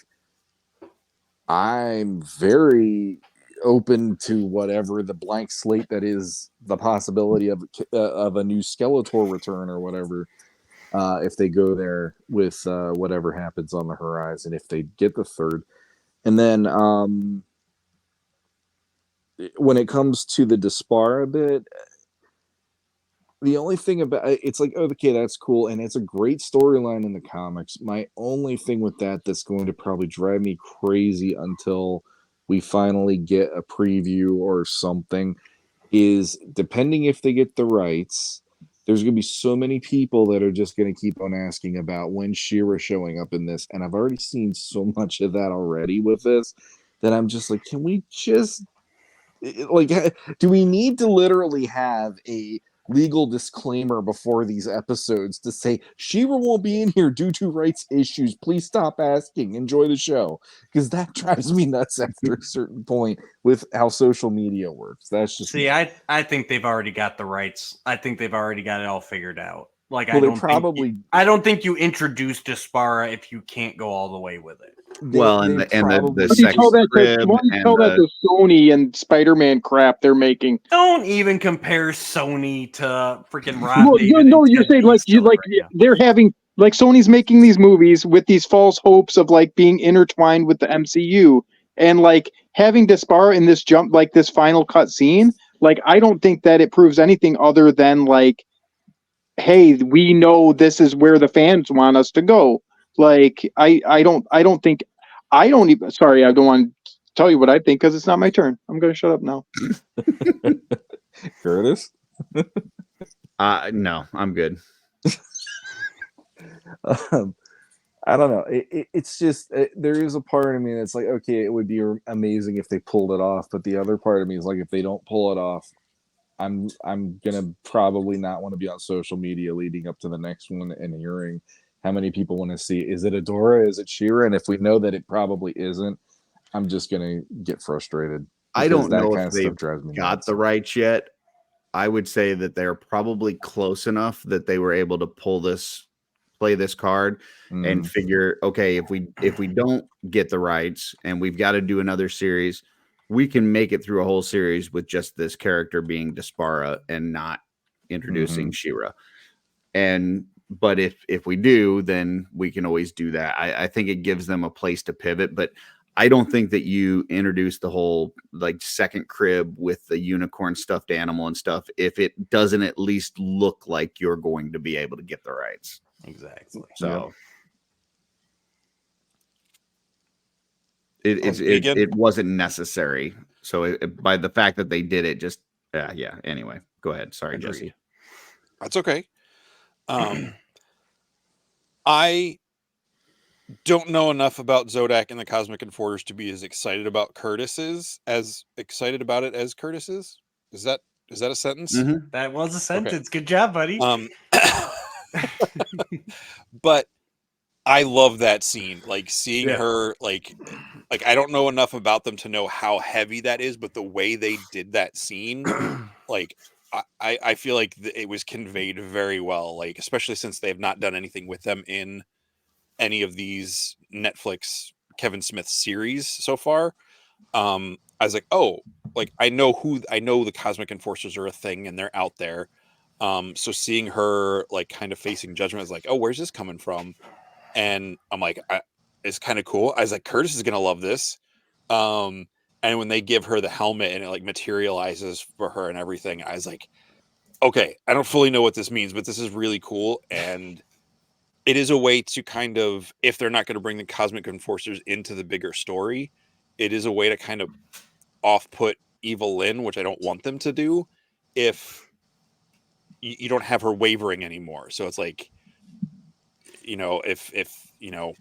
I'm very open to whatever the blank slate that is the possibility of a new Skeletor return or whatever. If they go there with whatever happens on the horizon, if they get the third. And then when it comes to the Despara bit, the only thing about it's like, okay, that's cool, and it's a great storyline in the comics. My only thing with that's going to probably drive me crazy until we finally get a preview or something is, depending if they get the rights, there's going to be so many people that are just going to keep on asking about when She-Ra showing up in this, and I've already seen so much of that already with this that I'm just like, can we just like, do we need to literally have a legal disclaimer before these episodes to say She-Ra won't be in here due to rights issues? Please stop asking. Enjoy the show, because that drives me nuts after a certain point with how social media works. That's just see, I think they've already got the rights. I think they've already got it all figured out. Like, well, I don't think you introduce Despara if you can't go all the way with it. The Why do you tell and that to Sony and Spider-Man crap they're making? Don't even compare Sony to freaking Rob. No, David no, and you're Ted saying like Beasley right now. they're having like Sony's making these movies with these false hopes of like being intertwined with the MCU, and like having Despara in this this final cut scene. Like, I don't think that it proves anything other than like, hey, we know this is where the fans want us to go. Like, I don't think, I don't even, sorry, I don't want to tell you what I think because it's not my turn. I'm going to shut up now. Curtis? No, I'm good. I don't know. It's just, there is a part of me that's like, okay, it would be amazing if they pulled it off. But the other part of me is like, if they don't pull it off, I'm gonna probably not want to be on social media leading up to the next one and hearing how many people want to see. Is it Adora? Is it She-Ra? And if we know that it probably isn't, I'm just gonna get frustrated. I don't that know kind if of they've stuff drives me got nuts. the rights yet. I would say that they're probably close enough that they were able to play this card and figure, okay, if we don't get the rights and we've got to do another series, we can make it through a whole series with just this character being Despara and not introducing She-Ra. But if we do, then we can always do that. I think it gives them a place to pivot, but I don't think that you introduce the whole like second crib with the unicorn stuffed animal and stuff if it doesn't at least look like you're going to be able to get the rights. Exactly. So it wasn't necessary. So by the fact that they did it, just yeah. Anyway, go ahead. Sorry, Agreed. Jesse. That's okay. I don't know enough about Zodak and the Cosmic Enforcers to be as excited about Curtis is as excited about it as Curtis is. Is that a sentence? Mm-hmm. That was a sentence. Okay. Good job, buddy. But I love that scene. Like seeing her, like I don't know enough about them to know how heavy that is, but the way they did that scene, like I feel like it was conveyed very well. Like, especially since they have not done anything with them in any of these Netflix Kevin Smith series so far. I was like, oh, like I know the Cosmic Enforcers are a thing and they're out there. So seeing her like kind of facing judgment is like, oh, where's this coming from? And I'm like, it's kind of cool. I was like, Curtis is gonna love this. And when they give her the helmet and it like materializes for her and everything, I was like, okay, I don't fully know what this means, but this is really cool. And it is a way to kind of, if they're not going to bring the Cosmic Enforcers into the bigger story, it is a way to kind of off-put Evil Lynn, which I don't want them to do, if you don't have her wavering anymore. So it's like, you know, if you know,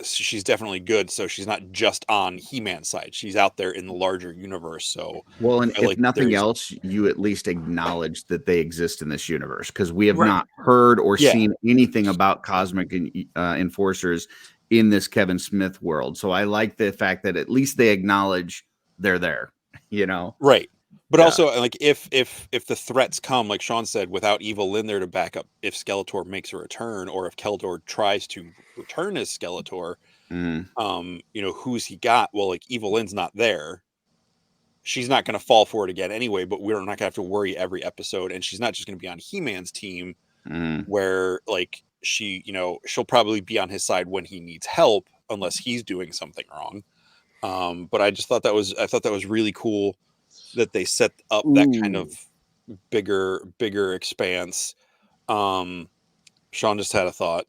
she's definitely good. So she's not just on He-Man's side. She's out there in the larger universe. So well, and if nothing else, you at least acknowledge that they exist in this universe, because we have not heard or seen anything about Cosmic Enforcers in this Kevin Smith world. So I like the fact that at least they acknowledge they're there, you know? Right. But also, like, if the threats come, like Sean said, without Evil Lynn there to back up, if Skeletor makes a return, or if Keldor tries to return as Skeletor, Who's he got? Well, like Evil Lynn's not there. She's not going to fall for it again anyway, but we're not going to have to worry every episode. And she's not just going to be on He-Man's team where like she'll probably be on his side when he needs help, unless he's doing something wrong. But I just thought that was really cool that they set up that kind of bigger expanse. Sean just had a thought.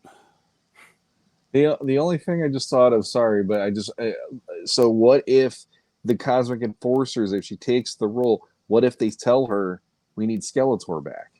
The only thing I just thought of, sorry, but so what if the Cosmic Enforcers, if she takes the role, what if they tell her we need Skeletor back?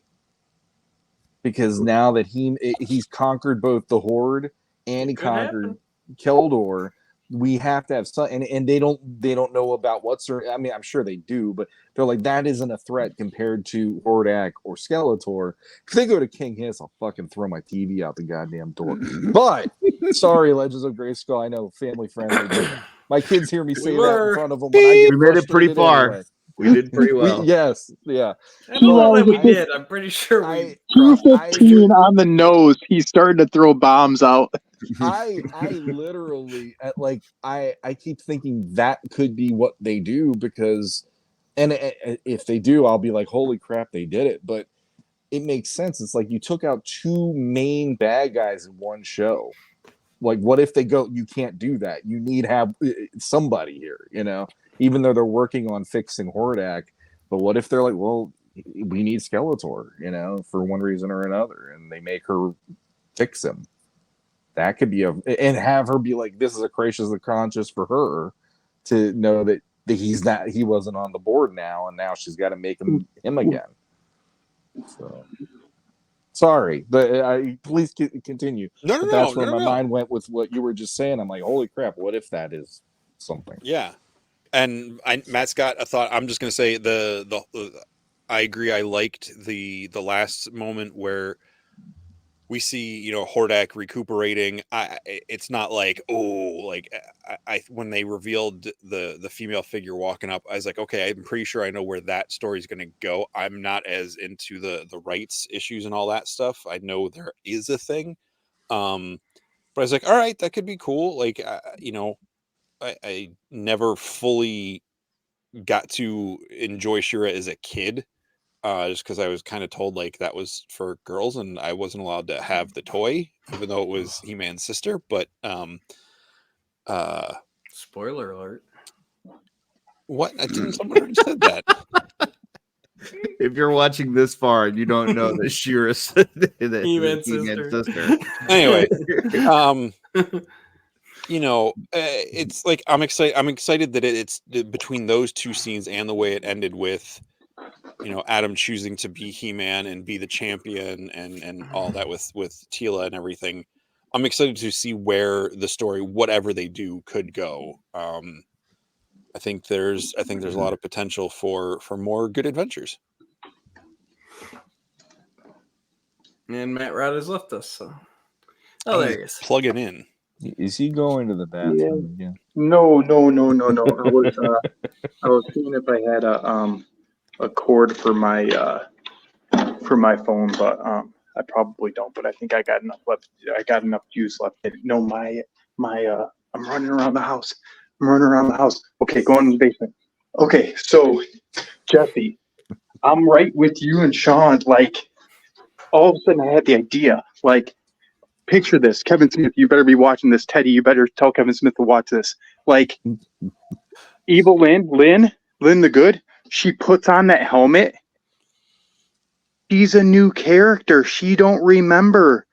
Because now that he's conquered both the Horde and he conquered Keldor, we have to have some, and they don't know about what's her. I mean, I'm sure they do, but they're like, that isn't a threat compared to Hordak or Skeletor. If they go to King Hiss, I'll fucking throw my TV out the goddamn door. But sorry, Legends of Grayskull, I know family friendly, but my kids hear me say that in front of them. When I get we made it pretty far. anyway. We did pretty well. Yes, yeah. I don't know that we did. I'm pretty sure we. 215 on the nose. He's starting to throw bombs out. I literally I keep thinking that could be what they do, because if they do, I'll be like, holy crap, they did it. But it makes sense. It's like you took out two main bad guys in one show. Like, what if they go, you can't do that, you need to have somebody here, even though they're working on fixing Hordak. But what if they're like, well, we need Skeletor, for one reason or another, and they make her fix him? That could be and have her be like, this is a crisis of conscience for her to know that he wasn't on the board now, and now she's got to make him again. So sorry, but please continue. No, that's where my mind went with what you were just saying. I'm like, holy crap, what if that is something? Yeah. And Matt's got a thought. I'm just going to say I agree. I liked the last moment where we see, Hordak recuperating. It's not like, when they revealed the female figure walking up, I was like, okay, I'm pretty sure I know where that story is going to go. I'm not as into the rights issues and all that stuff. I know there is a thing. But I was like, all right, that could be cool. Like, I never fully got to enjoy She-Ra as a kid. Just because I was kind of told like that was for girls and I wasn't allowed to have the toy, even though it was He-Man's sister. But spoiler alert. What? Someone already said that. If you're watching this far and you don't know that She-Ra's that He-Man's sister. Anyway, it's like I'm excited that it's between those two scenes and the way it ended with Adam choosing to be He-Man and be the champion and all that with Teela and everything. I'm excited to see where the story, whatever they do, could go. I think there's a lot of potential for more good adventures. And Matt Rod has left us. So. Oh, there he is. Plug it in. Is he going to the bathroom again? No. I was seeing if I had a cord for my phone, but I probably don't. But I think I got enough left. I got enough juice left. No, my I'm running around the house. Okay, go in the basement. Okay, so Jesse, I'm right with you and Sean. Like, all of a sudden, I had the idea. Like, picture this, Kevin Smith. You better be watching this, Teddy. You better tell Kevin Smith to watch this. Like, Evil Lynn the Good. She puts on that helmet. She's a new character. She don't remember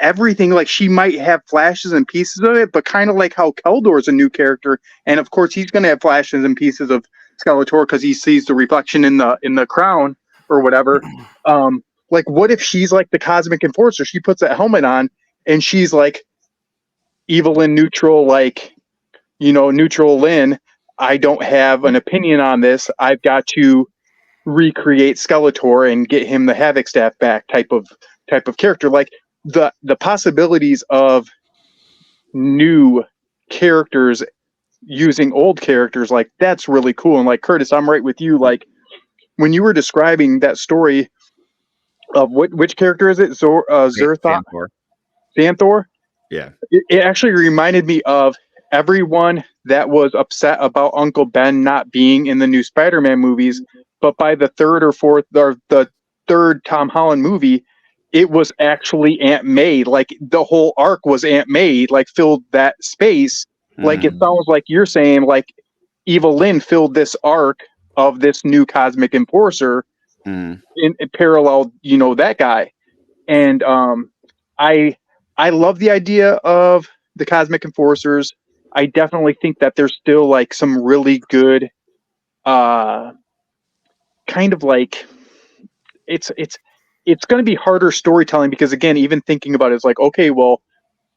everything. Like, she might have flashes and pieces of it, but kind of like how Keldor's a new character, and of course he's going to have flashes and pieces of Skeletor because he sees the reflection in the crown or whatever. Like, what if she's like the Cosmic Enforcer? She puts that helmet on, and she's like evil and neutral, like, neutral Lynn. I don't have an opinion on this. I've got to recreate Skeletor and get him the Havoc staff back type of character. Like, the possibilities of new characters using old characters, like, that's really cool. And like, Curtis, I'm right with you. Like, when you were describing that story of which character is it? Xanthoor? Yeah. It actually reminded me of everyone that was upset about Uncle Ben not being in the new Spider-Man movies, but by the third or fourth or the third Tom Holland movie, it was actually Aunt May. Like the whole arc was Aunt May, like filled that space. Like it sounds like you're saying, like Eva Lynn filled this arc of this new cosmic enforcer in parallel, that guy. And I love the idea of the cosmic enforcers. I definitely think that there's still like some really good kind of like it's going to be harder storytelling because again, even thinking about it, it's like, okay, well,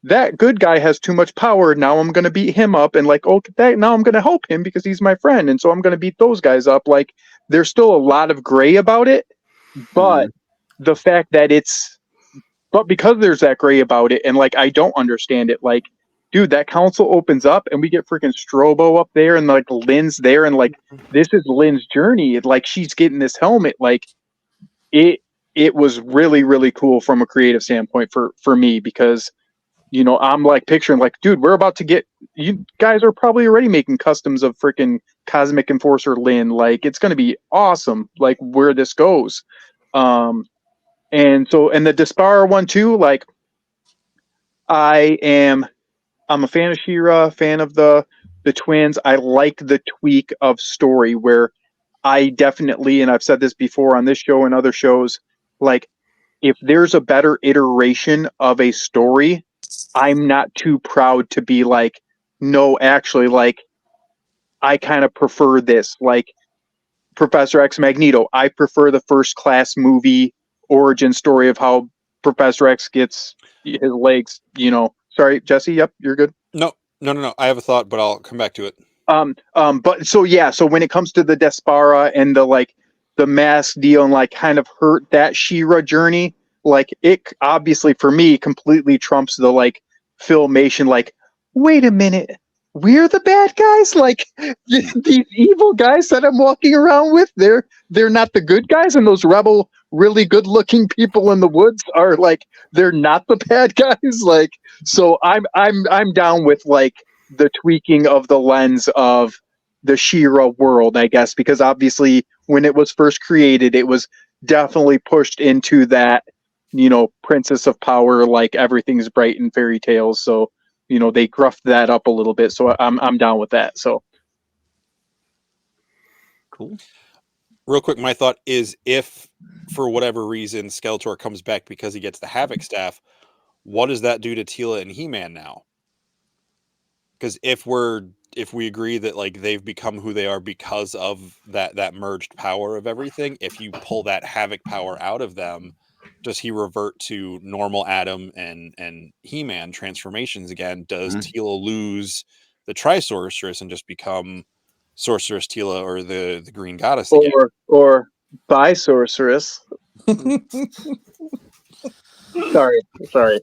that good guy has too much power. Now I'm going to beat him up, and like, okay, now I'm going to help him because he's my friend, and so I'm going to beat those guys up. Like, there's still a lot of gray about it, but the fact that but because there's that gray about it, and like I don't understand it, like, dude, that council opens up and we get freaking Strobo up there, and like Lynn's there, and like this is Lynn's journey. Like she's getting this helmet, like it was really really cool from a creative standpoint for me because I'm like picturing like, dude, we're about to get, you guys are probably already making customs of freaking Cosmic Enforcer Lynn. Like it's gonna be awesome, like where this goes. And the Despara one too, like I'm a fan of She-Ra, fan of the twins. I like the tweak of story where I definitely, and I've said this before on this show and other shows, like if there's a better iteration of a story, I'm not too proud to be like, no, actually, like I kind of prefer this. Like Professor X Magneto, I prefer the First Class movie origin story of how Professor X gets his legs, Sorry, Jesse. Yep, you're good. No. I have a thought, but I'll come back to it. But so when it comes to the Despara and the mask deal and like kind of hurt that She-Ra journey, like it obviously for me completely trumps the like filmation. Like, wait a minute, we're the bad guys. Like these evil guys that I'm walking around with, they're not the good guys, and those rebel, really good-looking people in the woods are like they're not the bad guys. Like, so I'm down with like the tweaking of the lens of the She-Ra world, I guess, because obviously when it was first created, it was definitely pushed into that, princess of power, like everything's bright in fairy tales. So, they gruffed that up a little bit. So I'm down with that. So Cool. Real quick, my thought is if for whatever reason Skeletor comes back because he gets the Havoc staff, what does that do to Teela and He-Man now? Because if we agree that like they've become who they are because of that merged power of everything, if you pull that Havoc power out of them, does he revert to normal Adam and He-Man transformations again? Does Teela lose the Tri-Sorceress and just become Sorceress Teela or the Green Goddess again? or by sorceress. Sorry.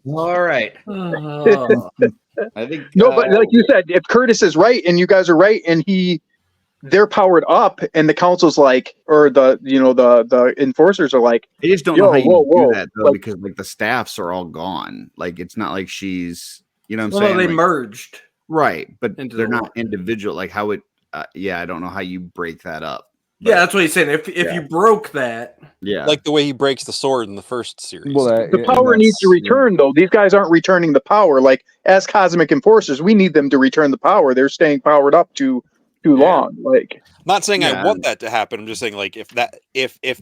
All right. I think No, but like you said, if Curtis is right and you guys are right, and they're powered up, and the council's like, or the enforcers are like, I just don't yo, know how you whoa, do that though, like, because like the staffs are all gone. Like it's not like she's, what I'm Well, saying. no, they Like, merged. right, but into they're the not war. individual. Like how it, I don't know how you break that up. Yeah, that's what he's saying. If you broke that, Yeah, Like the way he breaks the sword in the first series. Well, the power needs to return, though. These guys aren't returning the power. Like, as cosmic enforcers, we need them to return the power. They're staying powered up too long. Like, Not saying I Yeah. want that to happen. I'm just saying like if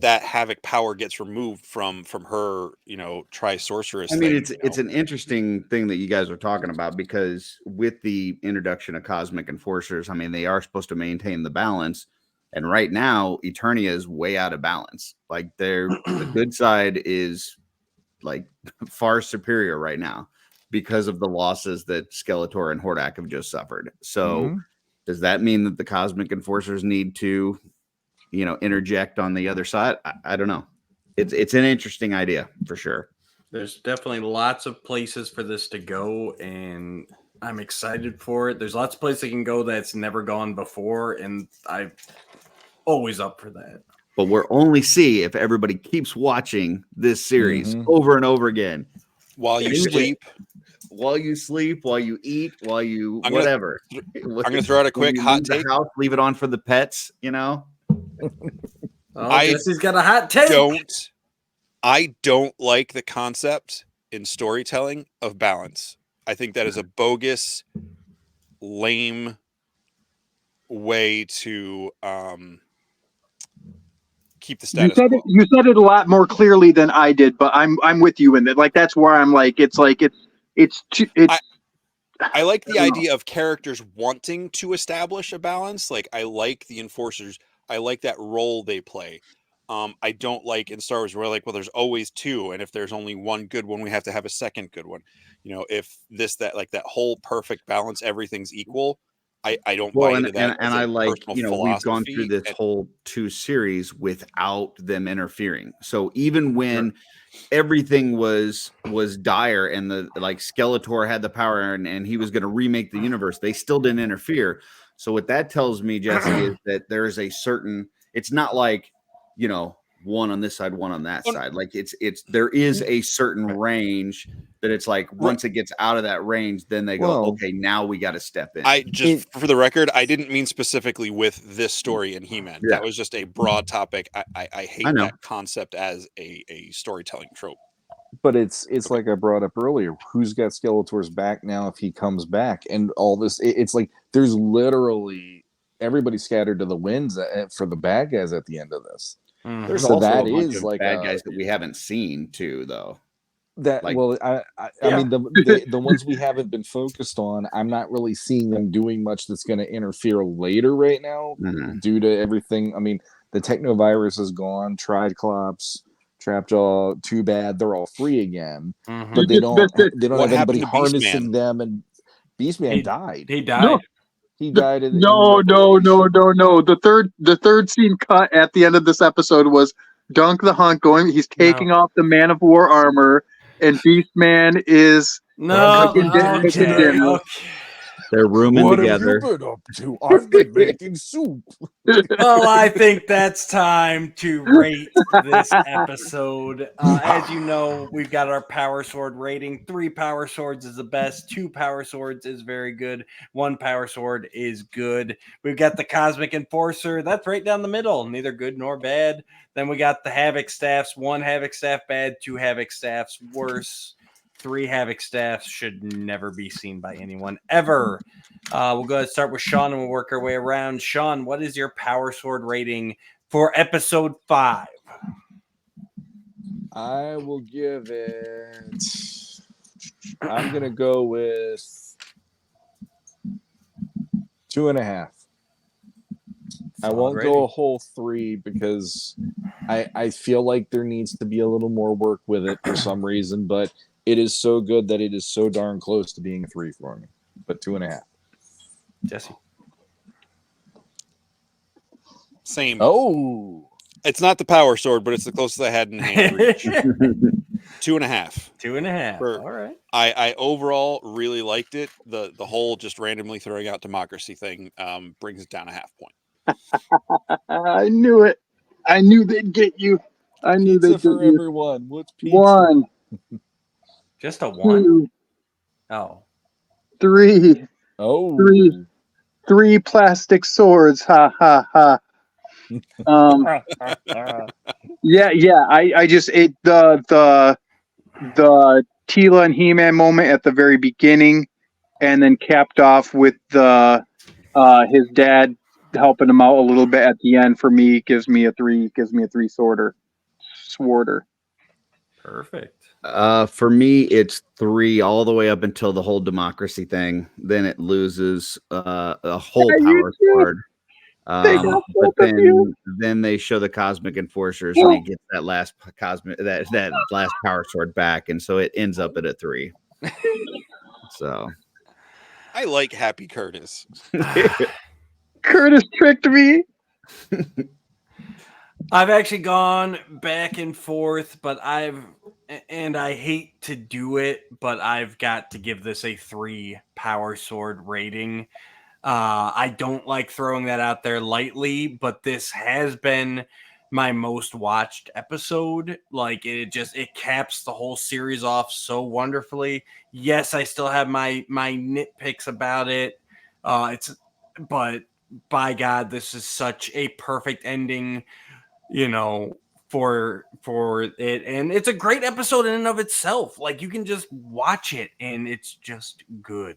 that Havoc power gets removed from her, Tri-Sorceress I mean, thing, it's an interesting thing that you guys are talking about because with the introduction of cosmic enforcers, I mean, they are supposed to maintain the balance, and right now, Eternia is way out of balance. Like, the good side is like far superior right now because of the losses that Skeletor and Hordak have just suffered. So, does that mean that the cosmic enforcers need to, interject on the other side? I don't know. It's an interesting idea for sure. there's definitely lots of places for this to go, and I'm excited for it. There's lots of places it can go that's never gone before, and I'm always up for that. But we'll only see if everybody keeps watching this series over and over again. while you sleep, while you sleep, while you eat, while you I'm whatever. I'm gonna throw out a When quick you hot leave the take. house, leave it on for the pets. You know. Oh, Jesse's got a hot take. I don't like the concept in storytelling of balance. I think that is a bogus, lame way to keep the status quo. You said it a lot more clearly than I did, but I'm with you in that. Like that's where I'm like it's I like the idea of characters wanting to establish a balance. Like I like the enforcers. I like that role they play. I don't like in Star Wars where like, well, there's always two, and if there's only one good one, we have to have a second good one. You know, if that like that whole perfect balance, everything's equal. I don't buy Well, into that as I a like, personal we've gone through philosophy. this whole 2 series without them interfering. So even when everything was dire and the like Skeletor had the power and he was going to remake the universe, they still didn't interfere. So what that tells me, Jesse, is that there's a certain, it's not like, one on this side, one on that side. Like there is a certain range that it's like once it gets out of that range, then they go, okay, now we got to step in. For the record, I didn't mean specifically with this story in He-Man. That was just a broad topic. I hate that concept as a storytelling trope. But it's like I brought up earlier. Who's got Skeletor's back now if he comes back? And all this, it's like there's literally everybody scattered to the winds for the bad guys at the end of this. There's so also that a bunch is of like bad guys that we haven't seen too, though. That like, well, I mean the ones we haven't been focused on, I'm not really seeing them doing much that's going to interfere later right now due to everything. I mean, the Technovirus is gone, Triclops, Trapjaw, too bad they're all free again, but they don't have anybody harnessing them. And Beastman died. He died. No. He died. No. The third scene cut at the end of this episode was Dunk the Hunt going. He's taking off the Man of War armor, and Beastman is cooking dinner. They're rooming together. What have you been up to? I've been making soup. Well, I think that's time to rate this episode. As you know, we've got our power sword rating. 3 power swords is the best. 2 power swords is very good. 1 power sword is good. We've got the Cosmic Enforcer. That's right down the middle. Neither good nor bad. Then we got the Havoc Staffs. 1 Havoc Staff bad. 2 Havoc Staffs worse. 3 Havoc Staffs should never be seen by anyone ever. We'll go ahead and start with Sean and we'll work our way around. Sean, what is your power sword rating for episode 5? I will give it. I'm going to go with 2.5. I won't go a whole 3 because I feel like there needs to be a little more work with it for some reason, but it is so good that it is so darn close to being a 3 for me. But 2.5. Jesse. Same. Oh. It's not the power sword, but it's the closest I had in hand reach. 2.5. 2.5. All right. I overall really liked it. The whole just randomly throwing out democracy thing brings it down a half point. I knew it. I knew they'd get you. I knew pizza they'd get for you. everyone. What's pizza? 1. Just a 1? 2. 3. Oh. 3 plastic swords. Ha ha ha. Yeah. I just the Tila and He-Man moment at the very beginning, and then capped off with the his dad helping him out a little bit at the end. For me, gives me a 3 sworder. Perfect. For me, it's 3 all the way up until the whole democracy thing. Then it loses a whole power sword. But then they show the Cosmic Enforcers, and he gets that last that last power sword back, and so it ends up at a 3. So I like Happy Curtis. Curtis tricked me. I've actually gone back and forth, but I hate to do it, but I've got to give this a 3 power sword rating. I don't like throwing that out there lightly, but this has been my most watched episode. Like it caps the whole series off so wonderfully. Yes, I still have my nitpicks about it. But by God, this is such a perfect ending, for it, and it's a great episode in and of itself. Like you can just watch it and it's just good.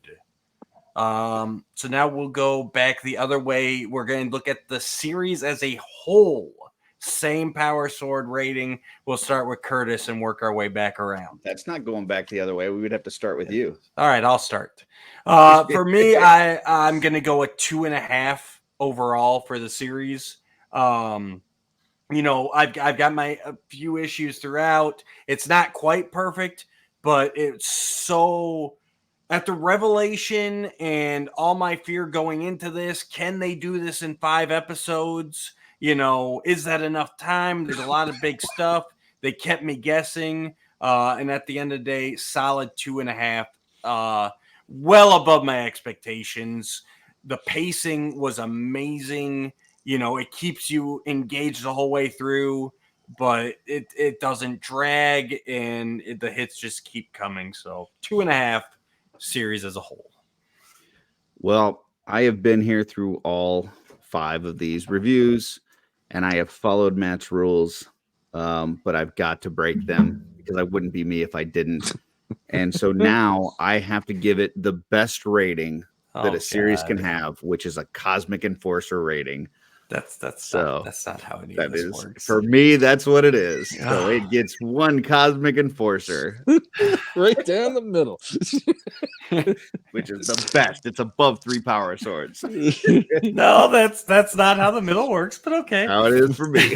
So now we'll go back the other way. We're going to look at the series as a whole. Same power sword rating. We'll start with Curtis and work our way back around. That's not going back the other way. We would have to start with you. All right, I'll start. For me, I'm going to go with 2.5 overall for the series. I've got a few issues throughout. It's not quite perfect, but it's so at the revelation and all my fear going into this. Can they do this in 5 episodes? Is that enough time? There's a lot of big stuff. They kept me guessing. And at the end of the day, solid 2.5. Well above my expectations. The pacing was amazing. It keeps you engaged the whole way through, but it doesn't drag, and the hits just keep coming. So 2.5 series as a whole. Well, I have been here through all 5 of these reviews, and I have followed Matt's rules, but I've got to break them because I wouldn't be me if I didn't. And so now I have to give it the best rating that a series can have, which is a Cosmic Enforcer rating. That's not how any of this works. For me, that's what it is. So it gets 1 Cosmic Enforcer. Right down the middle. Which is the best. It's above 3 power swords. No, that's not how the middle works, but okay. How it is for me.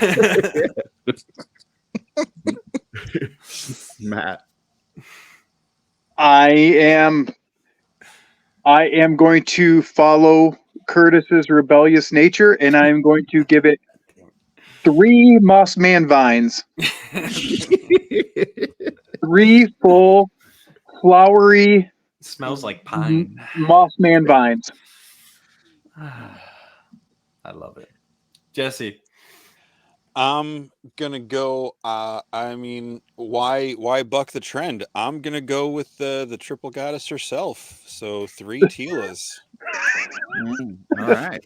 Matt. I am going to follow Curtis's rebellious nature, and I'm going to give it 3 Mossman vines. 3 full, flowery, smells like pine. Mossman vines. I love it. Jesse. I'm gonna go. Why buck the trend? I'm gonna go with the triple goddess herself. So 3 Tilas. All right.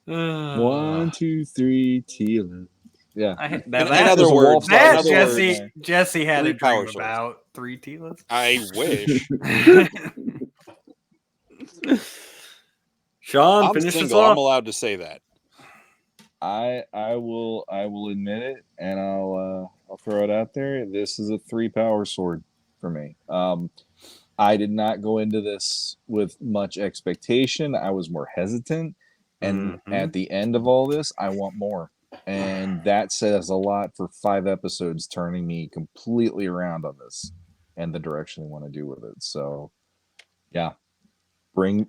1, 2, 3, Tila. Yeah. In other words, Jesse had 3 a power dream swords. about 3 Tilas. I wish. Sean, I'm finish this single. I'm off. allowed to say that. I will admit it, and I'll throw it out there. This is a 3 power sword for me. I did not go into this with much expectation. I was more hesitant, and at the end of all this, I want more, and that says a lot for 5 episodes, turning me completely around on this and the direction they want to do with it. So, yeah,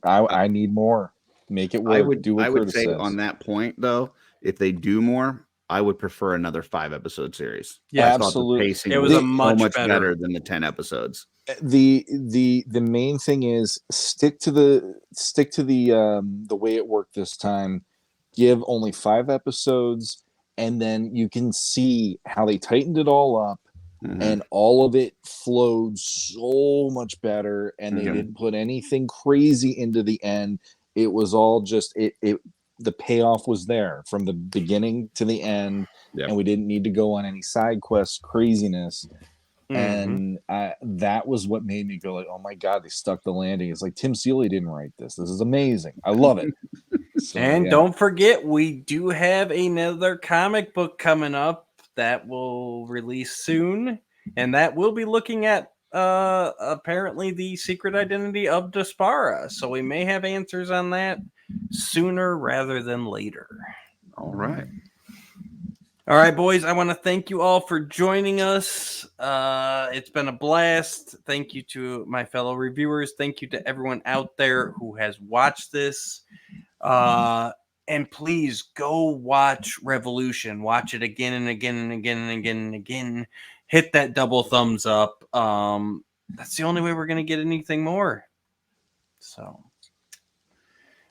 I need more. Make it work. I would Curtis say says. on that point, though, if they do more, I would prefer another 5 episode series. Yeah, I thought absolutely. The pacing It was was a so much much better. better than the 10 episodes. The main thing is stick to the way it worked this time. Give only 5 episodes, and then you can see how they tightened it all up, and all of it flowed so much better, and they didn't put anything crazy into the end. It was all just the payoff was there from the beginning to the end, and we didn't need to go on any side quest craziness. And that was what made me go like, oh my God, they stuck the landing. It's like Tim Seeley didn't write this. This is amazing. I love it. So, and don't forget, we do have another comic book coming up that will release soon, and that will be looking at apparently the secret identity of Despara. So we may have answers on that sooner rather than later. All right. All right, boys, I want to thank you all for joining us. It's been a blast. Thank you to my fellow reviewers. Thank you to everyone out there who has watched this. And please go watch Revolution. Watch it again and again and again and again and again. Hit that double thumbs up. That's the only way we're going to get anything more. So, all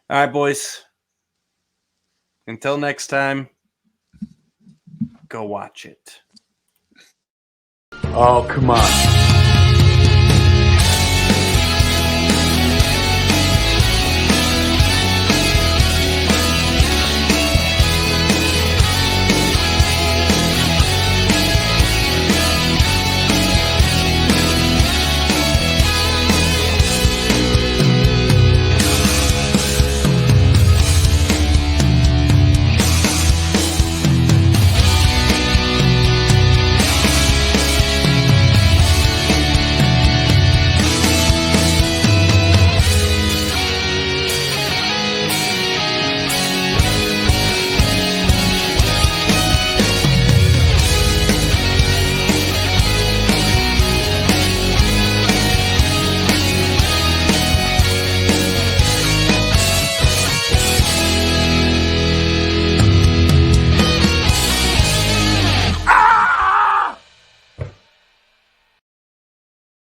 right, boys. Until next time. Go watch it. Oh, come on.